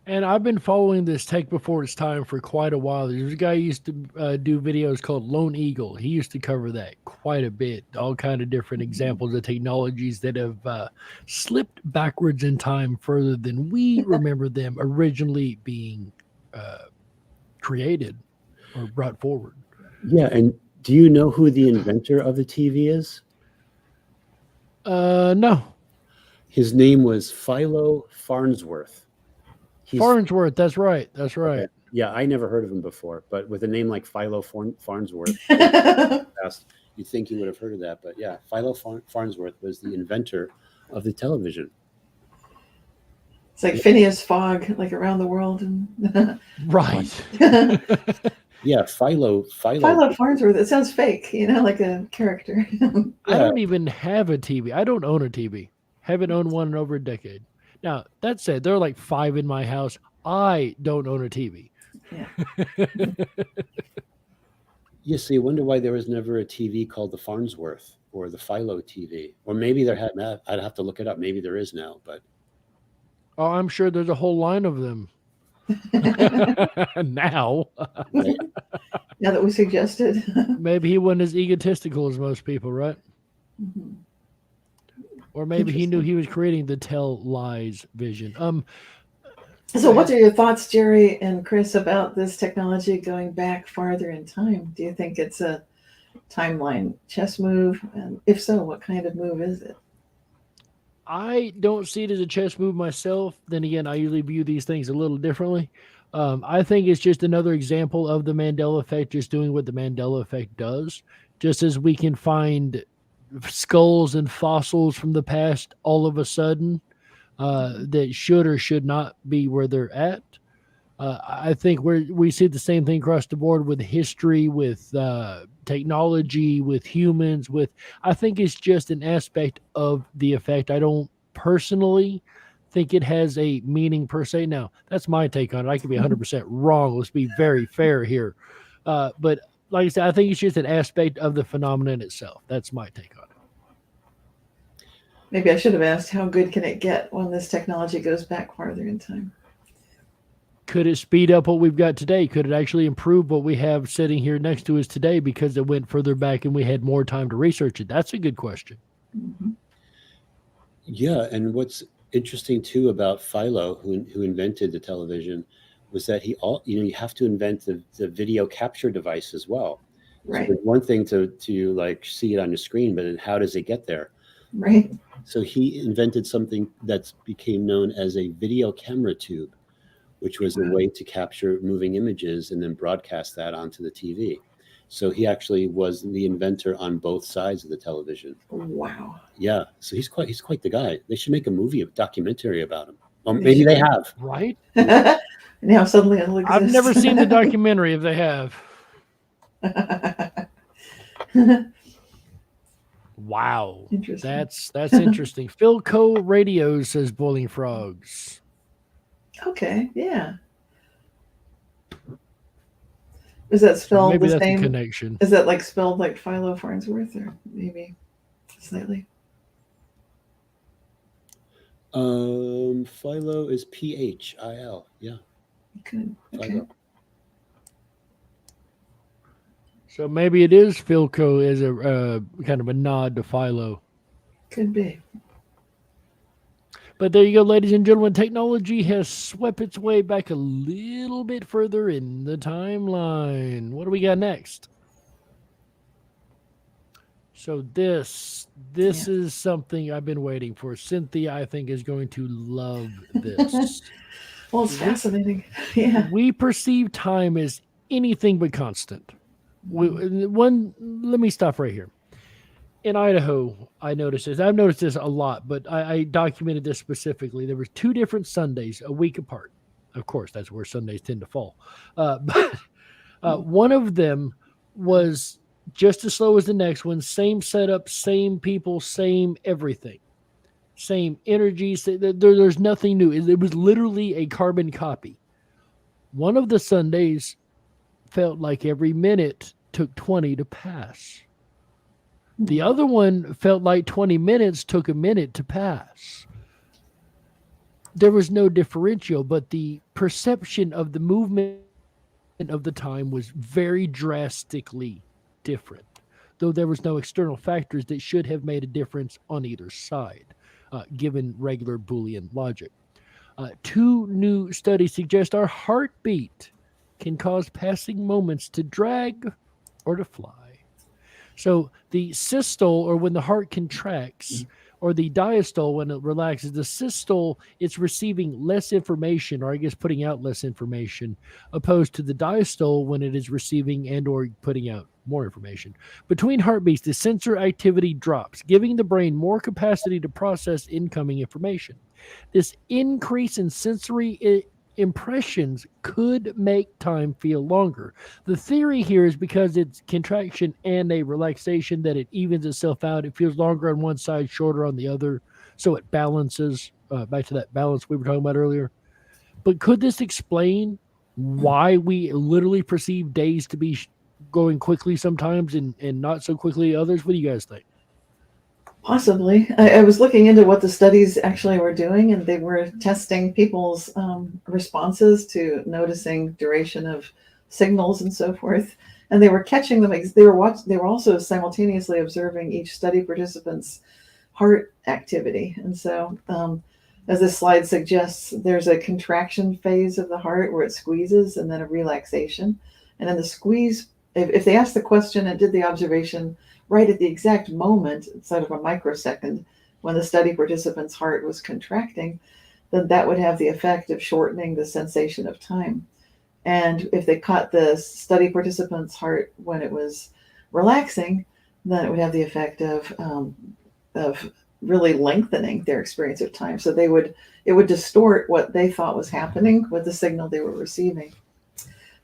And I've been following this tech before its time for quite a while. There's a guy who used to do videos called Lone Eagle. He used to cover that quite a bit, all kind of different examples of technologies that have slipped backwards in time further than we remember them originally being created or brought forward. Yeah. And do you know who the inventor of the TV is? No. His name was Philo Farnsworth. He's Farnsworth, that's right. That's right. okay. Yeah, I never heard of him before, but with a name like Philo Farnsworth, you'd think you would have heard of that. But yeah, Philo Farnsworth was the inventor of the television. It's like Phineas Fogg, like around the world. And Right. Yeah, Philo Farnsworth. It sounds fake, like a character. I don't even have a TV. I don't own a TV. Haven't owned one in over a decade. Now, that said, there are like 5 in my house. I don't own a TV. Yeah. Yeah, so you wonder why there was never a TV called the Farnsworth or the Philo TV. Or maybe there had, I'd have to look it up. Maybe there is now, but Oh, I'm sure there's a whole line of them. Now. right? Now that we suggested. Maybe he wasn't as egotistical as most people, right? Mhm. Or maybe he knew he was creating the tell lies vision. So what are your thoughts, Jerry and Chris, about this technology going back farther in time? Do you think it's a timeline chess move? And if so, what kind of move is it? I don't see it as a chess move myself. Then again, I usually view these things a little differently. I think it's just another example of the Mandela Effect, just doing what the Mandela Effect does. Just as we can find skulls and fossils from the past all of a sudden that should or should not be where they're at. I think we see the same thing across the board with history, with technology, with humans. I think it's just an aspect of the effect. I don't personally think it has a meaning per se. Now, that's my take on it. I could be 100% wrong. Let's be very fair here. But like I said, I think it's just an aspect of the phenomenon itself. That's my take on it. Maybe I should have asked, how good can it get when this technology goes back farther in time? Could it speed up what we've got today? Could it actually improve what we have sitting here next to us today because it went further back and we had more time to research it? That's a good question. Mm-hmm. Yeah, and what's interesting too about Philo, who invented the television, was that you have to invent the video capture device as well. Right. So it's one thing to like see it on your screen, but then how does it get there? Right. So he invented something that became known as a video camera tube, which was a way to capture moving images and then broadcast that onto the TV. So he actually was the inventor on both sides of the television. Wow. Yeah. So he's quite the guy. They should make a documentary about him. Well, maybe they have. Right? Now suddenly it'll exist. I've never seen the documentary if they have. Wow. Interesting. That's interesting. Philco Radio says Boiling Frogs. Okay, yeah. Is that spelled Maybe the that's same? a connection. Is that like spelled like Philo Farnsworth, or maybe slightly? Philo is PHIL. Yeah. Good. Okay. Philo. So maybe it is Philco as a kind of a nod to Philo. Could be. But there you go, ladies and gentlemen. Technology has swept its way back a little bit further in the timeline. What do we got next? So this is something I've been waiting for. Cynthia, I think, is going to love this. Well, it's fascinating. Yeah. We perceive time as anything but constant. Let me stop right here. In Idaho, I noticed this. I've noticed this a lot, but I documented this specifically. There were 2 different Sundays a week apart. Of course, that's where Sundays tend to fall. But one of them was just as slow as the next one. Same setup, same people, same everything. Same energy. There's nothing new. It was literally a carbon copy. One of the Sundays felt like every minute took 20 to pass. The other one felt like 20 minutes took a minute to pass. There was no differential, but the perception of the movement of the time was very drastically different, though there was no external factors that should have made a difference on either side, given regular Boolean logic. 2 new studies suggest our heartbeat can cause passing moments to drag or to fly. So the systole, or when the heart contracts, or the diastole, when it relaxes. The systole, it's receiving less information, or I guess putting out less information, opposed to the diastole when it is receiving and or putting out more information. Between heartbeats, the sensor activity drops, giving the brain more capacity to process incoming information. This increase in sensory impressions could make time feel longer. The theory here is because it's contraction and a relaxation that it evens itself out. It feels longer on one side, shorter on the other, so it balances. Back to that balance we were talking about earlier. But could this explain why we literally perceive days to be going quickly sometimes and not so quickly others? What do you guys think? Possibly. I was looking into what the studies actually were doing, and they were testing people's responses to noticing duration of signals and so forth. And they were catching them. They were also simultaneously observing each study participant's heart activity. And so, as this slide suggests, there's a contraction phase of the heart where it squeezes, and then a relaxation. And in the squeeze, if they asked the question and did the observation right at the exact moment, inside of a microsecond, when the study participant's heart was contracting, then that would have the effect of shortening the sensation of time. And if they caught the study participant's heart when it was relaxing, then it would have the effect of really lengthening their experience of time. So it would distort what they thought was happening with the signal they were receiving.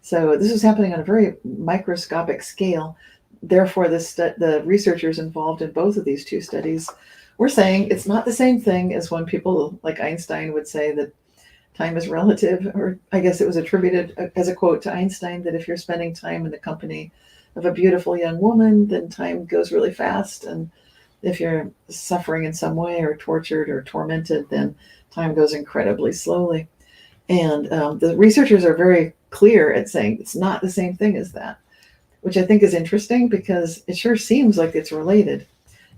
So this was happening on a very microscopic scale. Therefore, the researchers involved in both of these two studies were saying it's not the same thing as when people like Einstein would say that time is relative, or I guess it was attributed as a quote to Einstein that if you're spending time in the company of a beautiful young woman, then time goes really fast. And if you're suffering in some way or tortured or tormented, then time goes incredibly slowly. And the researchers are very clear at saying it's not the same thing as that, which I think is interesting because it sure seems like it's related.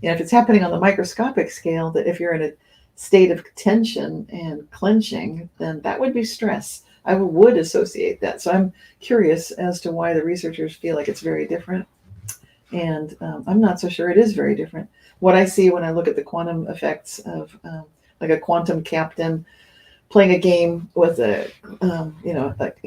You know, if it's happening on the microscopic scale, that if you're in a state of tension and clenching, then that would be stress. I would associate that. So I'm curious as to why the researchers feel like it's very different. And I'm not so sure it is very different. What I see when I look at the quantum effects of like a quantum captain playing a game with a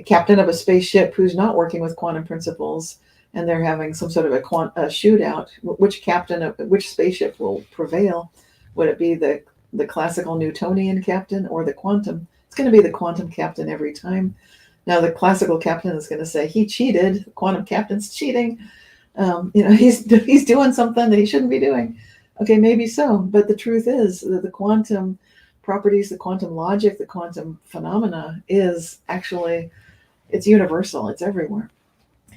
captain of a spaceship who's not working with quantum principles, and they're having some sort of a shootout. Which spaceship will prevail? Would it be the classical Newtonian captain or the quantum? It's going to be the quantum captain every time. Now, the classical captain is going to say he cheated. The quantum captain's cheating. He's doing something that he shouldn't be doing. Okay, maybe so. But the truth is that the quantum properties, the quantum logic, the quantum phenomena is actually, it's universal. It's everywhere.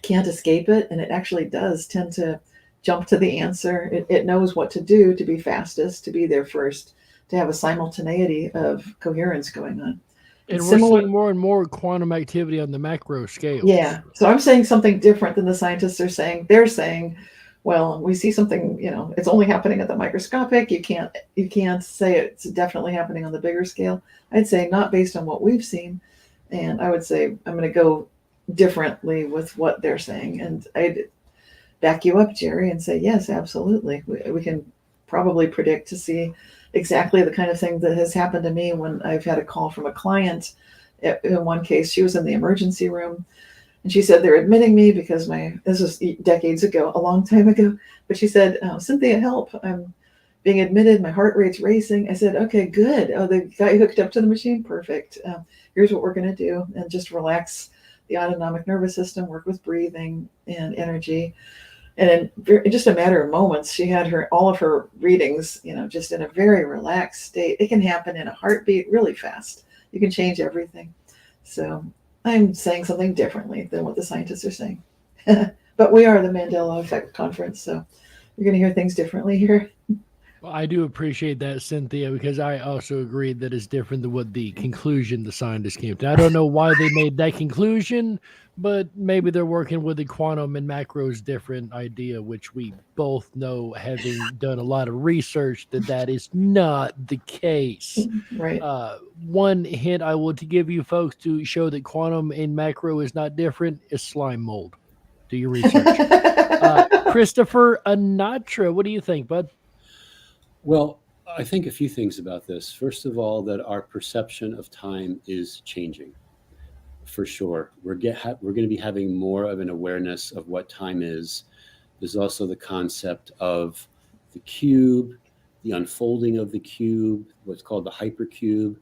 Can't escape it, and it actually does tend to jump to the answer. It knows what to do to be fastest, to be there first, to have a simultaneity of coherence going on. And we're seeing more and more quantum activity on the macro scale. Yeah. So I'm saying something different than the scientists are saying. They're saying, well, we see something, it's only happening at the microscopic. You can't say it's definitely happening on the bigger scale. I'd say not based on what we've seen. And I would say I'm going to go differently with what they're saying. And I'd back you up, Jerry, and say, yes, absolutely. We can probably predict to see exactly the kind of thing that has happened to me when I've had a call from a client. In one case, she was in the emergency room, and she said they're admitting me because this was decades ago, a long time ago, but she said, Cynthia, help. I'm being admitted. My heart rate's racing. I said, okay, good. Oh, they got you hooked up to the machine. Perfect. Here's what we're going to do. And just relax the autonomic nervous system, work with breathing and energy. And in just a matter of moments, she had all of her readings, just in a very relaxed state. It can happen in a heartbeat really fast. You can change everything. So I'm saying something differently than what the scientists are saying. But we are the Mandela Effect conference, so you're going to hear things differently here. Well, I do appreciate that, Cynthia, because I also agree that it's different than what the conclusion the scientists came to. I don't know why they made that conclusion, but maybe they're working with the quantum and macros different idea, which we both know, having done a lot of research, that is not the case. Right. One hint I will to give you folks to show that quantum and macro is not different is slime mold. Do your research. Christopher Anatra, what do you think, bud? Well, I think a few things about this. First of all, that our perception of time is changing. For sure, we're going to be having more of an awareness of what time is. There's also the concept of the cube, the unfolding of the cube, what's called the hypercube.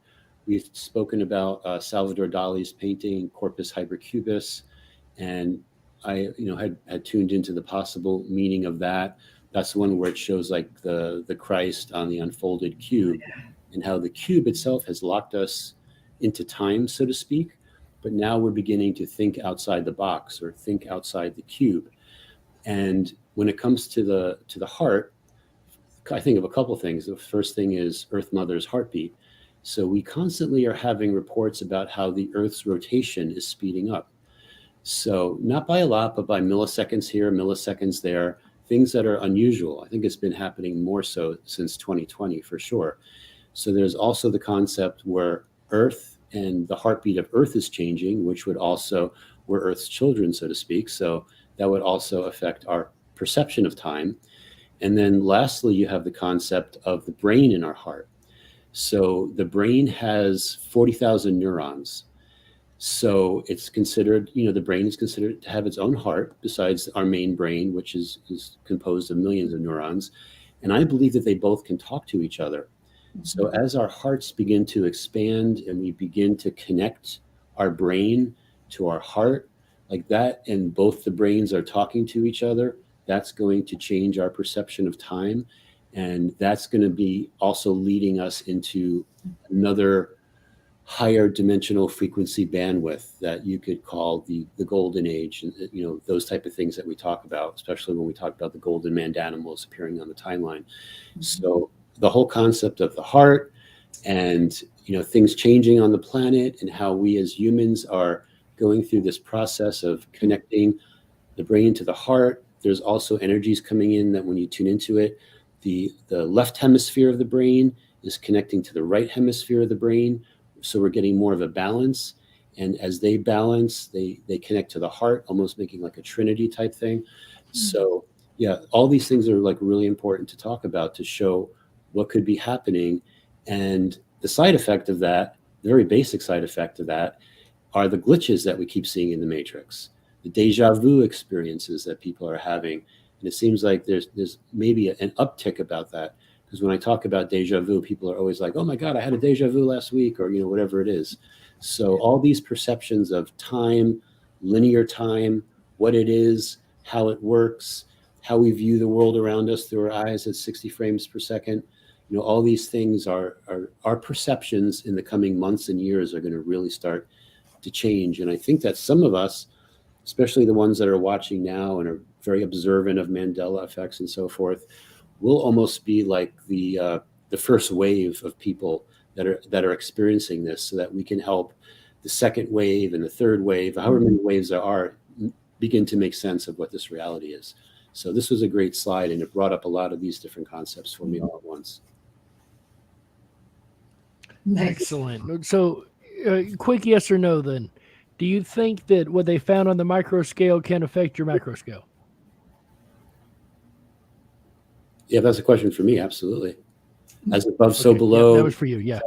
We've spoken about Salvador Dali's painting Corpus Hypercubus, and I, had tuned into the possible meaning of that. That's the one where it shows like the Christ on the unfolded cube, and how the cube itself has locked us into time, so to speak. But now we're beginning to think outside the box, or think outside the cube. And when it comes to the heart, I think of a couple things. The first thing is Earth Mother's heartbeat. So we constantly are having reports about how the Earth's rotation is speeding up. So not by a lot, but by milliseconds here, milliseconds there, things that are unusual. I think it's been happening more so since 2020 for sure. So there's also the concept where Earth and the heartbeat of Earth is changing, which would also, we're Earth's children, so to speak. So that would also affect our perception of time. And then lastly, you have the concept of the brain in our heart. So the brain has 40,000 neurons. So it's considered, the brain is considered to have its own heart besides our main brain, which is composed of millions of neurons. And I believe that they both can talk to each other. So as our hearts begin to expand and we begin to connect our brain to our heart like that, and both the brains are talking to each other, that's going to change our perception of time. And that's going to be also leading us into another higher dimensional frequency bandwidth that you could call the golden age, and those type of things that we talk about, especially when we talk about the golden mandanimals appearing on the timeline. So the whole concept of the heart and things changing on the planet, and how we as humans are going through this process of connecting the brain to the heart. There's also energies coming in that when you tune into it, the left hemisphere of the brain is connecting to the right hemisphere of the brain. So we're getting more of a balance. And as they balance, they connect to the heart, almost making like a Trinity type thing. So yeah, all these things are like really important to talk about, to show what could be happening. And the side effect of that, the very basic side effect of that, are the glitches that we keep seeing in the Matrix, the deja vu experiences that people are having. And it seems like there's maybe an uptick about that. Because when I talk about deja vu, people are always like, oh my God, I had a deja vu last week, or whatever it is. So all these perceptions of time, linear time, what it is, how it works, how we view the world around us through our eyes at 60 frames per second, all these things are our perceptions in the coming months and years are going to really start to change. And I think that some of us, especially the ones that are watching now and are very observant of Mandela effects and so forth, will almost be like the first wave of people that are experiencing this, so that we can help the second wave and the third wave, however many waves there are, begin to make sense of what this reality is. So this was a great slide, and it brought up a lot of these different concepts for me all at once. Excellent. So quick yes or no then. Do you think that what they found on the micro scale can affect your macro scale? Yeah, that's a question for me. Absolutely. As above, so below. Yeah, that was for you. Yeah.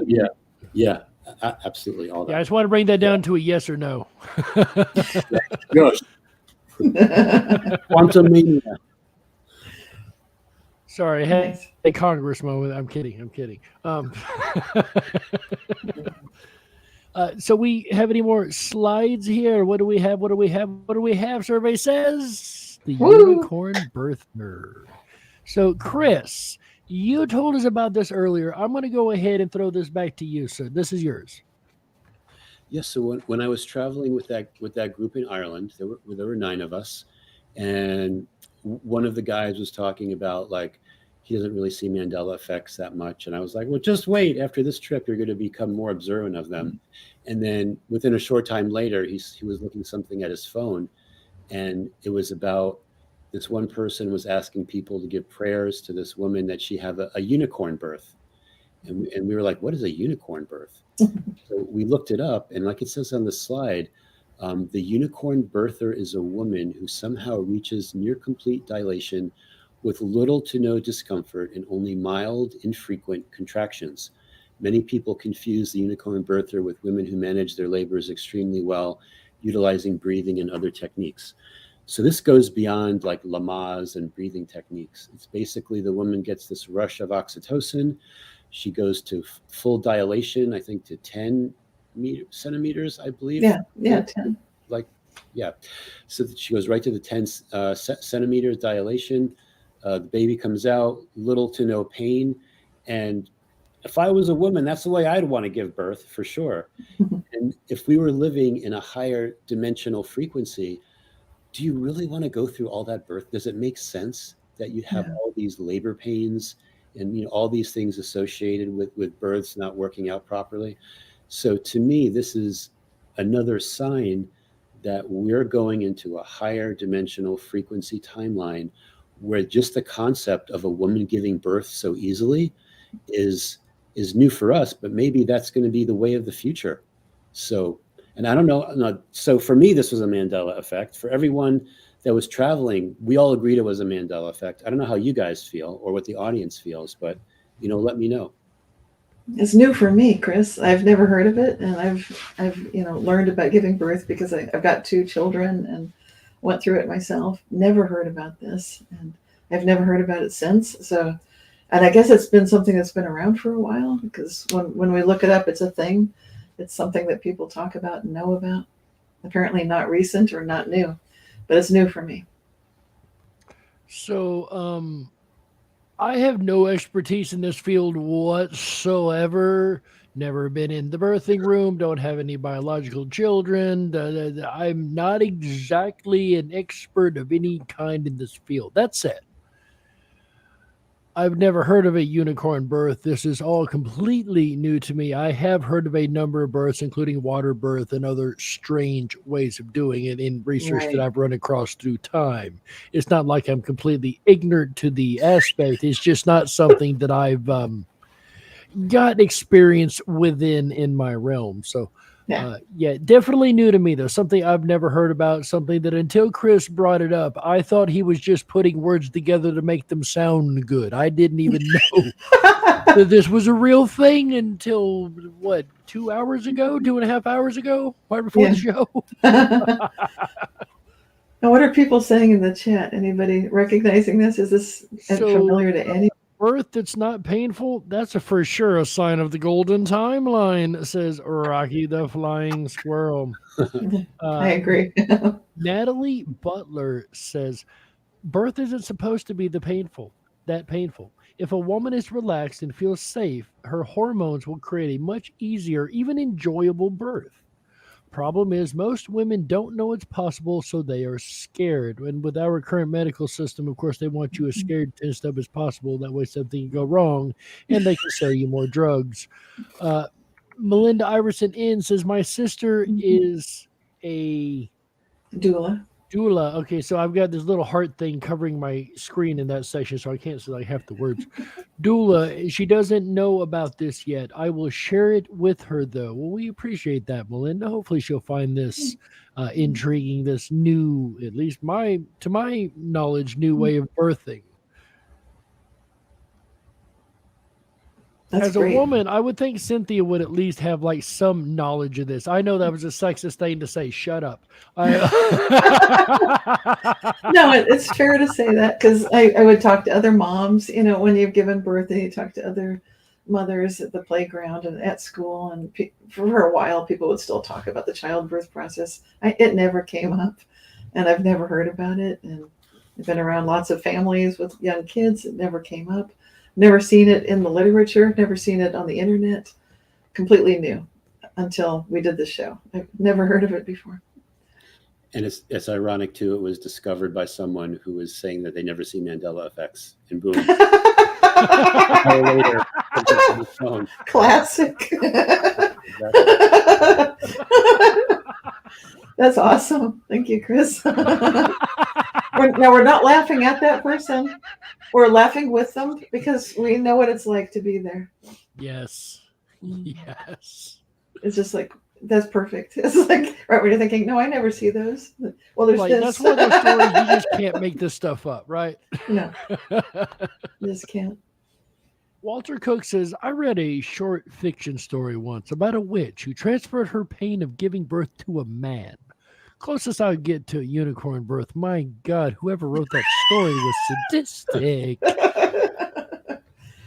Yeah. Absolutely. All that. Yeah, I just want to bring that down to a yes or no. Gosh. Quantum mania. Sorry, I had a Congress moment. I'm kidding. So we have any more slides here? What do we have? Survey says the unicorn birther. So Chris, you told us about this earlier. I'm going to go ahead and throw this back to you. So this is yours. Yes. So when I was traveling with that group in Ireland, there were 9 of us, and one of the guys was talking about like he doesn't really see Mandela effects that much, and I was like, well, just wait. After this trip, you're going to become more observant of them. And then within a short time later, he was looking something at his phone, and it was about this one person was asking people to give prayers to this woman that she have a unicorn birth. And we were like, what is a unicorn birth? So we looked it up, and like it says on the slide, the unicorn birther is a woman who somehow reaches near complete dilation with little to no discomfort and only mild, infrequent contractions. Many people confuse the unicorn birther with women who manage their labors extremely well, utilizing breathing and other techniques. So this goes beyond like Lamaze and breathing techniques. It's basically the woman gets this rush of oxytocin. She goes to full dilation, I think to 10 centimeters, I believe. Yeah, 10. So she goes right to the 10 centimeters dilation. The baby comes out, little to no pain. And if I was a woman, that's the way I'd want to give birth for sure. And if we were living in a higher dimensional frequency, do you really want to go through all that birth? Does it make sense that you have all these labor pains and all these things associated with births not working out properly? So to me, this is another sign that we're going into a higher dimensional frequency timeline where just the concept of a woman giving birth so easily is new for us, but maybe that's going to be the way of the future. So, and I don't know. So for me, this was a Mandela effect. For everyone that was traveling, we all agreed it was a Mandela effect. I don't know how you guys feel or what the audience feels, but let me know. It's new for me, Chris. I've never heard of it, and I've learned about giving birth because I've got 2 children and went through it myself. Never heard about this, and I've never heard about it since. So, and I guess it's been something that's been around for a while, because when we look it up, it's a thing. It's something that people talk about and know about. Apparently not recent or not new, but it's new for me. So, I have no expertise in this field whatsoever. Never been in the birthing room, don't have any biological children. I'm not exactly an expert of any kind in this field. That said, I've never heard of a unicorn birth. This is all completely new to me. I have heard of a number of births, including water birth and other strange ways of doing it in research that I've run across through time. It's not like I'm completely ignorant to the aspect. It's just not something that I've got experience within in my realm. So, definitely new to me, though. Something I've never heard about, something that until Chris brought it up, I thought he was just putting words together to make them sound good. I didn't even know that this was a real thing until, 2 hours ago, 2.5 hours ago, right before the show. Now, what are people saying in the chat? Anybody recognizing this? Is this familiar to any? Birth that's not painful, that's for sure a sign of the golden timeline, says Rocky the Flying Squirrel. I agree. Natalie Butler says, birth isn't supposed to be that painful. If a woman is relaxed and feels safe, her hormones will create a much easier, even enjoyable birth. Problem is, most women don't know it's possible, so they are scared. And with our current medical system, of course, they want you as scared and stuff as possible. That way something can go wrong, and they can sell you more drugs. Melinda Iverson N says, my sister is a doula. Okay, so I've got this little heart thing covering my screen in that section, so I can't say like half the words. Doula, she doesn't know about this yet. I will share it with her, though. Well, we appreciate that, Melinda. Hopefully she'll find this intriguing, this new, at least to my knowledge, new way of birthing. That's As a great. woman, I would think Cynthia would at least have like some knowledge of this. I know that was a sexist thing to say. Shut up. No, it's fair to say that, because I would talk to other moms, when you've given birth, and you talk to other mothers at the playground and at school. And for a while, people would still talk about the childbirth process. It never came up, and I've never heard about it. And I've been around lots of families with young kids. It never came up. Never seen it in the literature, never seen it on the internet. Completely new until we did this show. I've never heard of it before. And it's ironic, too. It was discovered by someone who was saying that they never see Mandela effects. And boom. Later, classic. That's awesome. Thank you, Chris. We're not laughing at that person. We're laughing with them because we know what it's like to be there. Yes. Yes. It's just like, That's perfect. It's like right when you're thinking, no, I never see those. Well, there's Like, this. that's one of those stories you just can't make this stuff up, right? No, just can't. Walter Cook says, I read a short fiction story once about a witch who transferred her pain of giving birth to a man. Closest I would get to a unicorn birth. My God, whoever wrote that story was sadistic.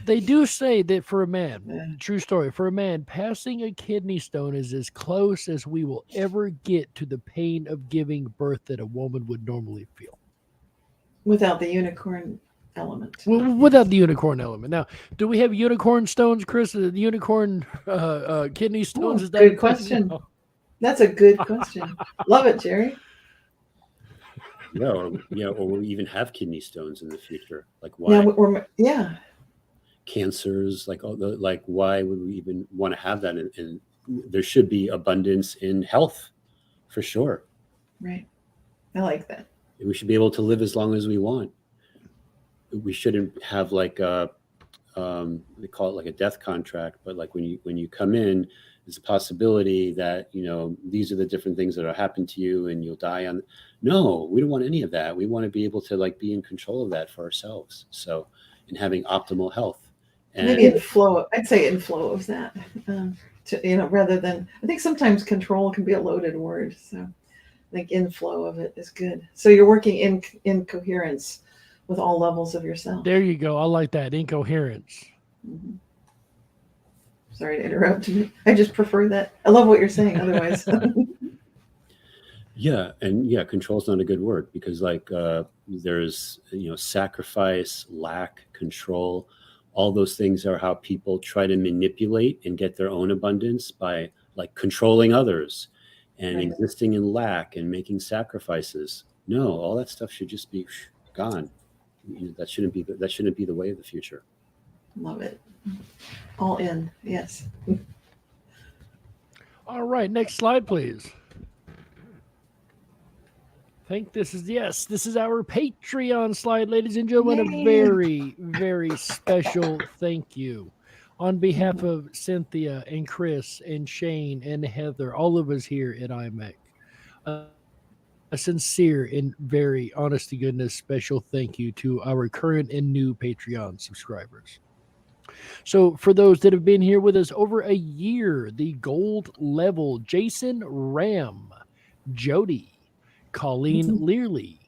They do say that for a man, true story, for a man, passing a kidney stone is as close as we will ever get to the pain of giving birth that a woman would normally feel. Without the unicorn element. Well, without the unicorn element. Now, do we have unicorn stones, Chris? The unicorn kidney stones? Ooh, Is that good question. That's a good question. Love it, Jerry. Yeah, or we'll even have kidney stones in the future. Like why? Yeah. Cancers, like why would we even want to have that? And there should be abundance in health, for sure. Right. I like that. We should be able to live as long as we want. We shouldn't have they call it like a death contract, but like when you come in, there's a possibility that these are the different things that will happen to you and you'll die on. No, we don't want any of that. We want to be able to be in control of that for ourselves. So, in having optimal health. And maybe inflow. I'd say inflow of that. Rather than, I think sometimes control can be a loaded word. So I think inflow of it is good. So you're working in coherence with all levels of yourself. There you go. I like that. Incoherence. Mm-hmm. Sorry to interrupt. I just prefer that. I love what you're saying otherwise. Yeah. And control is not a good word because there's, sacrifice, lack, control. All those things are how people try to manipulate and get their own abundance by controlling others and existing in lack and making sacrifices. No, all that stuff should just be gone. That shouldn't be the way of the future. Love it. All in. Yes. All right. Next slide, please. I think this is our Patreon slide, ladies and gentlemen. Yay. A very, very special thank you on behalf of Cynthia and Chris and Shane and Heather, all of us here at IMEC. A sincere and very honest to goodness special thank you to our current and new Patreon subscribers. So for those that have been here with us over a year, the gold level, Jason Ram, Jody, Colleen Learley,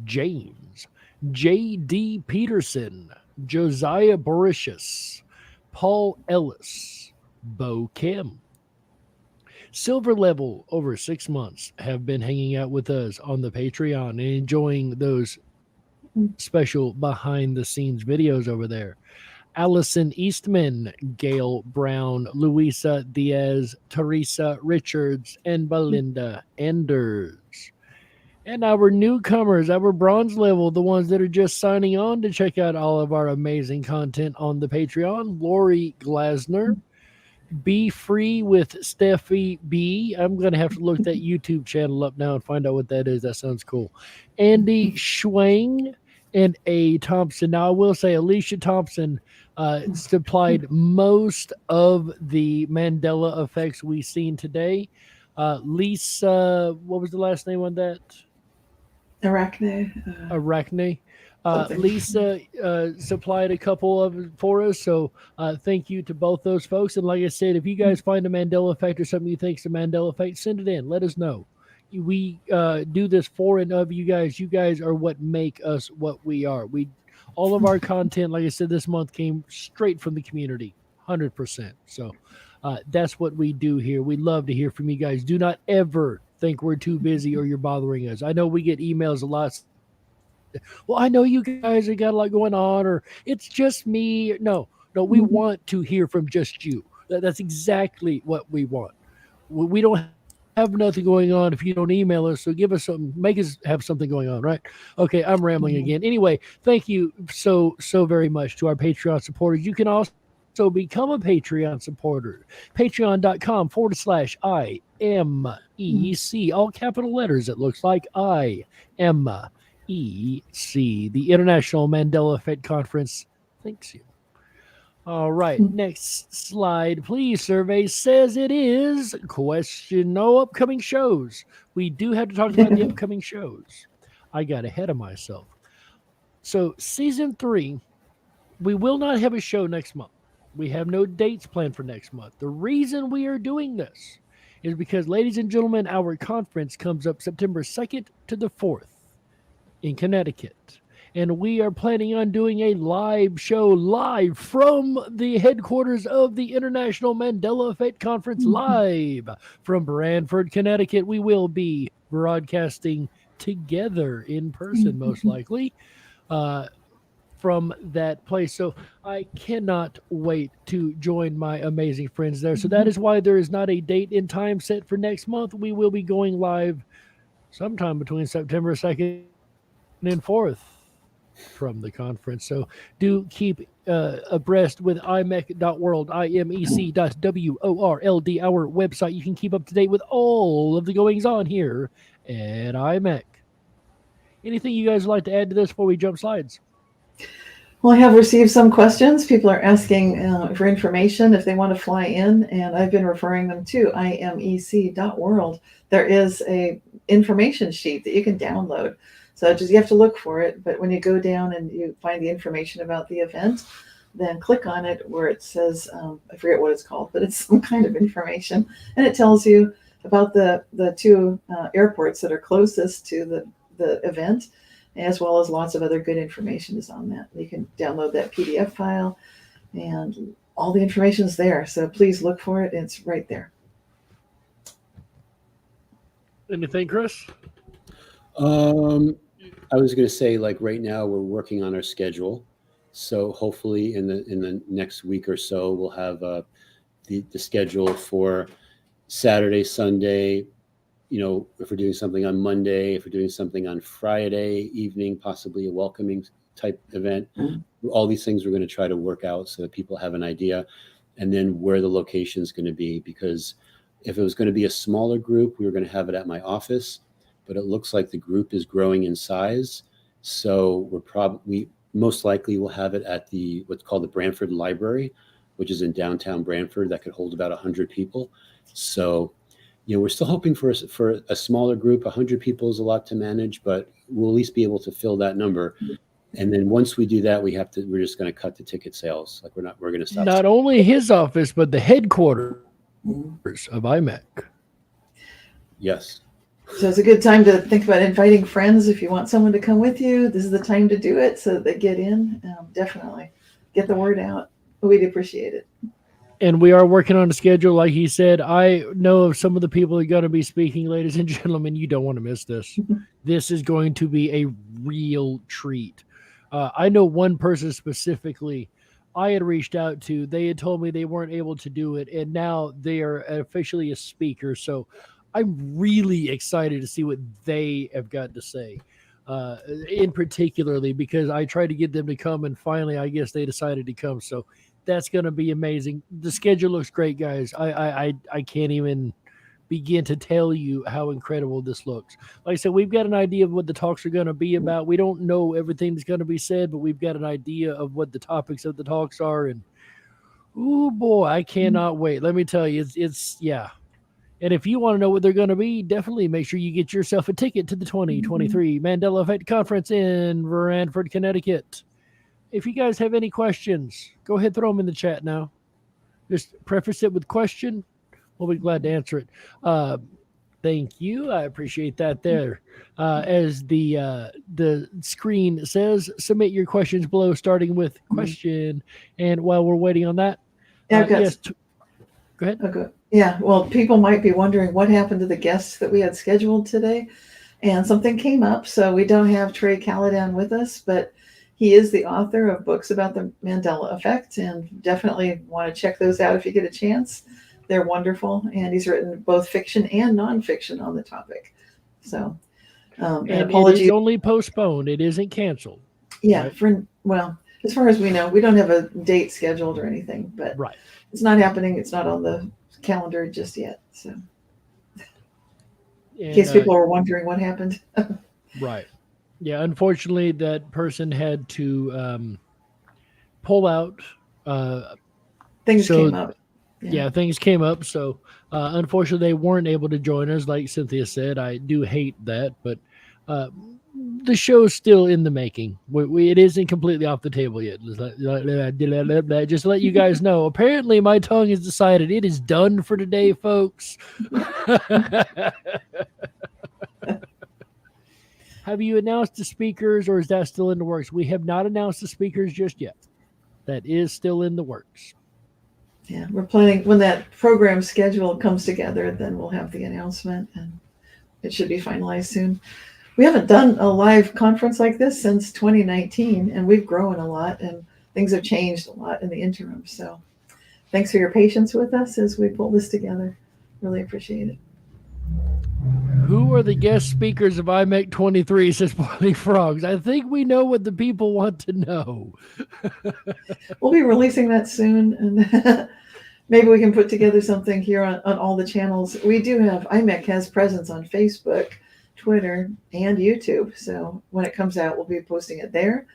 James, J.D. Peterson, Josiah Boricius, Paul Ellis, Bo Kim. Silver level over 6 months have been hanging out with us on the Patreon and enjoying those special behind the scenes videos over there. Allison Eastman, Gail Brown, Luisa Diaz, Teresa Richards, and Belinda Enders. And our newcomers, our bronze level, the ones that are just signing on to check out all of our amazing content on the Patreon. Lori Glasner, Be Free with Steffi B. I'm going to have to look that YouTube channel up now and find out what that is. That sounds cool. Andy Schwang and A. Thompson. Now, I will say Alicia Thompson supplied most of the Mandela effects we've seen today. Lisa, what was the last name on that? Arachne. Lisa supplied a couple of it for us, so thank you to both those folks. And like I said, if you guys find a Mandela effect or something you think is a Mandela effect, send it in. Let us know. We do this for and of you guys. You guys are what make us what we are. All of our content, like I said, this month came straight from the community, 100%. So that's what we do here. We love to hear from you guys. Do not ever think we're too busy or you're bothering us. I know we get emails a lot. Well, I know you guys have got a lot going on, or it's just me. No, we want to hear from just you. That's exactly what we want. We don't have nothing going on if you don't email us, so give us something, make us have something going on, right? Okay, I'm rambling again. Anyway, thank you so very much to our Patreon supporters. You can also become a Patreon supporter. Patreon.com/IMEC, all capital letters, it looks like IMEC, the International Mandela Effect Conference. Thanks you. All right, next slide, please. Survey says it is question no upcoming shows. We do have to talk about the upcoming shows. I got ahead of myself. So, season 3, we will not have a show next month. We have no dates planned for next month. The reason we are doing this is because, ladies and gentlemen, our conference comes up September 2nd to the 4th in Connecticut. And we are planning on doing a live show live from the headquarters of the International Mandela Effect Conference, live from Branford, Connecticut. We will be broadcasting together in person, most likely, from that place. So I cannot wait to join my amazing friends there. So that is why there is not a date and time set for next month. We will be going live sometime between September 2nd and 4th from the conference. So do keep abreast with imec.world, imec.world, our website. You can keep up to date with all of the goings on here at IMEC. Anything you guys would like to add to this before we jump slides? Well, I have received some questions. People are asking for information if they want to fly in, and I've been referring them to imec.world. There is a information sheet that you can download. So just you have to look for it, but when you go down and you find the information about the event, then click on it where it says, I forget what it's called, but it's some kind of information, and it tells you about the two airports that are closest to the event, as well as lots of other good information is on that. You can download that PDF file, and all the information is there. So please look for it. It's right there. Anything, Chris? I was going to say, like right now, we're working on our schedule. So hopefully in the next week or so, we'll have the schedule for Saturday, Sunday. You know, if we're doing something on Monday, if we're doing something on Friday evening, possibly a welcoming type event. All these things we're going to try to work out so that people have an idea, and then where the location is going to be. Because if it was going to be a smaller group, we were going to have it at my office, but it looks like the group is growing in size. So we most likely will have it at what's called the Branford Library, which is in downtown Branford, that could hold about 100 people. So, you know, we're still hoping for a smaller group. 100 people is a lot to manage, but we'll at least be able to fill that number. And then once we do that, we're just going to cut the ticket sales. Like we're going to stop. Not only his office, but the headquarters of IMEC. Yes. So it's a good time to think about inviting friends. If you want someone to come with you, this is the time to do it so that they get in. Definitely get the word out. We'd appreciate it. And we are working on a schedule, like he said. I know of some of the people that are going to be speaking, ladies and gentlemen. You don't want to miss this. This is going to be a real treat. I know one person specifically I had reached out to. They had told me they weren't able to do it, and now they are officially a speaker. So I'm really excited to see what they have got to say, in particularly because I tried to get them to come, and finally, I guess they decided to come. So that's going to be amazing. The schedule looks great, guys. I can't even begin to tell you how incredible this looks. Like I said, we've got an idea of what the talks are going to be about. We don't know everything that's going to be said, but we've got an idea of what the topics of the talks are. And, oh boy, I cannot wait. Let me tell you, it's yeah. And if you want to know what they're going to be, definitely make sure you get yourself a ticket to the 2023 Mandela Effect Conference in Branford, Connecticut. If you guys have any questions, go ahead, throw them in the chat now. Just preface it with question. We'll be glad to answer it. Thank you. I appreciate that there. As the screen says, submit your questions below, starting with question. And while we're waiting on that, yes, go ahead. Okay. Yeah, well, people might be wondering what happened to the guests that we had scheduled today. And something came up, so we don't have Trey Caladan with us, but he is the author of books about the Mandela Effect, and definitely want to check those out if you get a chance. They're wonderful, and he's written both fiction and nonfiction on the topic. So, and apologies. It is only postponed. It isn't canceled. Yeah, right? Well, as far as we know, we don't have a date scheduled or anything, but right. It's not happening. It's not on the calendar just yet. So, in case people are wondering what happened. Right. Yeah, unfortunately, that person had to pull out Things So- came up. Yeah, things came up. So unfortunately, they weren't able to join us. Like Cynthia said, I do hate that, but the show's still in the making. It isn't completely off the table yet. Just to let you guys know. Apparently, my tongue has decided it is done for today, folks. Have you announced the speakers, or is that still in the works? We have not announced the speakers just yet. That is still in the works. Yeah, we're planning when that program schedule comes together, then we'll have the announcement and it should be finalized soon. We haven't done a live conference like this since 2019, and we've grown a lot and things have changed a lot in the interim. So thanks for your patience with us as we pull this together. Really appreciate it. Who are the guest speakers of IMEC 23, says Boiling Frogs? I think we know what the people want to know. We'll be releasing that soon, and maybe we can put together something here on all the channels. We do have, IMEC has presence on Facebook, Twitter, and YouTube. So when it comes out, we'll be posting it there.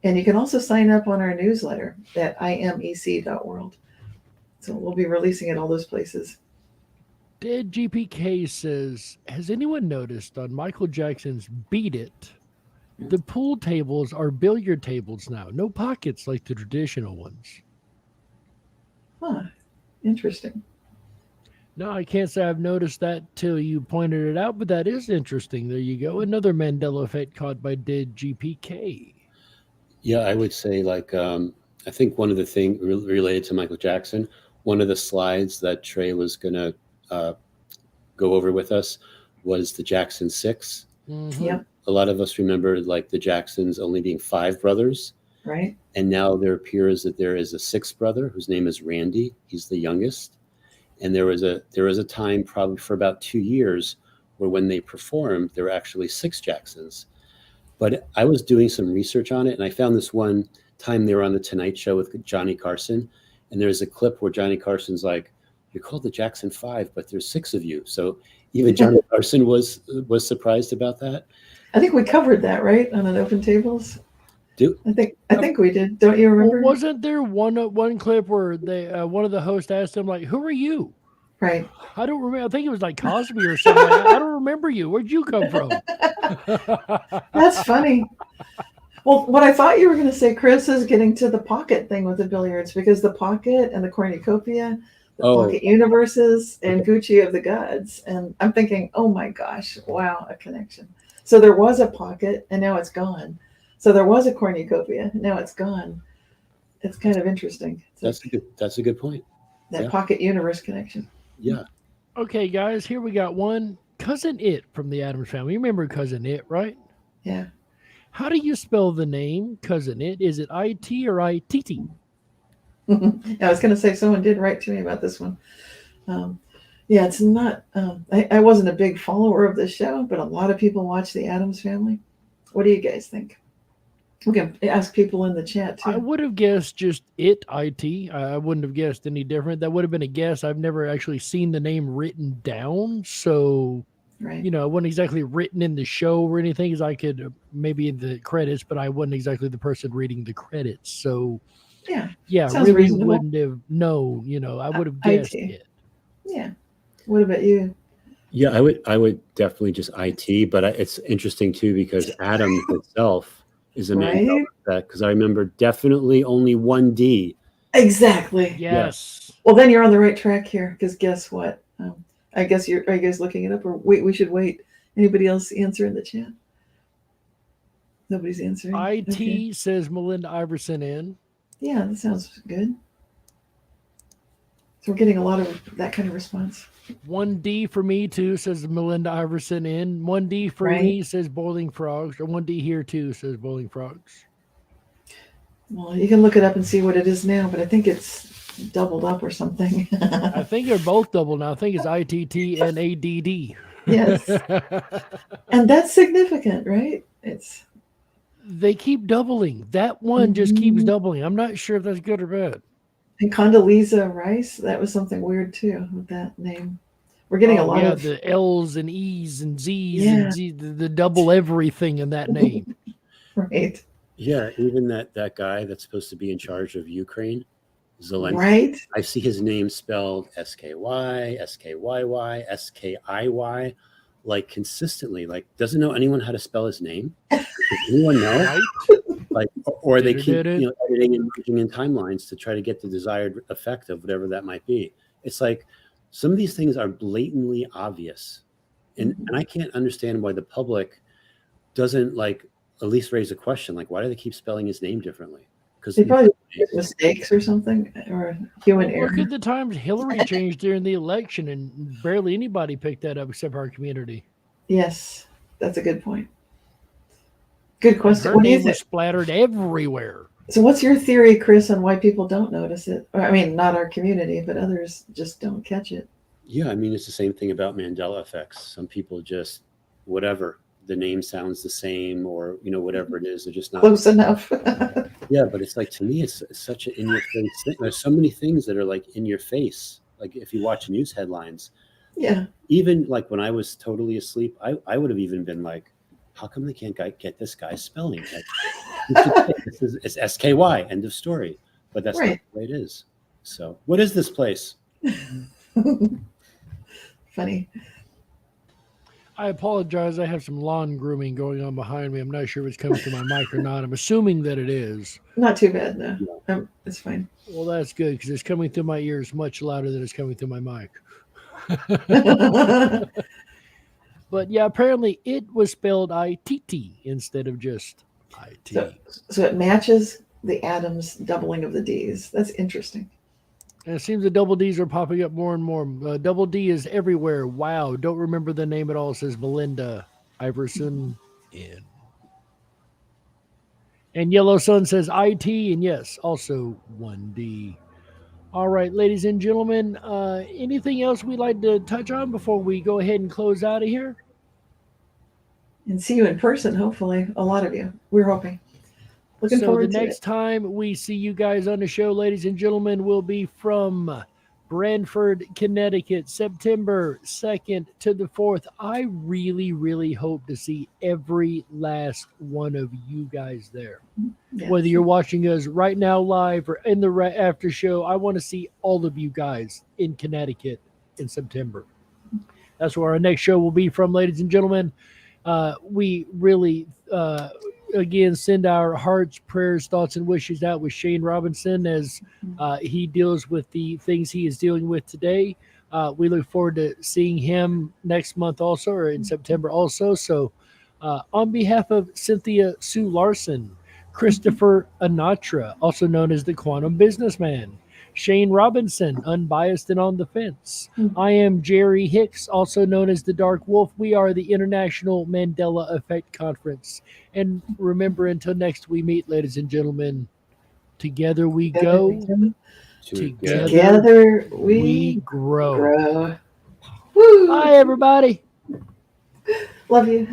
And you can also sign up on our newsletter at imec.world. So we'll be releasing it all those places. Dead GPK says, has anyone noticed on Michael Jackson's Beat It, the pool tables are billiard tables now, no pockets like the traditional ones? Huh, interesting. No, I can't say I've noticed that till you pointed it out, but that is interesting. There you go. Another Mandela Effect caught by Dead GPK. Yeah, I would say I think one of the things related to Michael Jackson, one of the slides that Trey was going to go over with us was the Jackson 6. Mm-hmm. Yep. A lot of us remember the Jacksons only being 5 brothers. Right. And now there appears that there is a 6th brother whose name is Randy. He's the youngest. And there was a time probably for about 2 years where when they performed, there were actually 6 Jacksons. But I was doing some research on it, and I found this one time they were on the Tonight Show with Johnny Carson. And there's a clip where Johnny Carson's like, "You're called the Jackson 5, but there's 6 of you." So even Johnny Carson was surprised about that. I think we covered that, right, on an Open Tables. I think we did. Don't you remember? Well, wasn't there one clip where they one of the hosts asked him, like, "Who are you?" Right. I don't remember. I think it was like Cosby or something. I don't remember you. Where'd you come from? That's funny. Well, what I thought you were going to say, Chris, is getting to the pocket thing with the billiards, because the pocket and the cornucopia, the pocket universes, and Gucci of the Gods. And I'm thinking, oh my gosh, wow, a connection. So there was a pocket and now it's gone. So there was a cornucopia, now it's gone. It's kind of interesting. That's a good point. That pocket universe connection. Yeah. Okay, guys, here we got one. Cousin It from the Addams Family. You remember Cousin It, right? Yeah. How do you spell the name Cousin It? Is it I-T or I-T-T? I was going to say, someone did write to me about this one. Yeah, it's not, I wasn't a big follower of this show, but a lot of people watch the Addams Family. What do you guys think? We can ask people in the chat too. I would have guessed just IT. I wouldn't have guessed any different. That would have been a guess. I've never actually seen the name written down. So, right. You know, it wasn't exactly written in the show or anything, as I could maybe in the credits, but I wasn't exactly the person reading the credits. So, yeah, really reasonable. wouldn't have known. You know, I would have guessed it. Yeah. What about you? Yeah, I would definitely just IT, but it's interesting too because Adam itself is a Mandela Effect, because I remember definitely only one D. Exactly. Yes. Well, then you're on the right track here, because guess what? I guess are you guys looking it up, or we should wait? Anybody else answer in the chat? Nobody's answering. IT says Melinda Iverson in. Yeah, that sounds good. So we're getting a lot of that kind of response. 1D for me too, says Melinda Iverson in. 1D for me says Boiling Frogs. Or 1D here too says Boiling Frogs. Well, you can look it up and see what it is now, but I think it's doubled up or something. I think they're both double now. I think it's ITT and ADD. Yes. And that's significant, right? They keep doubling. That one just keeps doubling. I'm not sure if that's good or bad. And Condoleezza Rice, that was something weird too with that name. We're getting a lot of the L's and E's and Z's and Z's, the double everything in that name. Right. Yeah, even that guy that's supposed to be in charge of Ukraine, Zelensky. Right? I see his name spelled SKY, SKYY, SKIY, like consistently. Like, doesn't know anyone how to spell his name? Does anyone know? Right? Like, or they keep Did-it. editing and merging in timelines to try to get the desired effect of whatever that might be. It's like some of these things are blatantly obvious, and I can't understand why the public doesn't like at least raise a question. Like, why do they keep spelling his name differently? Because They probably make mistakes or something, or human Well, error. look at the times Hillary changed during the election, and barely anybody picked that up except our community. Yes, that's a good point. Good question. Her What do you name was think? splattered everywhere. So, what's your theory, Chris, on why people don't notice it? Or, I mean, not our community, but others just don't catch it. Yeah, I mean, it's the same thing about Mandela effects. Some people just, whatever, the name sounds the same, or whatever it is, they're just not Close enough. Yeah, but it's like, to me, it's such an in-your-face thing. There's so many things that are like in your face. Like if you watch news headlines, Yeah. even like when I was totally asleep, I would have even been like, how come they can't get this guy's spelling? Like, it's SKY, end of story. But that's not the way it is. So what is this place? Funny. I apologize. I have some lawn grooming going on behind me. I'm not sure if it's coming through my mic or not. I'm assuming that it is. Not too bad, no. It's fine. Well, that's good because it's coming through my ears much louder than it's coming through my mic. But yeah, apparently it was spelled ITT instead of just IT. So it matches the Adams doubling of the D's. That's interesting. And it seems the double D's are popping up more and more. Double D is everywhere. Wow. Don't remember the name at all, says Belinda Iverson. And Yellow Sun says IT. And yes, also 1D. All right, ladies and gentlemen, anything else we'd like to touch on before we go ahead and close out of here? And see you in person, hopefully. A lot of you. We're hoping. Looking forward to it. So the next time we see you guys on the show, ladies and gentlemen, will be from Branford, Connecticut, September 2nd to the 4th. I really, really hope to see every last one of you guys there. Yes. Whether you're watching us right now live or in the after show, I want to see all of you guys in Connecticut in September. That's where our next show will be from, ladies and gentlemen. We really... again, send our hearts, prayers, thoughts, and wishes out with Shane Robinson as he deals with the things he is dealing with today. We look forward to seeing him next month also, or in September also. So on behalf of Cynthia Sue Larson, Christopher Anatra, also known as the Quantum Businessman, Shane Robinson, unbiased and on the fence. I am Jerry Hicks, also known as the Dark Wolf. We are the International Mandela Effect Conference. And remember, until next we meet, ladies and gentlemen, together we go, together we grow. Woo! Bye, everybody. Love you.